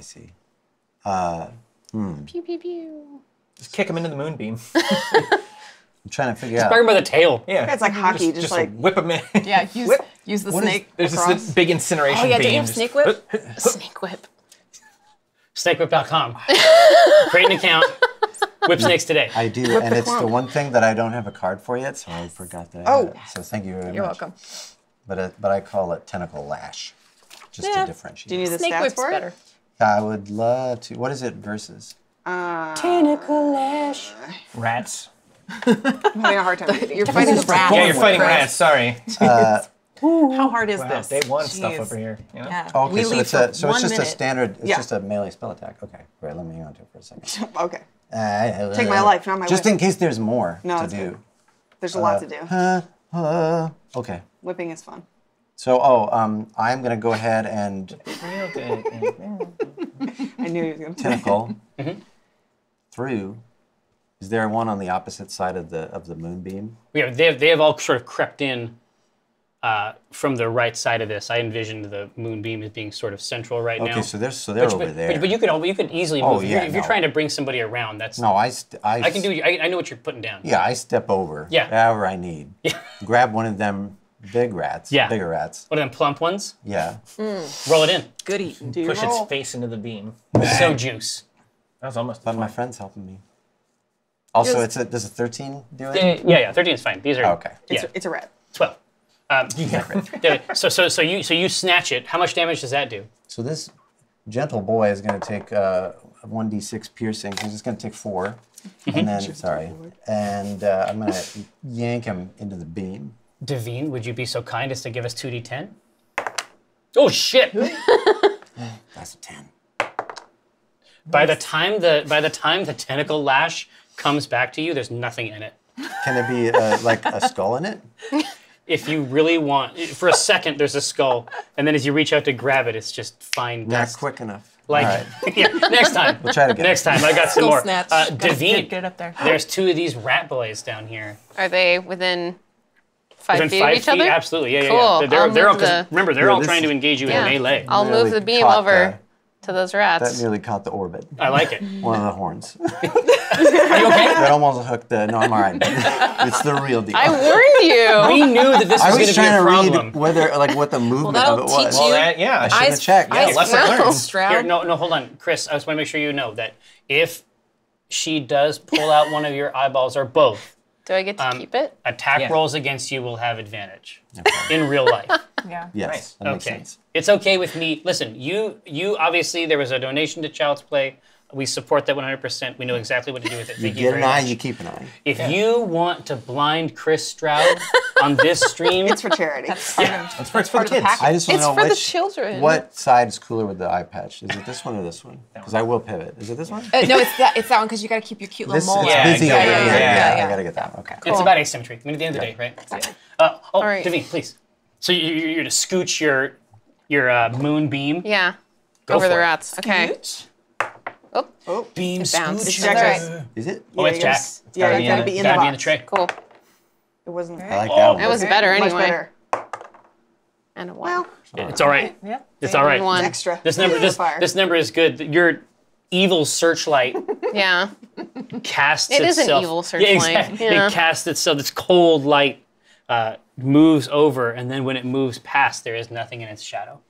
Pew pew pew. Just kick him into the moonbeam. I'm trying to figure out. Bring him by the tail. Yeah. It's like hockey, just like whip him in. Yeah, use the What is- snake. There's across. this big incineration Oh yeah, beam. don't you have just- snake whip? Snake whip. Snakewhip.com. Create an account. Whip snakes today. I do, and it's the one thing that I don't have a card for yet, so I forgot that. I had it. So thank you very much. You're welcome. But I call it tentacle lash, just Yeah. to differentiate. do you need the Snake stats whip's for it? better. I would love to. What is it versus? Tentacle lash. Rats. I'm having a hard time. You're fighting the rat. Yeah, you're fighting rats. Sorry. How hard is Wow, this? day one stuff Jeez. over here. You know? Yeah. Okay, we so leave it's for so 1 it's just minute. a standard. It's Yeah. just a melee spell attack. Okay, right. Let me hang on to it for a second. Okay. Take my life, not my Just whip. in case there's more No, to it's do. good. There's a lot to do. Okay. Whipping is fun. So, I'm gonna go ahead and I knew he was going to tentacle through. Is there one on the opposite side of the moonbeam? Yeah, they have all sort of crept in from the right side of this. I envisioned the moonbeam as being sort of central right now. Okay, so they're over there. But you could easily Oh, move. yeah, if you're no. trying to bring somebody around, that's No, I I can do. I know what you're putting down. Yeah, I step over. Yeah. However I need. Yeah. Grab one of them big rats. Yeah. Bigger rats. One of them plump ones. Yeah. Roll it in. Good eating. do you Push roll? its face into the beam. So juice. That was almost. But my friend's helping me. Also, does a 13 do it? Yeah. 13 is fine. These are Okay. Yeah, It's a rat. 12. So you snatch it. How much damage does that do? So this gentle boy is going to take 1d6 piercing. He's just going to take 4. And then, and I'm going to yank him into the beam. Devine, would you be so kind as to give us 2d10? Oh shit! That's a 10. By the time the tentacle lash comes back to you, there's nothing in it. Can there be like a skull in it? If you really want, for a second, there's a skull, and then as you reach out to grab it, it's just fine Not dust. quick enough. Like, All right. yeah, next time. We'll try it again. Next time, I got some Skull more. snatch. Devine, Get it up there. there's 2 of these rat boys down here. Are they within 5 Within feet 5 of each feet? other? Absolutely, yeah. Cool. They're all, I'll move 'cause remember, they're Yeah, all this trying to is- engage you Yeah. in melee. I'll move Nearly the beam caught over to those That rats. nearly caught the orbit. I like it. One of the horns. Are you okay? That almost hooked the. No, I'm all right. It's the real deal. I warned you. We knew that this I was going was to be trying a to problem. read whether, like, what the movement that'll of it was. teach Well, you. that, yeah. I should have checked. Yeah, Yes. lesson learned. Stroud. Here, no, hold on, Chris. I just want to make sure you know that if she does pull out one of your eyeballs or both, Do I get to keep it? attack Yeah. rolls against you will have advantage in real life. Yeah. Yes, Nice. that makes Okay, sense. it's okay with me. Listen, you obviously there was a donation to Child's Play. We support that 100%. We know exactly what to do with it. You Thank you get very an eye, much. you keep an eye. If you want to blind Chris Stroud on this stream, It's for charity. It's for the kids. I just want It's to know for the which, children. what side is cooler with the eye patch. Is it this one or this one? Because I will pivot. Is it this one? No, it's that one because you got to keep your cute This little is mole. Yeah, busy exactly. over here. Yeah, yeah. I gotta get that one. Okay. it's about asymmetry. I mean, at the end of the day, right? Oh, right. Devine, please. So you're to scooch your moon beam. Yeah. Go Over for the it. rats. Okay. Oh, Beam it bounced. scooch. That's all right. Is it? Oh, it's you Jack. gotta- Yeah, you gotta be in the Gotta be in the box. tray. Cool. It wasn't. I like that one. That was better Much anyway. better. And a 1. Well, It's all right. Yep. It's all right. One. extra. This number, Fire. this number is good. Your evil searchlight Yeah. casts It is an itself. evil Yeah, searchlight. exactly. Yeah. It casts itself. This cold light moves over, and then when it moves past, there is nothing in its shadow.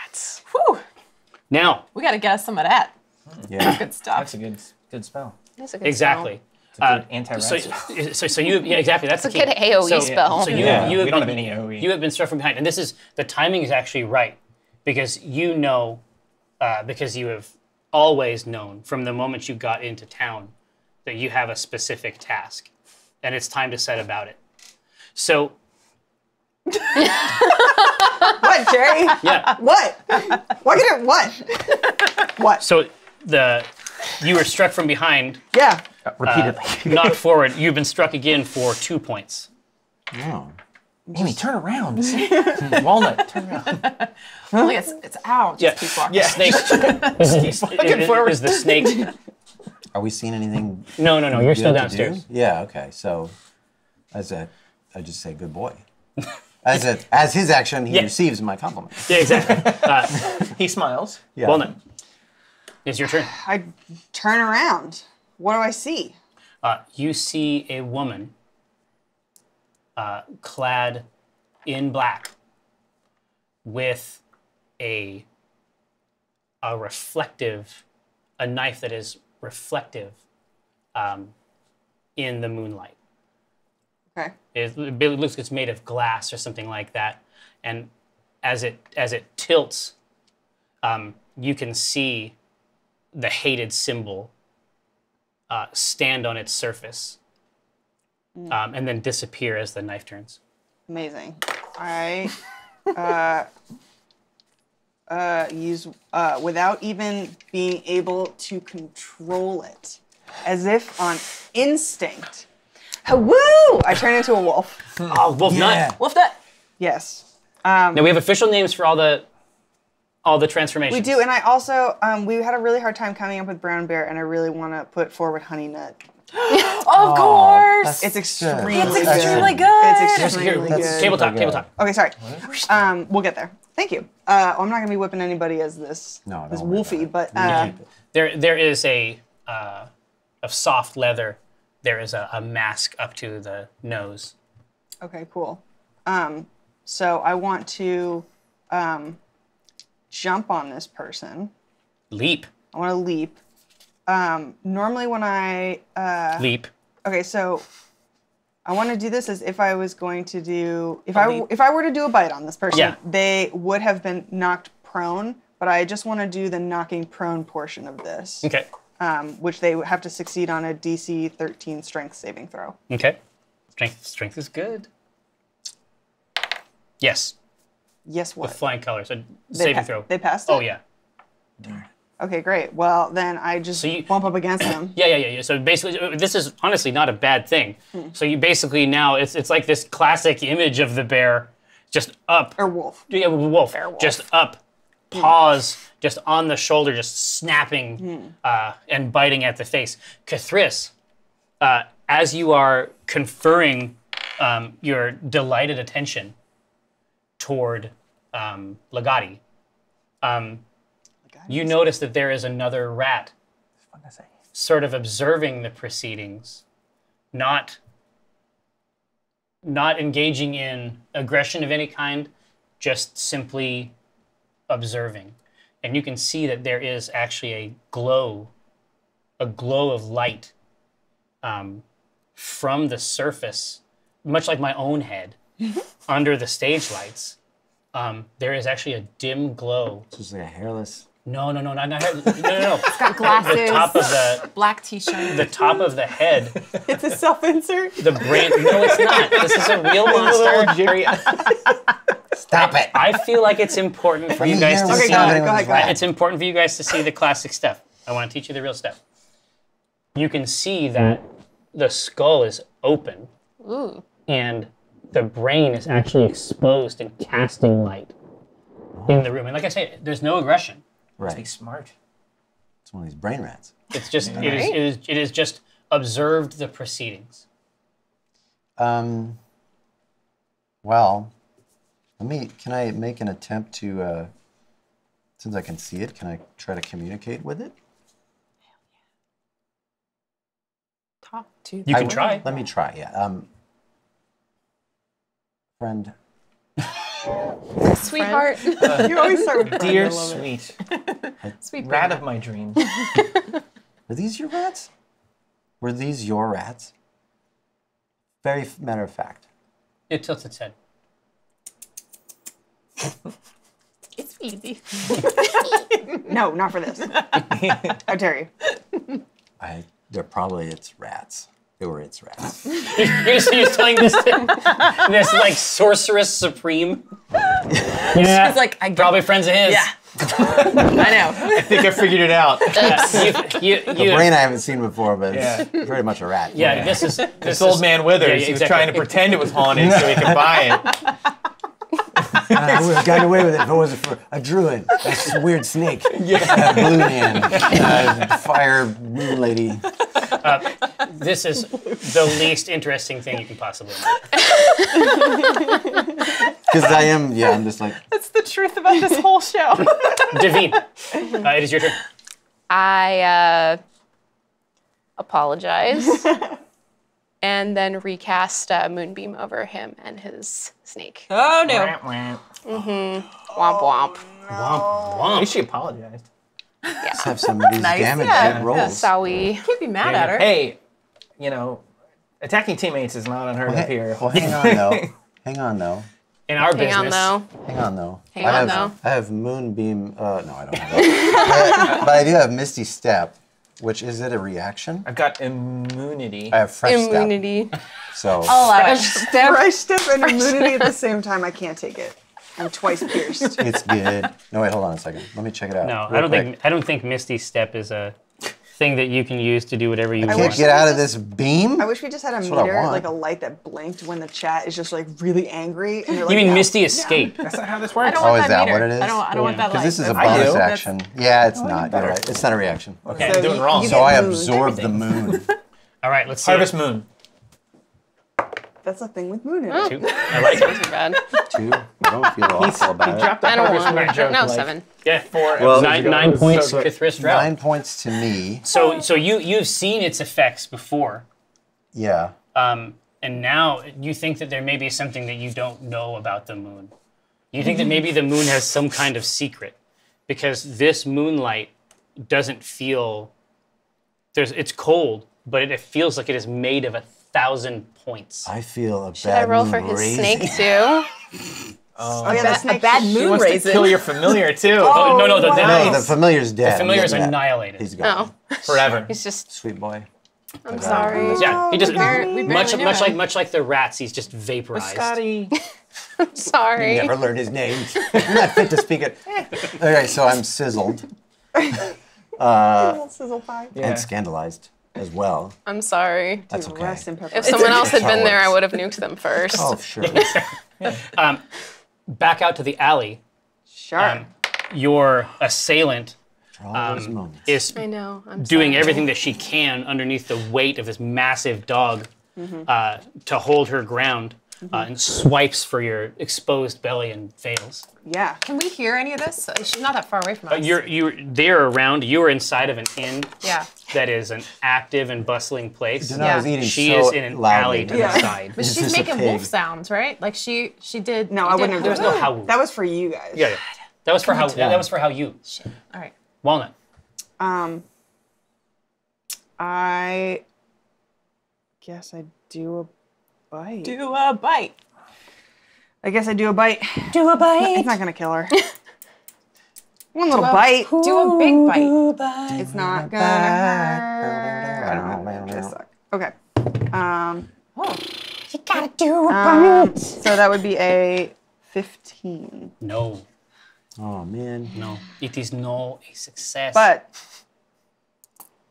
Rats. Whew. Now, We gotta get us some of that. Yeah. Good stuff. That's a good spell. That's a good exactly. It's a good anti-rat So, spell. so you, yeah, exactly. That's It's the a key. good AoE spell. So you, Yeah, you we have don't been, have any AoE. You have been struck from behind, and this is the timing is actually right because you know, because you have always known from the moment you got into town that you have a specific task, and it's time to set about it. So, What, Jerry? yeah. What? What? What? So you were struck from behind, Yeah. Repeatedly. knocked forward. You've been struck again for 2 points. Oh. Amy, turn around. Walnut, turn around. Only it's out. Yeah. Just keep walking. Yeah. Snake is the snake. Are we seeing anything? No. You're still good to downstairs. do? Yeah. Okay. So, I just say good boy. As his action, he Yeah. receives my compliment. Yeah, exactly. He smiles. Yeah. Walnut, it's your turn. I turn around. What do I see? You see a woman clad in black with a knife that is reflective in the moonlight. Okay. It looks like it's made of glass or something like that, and as it tilts, you can see the hated symbol stand on its surface, and then disappear as the knife turns. Amazing. I use without even being able to control it, as if on instinct. Woo! I turn into a wolf. Oh, wolf nut! Wolf nut. Yes. Now we have official names for all the transformations. We do, and I also we had a really hard time coming up with brown bear, and I really want to put forward honey nut. Of course. It's extremely It's good. extremely good. It's extremely good. Tabletop. Okay, sorry. We'll get there. Thank you. I'm not gonna be whipping anybody as this No, this don't worry wolfie, about but There is a of soft leather. There is a mask up to the nose. okay, cool. So I want to jump on this person. Leap. I want to leap. Normally when I Leap. okay, so I want to do this as if I was going to do if leap. I were to do a bite on this person, Yeah. they would have been knocked prone, but I just want to do the knocking prone portion of this. Okay. Which they have to succeed on a DC 13 strength saving throw. Okay. Strength is good. Yes. Yes, what? With flying colors. So They saving pa- throw. They passed it? Oh yeah. Okay, great. Well, then I just So you- bump up against them. Yeah. So basically, this is honestly not a bad thing. So you basically now it's like this classic image of the bear, just up. Or wolf. Yeah, wolf. Bear wolf. Just up, paws just on the shoulder, just snapping and biting at the face. Cathris, as you are conferring your delighted attention toward Legati, you notice that there is another rat Fun to say. sort of observing the proceedings, not engaging in aggression of any kind, just simply observing. And you can see that there is actually a glow of light from the surface, much like my own head, under the stage lights. There is actually a dim glow. It's just like a hairless. No, not hair. No. Got glasses. The top of the Black t-shirt. the top of the head, It's a self-insert. the brain. No, it's not. This is a real monster. Jerry. Stop it! I feel like it's important for you guys to Okay, see. go ahead. It's important for you guys to see the classic stuff. I want to teach you the real stuff. You can see that the skull is open, and the brain is actually exposed and casting light in the room. And like I say, there's no aggression. Must be Right. smart. It's one of these brain rats. It's just it is just observed the proceedings. Well, can I make an attempt to, since I can see it, can I try to communicate with it? Talk to. You can try. Let me try, yeah. Friend. Sweetheart. You always start with Dear friend, I love it. sweet Sweet rat baby. of my dreams. Were these your rats? Were these your rats? Very matter of fact. It tilts its head. It's easy. No, not for this. How dare you? They're probably its rats. They were its rats. You're just telling this to this like sorceress supreme. Yeah, It's like, I get probably friends of his. Yeah. I know. I think I figured it out. The brain I haven't seen before, but Yeah. it's very much a rat. Yeah, this is This old man Withers, yeah, he was exactly. trying to pretend it was haunted so he could buy it. I would have gotten away with it if it wasn't for a druid, a weird snake, a blue man, a fire moon lady. This is the least interesting thing you can possibly make. Because I'm just like, That's the truth about this whole show. Devine, it is your turn. I apologize and then recast Moonbeam over him and his snake. Oh no. Womp womp. Womp, At womp. least she apologized. let's have some of these damage yeah. rolls. That's how we. Can't be mad at her. Hey, attacking teammates is not unheard of here. Well, hang on though. Hang on though. In our Hang on business, though. Hang on though. Hang on, though. I have Moonbeam. No, I don't have that. but I do have Misty Step, which is it a reaction? I've got immunity. I have Fresh Immunity. Step. So I'll allow it. Fresh step and immunity at the same time. I can't take it. I'm twice pierced. it's good. No, wait, hold on a second. Let me check it out. no, real I don't think Misty Step is a thing that you can use to do whatever you quick. want. Can't get out of this beam? I wish we just had a what I meter, want. like a light that blinked when the chat is just like really angry. And they're You like, mean "No, Misty no." Escape? That's not how this I works. don't Oh, want is that that what meter. it is? I don't want that light. Because this is a I do. bonus That's- action. Yeah, it's not. You're right. It's not a reaction. Okay, So I'm doing you- it wrong. you So get I mooned. absorb the moon. All right, let's see. Harvest Moon. That's a thing with moon in it. Two. I like it. Too bad. 2. I don't feel awful He about it. dropped a I don't Harvest want Moon to. joke No, like 7. Yeah. 4 Well, episodes Nine, ago. 9 It was points so to good. Thriss Drought. 9 points to me. So you've seen its effects before, Yeah. and now you think that there may be something that you don't know about the moon. You think that maybe the moon has some kind of secret, because this moonlight doesn't feel. It's cold, but it feels like it is made of 1,000 points. I feel a Should bad I roll moon for his raising. snake too? Oh yeah, the A snake. bad He moon wants to raisin. kill your familiar too. Oh, no, wow. No, the familiar's dead. The familiar is I'm getting that. annihilated. He's gone. No. Forever. He's just. Sweet boy. I'm sorry. Yeah, he just we barely much knew him. much like the rats. He's just vaporized. Scotty. I'm sorry. Never learned his name. I'm not fit to speak it. Okay, so I'm sizzled Little sizzle pie. Yeah. and scandalized as well. I'm sorry. That's Dude, okay. rest in pepper. If someone else had That's how been it there, I works. would have nuked them first. Oh, sure. Back out to the alley. Sure. Your assailant For all those moments. is I know. I'm doing sorry. everything that she can underneath the weight of this massive dog to hold her ground, and swipes for your exposed belly and fails. Yeah. Can we hear any of this? She's not that far away from us. They're around. You are inside of an inn Yeah. that is an active and bustling place. You know, I was eating She so is in an loudly. alley to Yeah. the side. But Is she's this a making pig? wolf sounds, right? Like she did. No, you I did- wouldn't have There was done no that. how. That was for you guys. Yeah, yeah. That was for how. That was for how you. All right. Walnut. I guess I do a bite. Do a bite. I guess I do a bite. Do a bite. It's not gonna kill her. One little bite. Do a big bite. It's not gonna hurt. I don't know. This suck. Okay. You gotta do a bite. So that would be a 15. No, Oh, man. no. It is no a success. But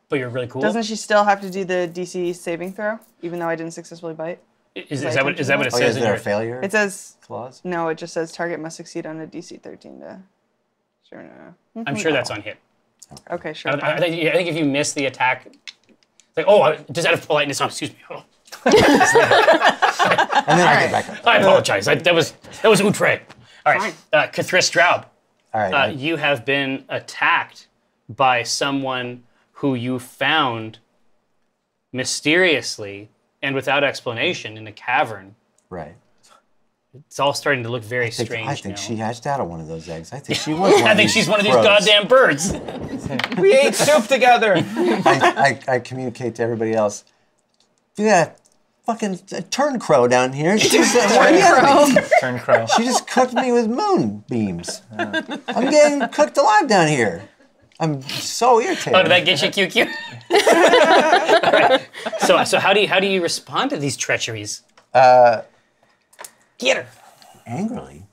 But you're really cool. doesn't she still have to do the DC saving throw, even though I didn't successfully bite? Is that what it Oh, yeah, says is in there your? a failure It says clause? no. It just says target must succeed on a DC 13 to. Sure, no. I'm sure that's on hit. Okay, sure. I think if you miss the attack, it's like, oh, just out of politeness, oh, excuse me. Oh. And then I get back up. I apologize. That was outre. All right, Cathris Straub. All right. You have been attacked by someone who you found mysteriously and without explanation in a cavern. right. It's all starting to look very strange I think now. she hatched out of one of those eggs. I think she was one I think she's one of these goddamn birds. We ate soup together. I communicate to everybody else. You got a fucking turn crow down here. She's Turn crow. She just cooked me with moonbeams. I'm getting cooked alive down here. I'm so irritated. Oh, did that get you, QQ? All right. So how do you respond to these treacheries? Get her. Angrily.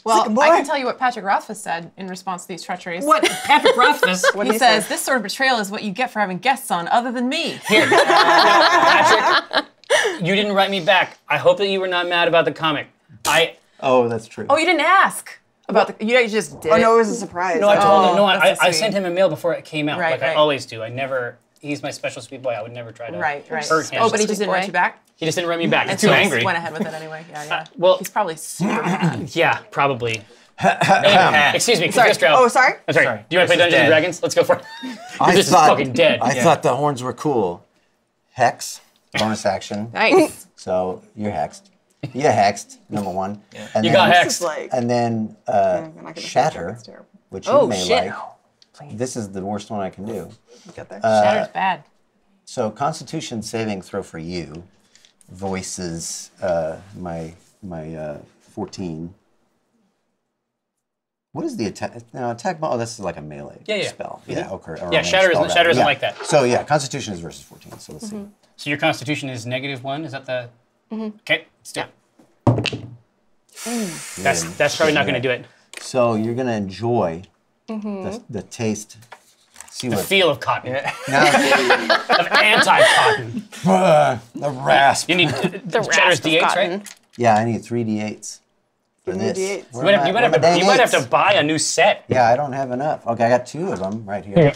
Well, boy. I can tell you what Patrick Rothfuss said in response to these treacheries. What? Patrick Rothfuss? He says, this sort of betrayal is what you get for having guests on other than me. Here. Patrick, you didn't write me back. I hope that you were not mad about the comic. Oh, that's true. Oh, you didn't ask about the, you just did Oh it. no, it was a surprise. No, I told him. No, that's so I sweet. sent him a mail before it came out. Right, like I right. always do. He's my special sweet boy. I would never try to Right. hurt him. Oh, but he just didn't write boy. you back? He just didn't write me back. He's So too he angry. went ahead with it anyway. Yeah. Well, He's probably super mad. yeah, probably. Excuse me, Sorry. Cathris Straub. Oh, sorry. I'm sorry. Do you want to play Dungeons and Dragons? Let's go for it. This is fucking dead. I thought the horns were cool. Hex, bonus action. Nice. So you're hexed. You hexed, number one. Yeah. And You then, got This hexed. is like. And then I'm not gonna say shatter, that's terrible. which you Oh, may shit. like. This is the worst one I can do. Get there. Shatter's bad. So Constitution saving throw for you voices my 14. What is the attack? No, attack. Oh, this is like a melee Yeah. spell. Yeah, okay. Yeah, Shatter isn't like that. So yeah, Constitution is versus 14. So let's see. So your Constitution is -1. Is that the? Okay, let's do it. That's probably not going to do it. So you're gonna enjoy the taste. See The what feel of cotton, now, of anti-cotton. the rasp. You need The Shatter's rasp of D8s, cotton. right? Yeah, I need 3 D8s for Give me this. D8s. Where You am I- might where have are my to. You might have to D8s? buy a new set. Yeah, I don't have enough. Okay, I got 2 of them right here. Yeah.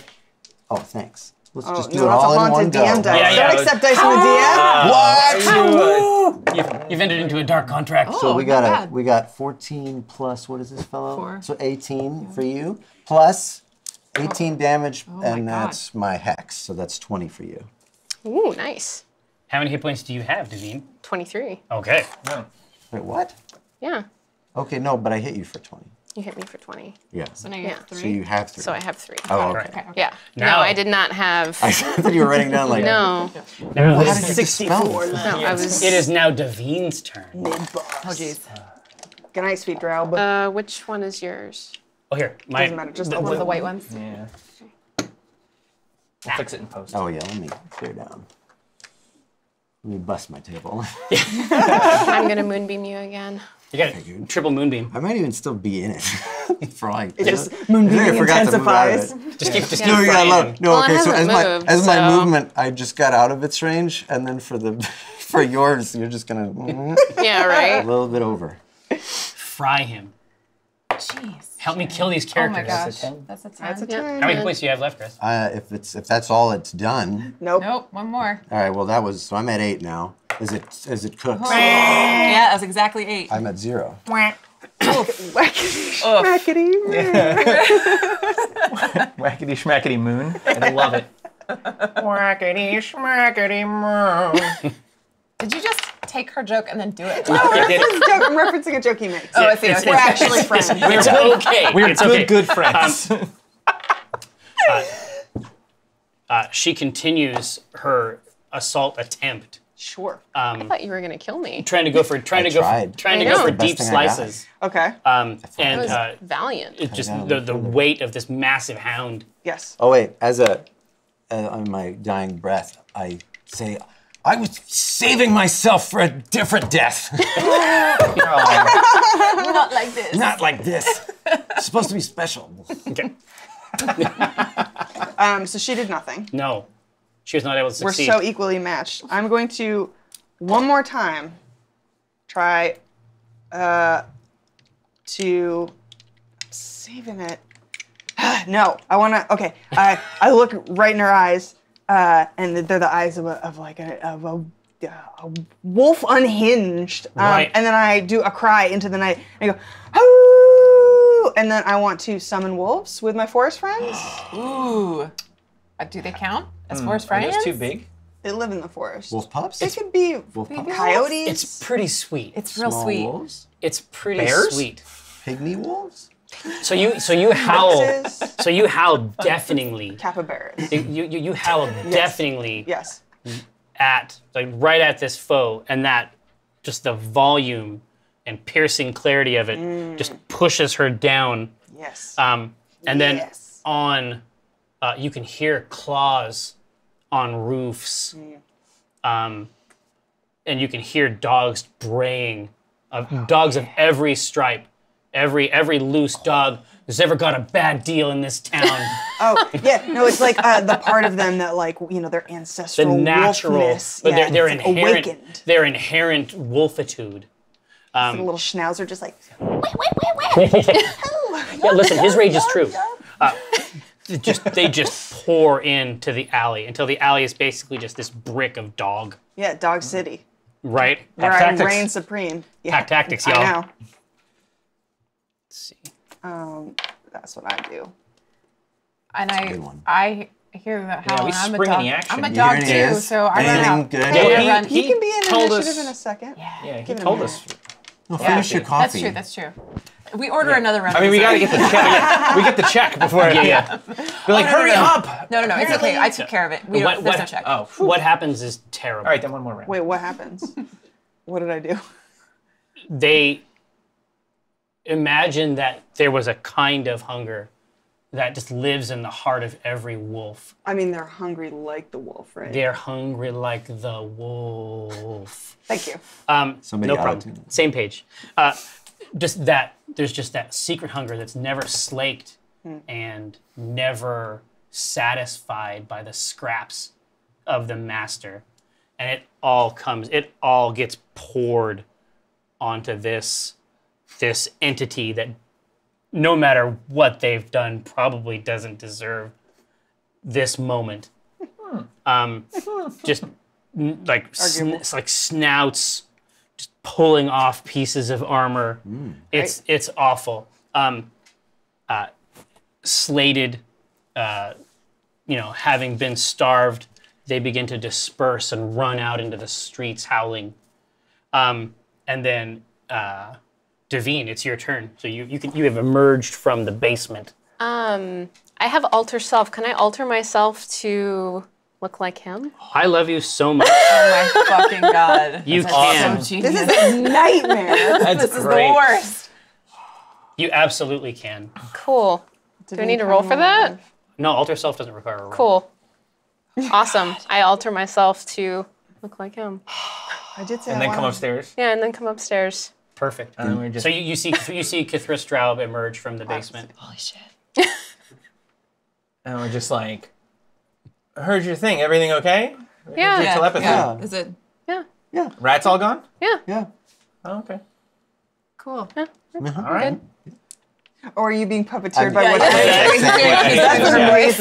Oh, thanks. Let's Oh, just do no, it that's all a in one haunted go. DM dice. Yeah, yeah. Don't accept dice from a DM. What? You've entered into a dark contract. So we got not bad. we got 14 plus what is this fellow? 4. So 18 for you plus 18 damage, my and God. that's my hex. So that's 20 for you. Ooh, nice. How many hit points do you have, Davine? 23. Okay. Wait, what? Yeah. Okay, no, but I hit you for 20. You hit me for 20. Yeah. So now you have 3. So you have 3. So I have 3. Oh, okay. Okay. Yeah. Now- No, I did not have. I thought you were writing down like. No. Now, How did you dispel this? No, I was. it is now Davine's turn. Oh, jeez. Good night, sweet Drow. Which one is yours? Oh, here. Doesn't matter. Just One of the white ones. Yeah. We'll fix it in post. Oh yeah, let me clear down. Let me bust my table. I'm gonna moonbeam you again. You got a triple moonbeam. I might even still be in it. For all I It just I think moonbeaming I forgot to move out of intensifies. it. Just keep No, you gotta frying. love. No, Well, it okay. So hasn't moved, as my so- movement, I just got out of its range, and then for the for yours, you're just gonna Yeah, a right? little bit over. Fry him. Jeez. Help me kill these Oh my characters. gosh. That's a 10. That's a Yeah. 10. How many points do you have left, Chris? If that's all it's done. Nope. Nope, one more. All right. Well, that was. So I'm at 8 now. Is it cooked? Yeah, that's exactly 8. I'm at 0. Schmackety. Wackety schmackety moon. I love it. Wackety schmackety moon. Did you just take her joke and then do it? I'm referencing a joke he makes. Oh, I see. We're actually friends. It's okay. We're it's okay. good friends. She continues her assault attempt, Sure. I thought you were gonna kill me. trying to go for I tried. deep Best thing I got. slices. Okay. And That was valiant. it's just got the weight of this massive hound. Yes. Oh wait, on my dying breath, I say, I was saving myself for a different death. Not like this. Not like this. It's supposed to be special. Okay. So she did nothing. No, she was not able to We're succeed. so equally matched. I'm going to, one more time, try to saving it. No, I want to. Okay, I look right in her eyes, and they're the eyes of a wolf unhinged. Right. And then I do a cry into the night. And I go, "Hoo!" And then I want to summon wolves with my forest friends. Ooh. Do they count as forest Are friends? those too big? They live in the forest. Wolf pups? They could be Wolf pups? coyotes. It's pretty sweet. It's real Small sweet. wolves? It's pretty Bears? sweet. Pygmy wolves? So you howl. Foxes. So you howl deafeningly. Capybaras. You howl deafeningly Yes. at right at this foe, and that just the volume and piercing clarity of it just pushes her down. Yes. And then Yes. on, you can hear claws on roofs, and you can hear dogs braying, dogs of every stripe, every loose dog who's ever got a bad deal in this town. Oh, yeah. No, it's like the part of them that, like, their The ancestral natural, wolfness. but Yeah, their it's inherent, awakened. their inherent wolfitude. The little schnauzer just like, Yeah, listen, his rage is true. They just pour into the alley until the alley is basically just this brick of dog, yeah, Dog City. right? Where I tactics. reign supreme. Yeah, Pack tactics, y'all. I know. Let's see. That's what I do. And good one. I hear the howl. we and I'm a spring dog. any action. I'm a You dog hear it too, is. so I run Anything out. good? Yeah, Yeah, I run. He can be in told initiative us- in a second. Yeah, he Give it a told minute. us. Well, finish your coffee. That's true. We order another round. I mean, we got to get the check. We get the check before. Yeah. We're like, hurry up! No, it's okay. I took care of it. We don't, there's no check. Oh, What happens is terrible. all right, then one more round. Wait, what happens? What did I do? They imagine that there was a kind of hunger that just lives in the heart of every wolf. I mean, they're hungry like the wolf, right? They're hungry like the wolf. Thank you. Somebody No auto-tuned problem. it. Same page. There's just that secret hunger that's never slaked and never satisfied by the scraps of the master. And it all gets poured onto this entity that, no matter what they've done, probably doesn't deserve this moment. Just like like snouts, just pulling off pieces of armor. It's awful. Slated, having been starved, they begin to disperse and run out into the streets howling. And then Devine, it's your turn. So you have emerged from the basement. I have alter self. Can I alter myself to look like him? I love you so much. Oh my fucking god. You That's can. so This genius. is a nightmare. This is great. the worst. You absolutely can. Cool. Do I need to roll for that? No, alter self doesn't require a roll. Cool. Awesome. I alter myself to look like him. I did say And then come upstairs. Yeah, and then come upstairs. Perfect. And we're just So you see Kithra Straub emerge from the basement. Holy shit. and we're just like, I heard your thing. Everything okay? Yeah. Your telepathy. Yeah. Is it? Yeah. Rats all gone? Yeah. Oh, okay. Cool. Uh-huh. All right. Or are you being puppeteered by Yeah, what yeah, I'm saying? yeah. That's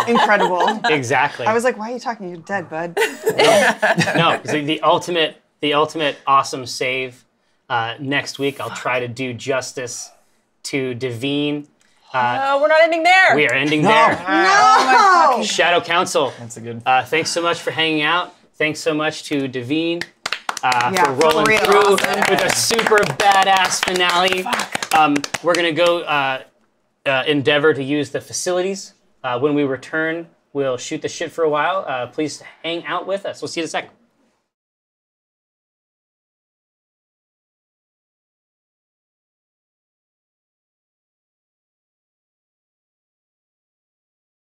amazing. Incredible. Exactly. I was like, why are you talking? You're dead, bud. No, the ultimate awesome save. Next week, I'll try to do justice to Devine. Oh, we're not ending there. We are ending there. No! Shadow Council. That's a good. Thanks so much for hanging out. Thanks so much to Devine Yeah, for rolling for real. through Awesome. with a super badass finale. We're gonna go endeavor to use the facilities. When we return, we'll shoot the shit for a while. Please hang out with us. We'll see you in a sec.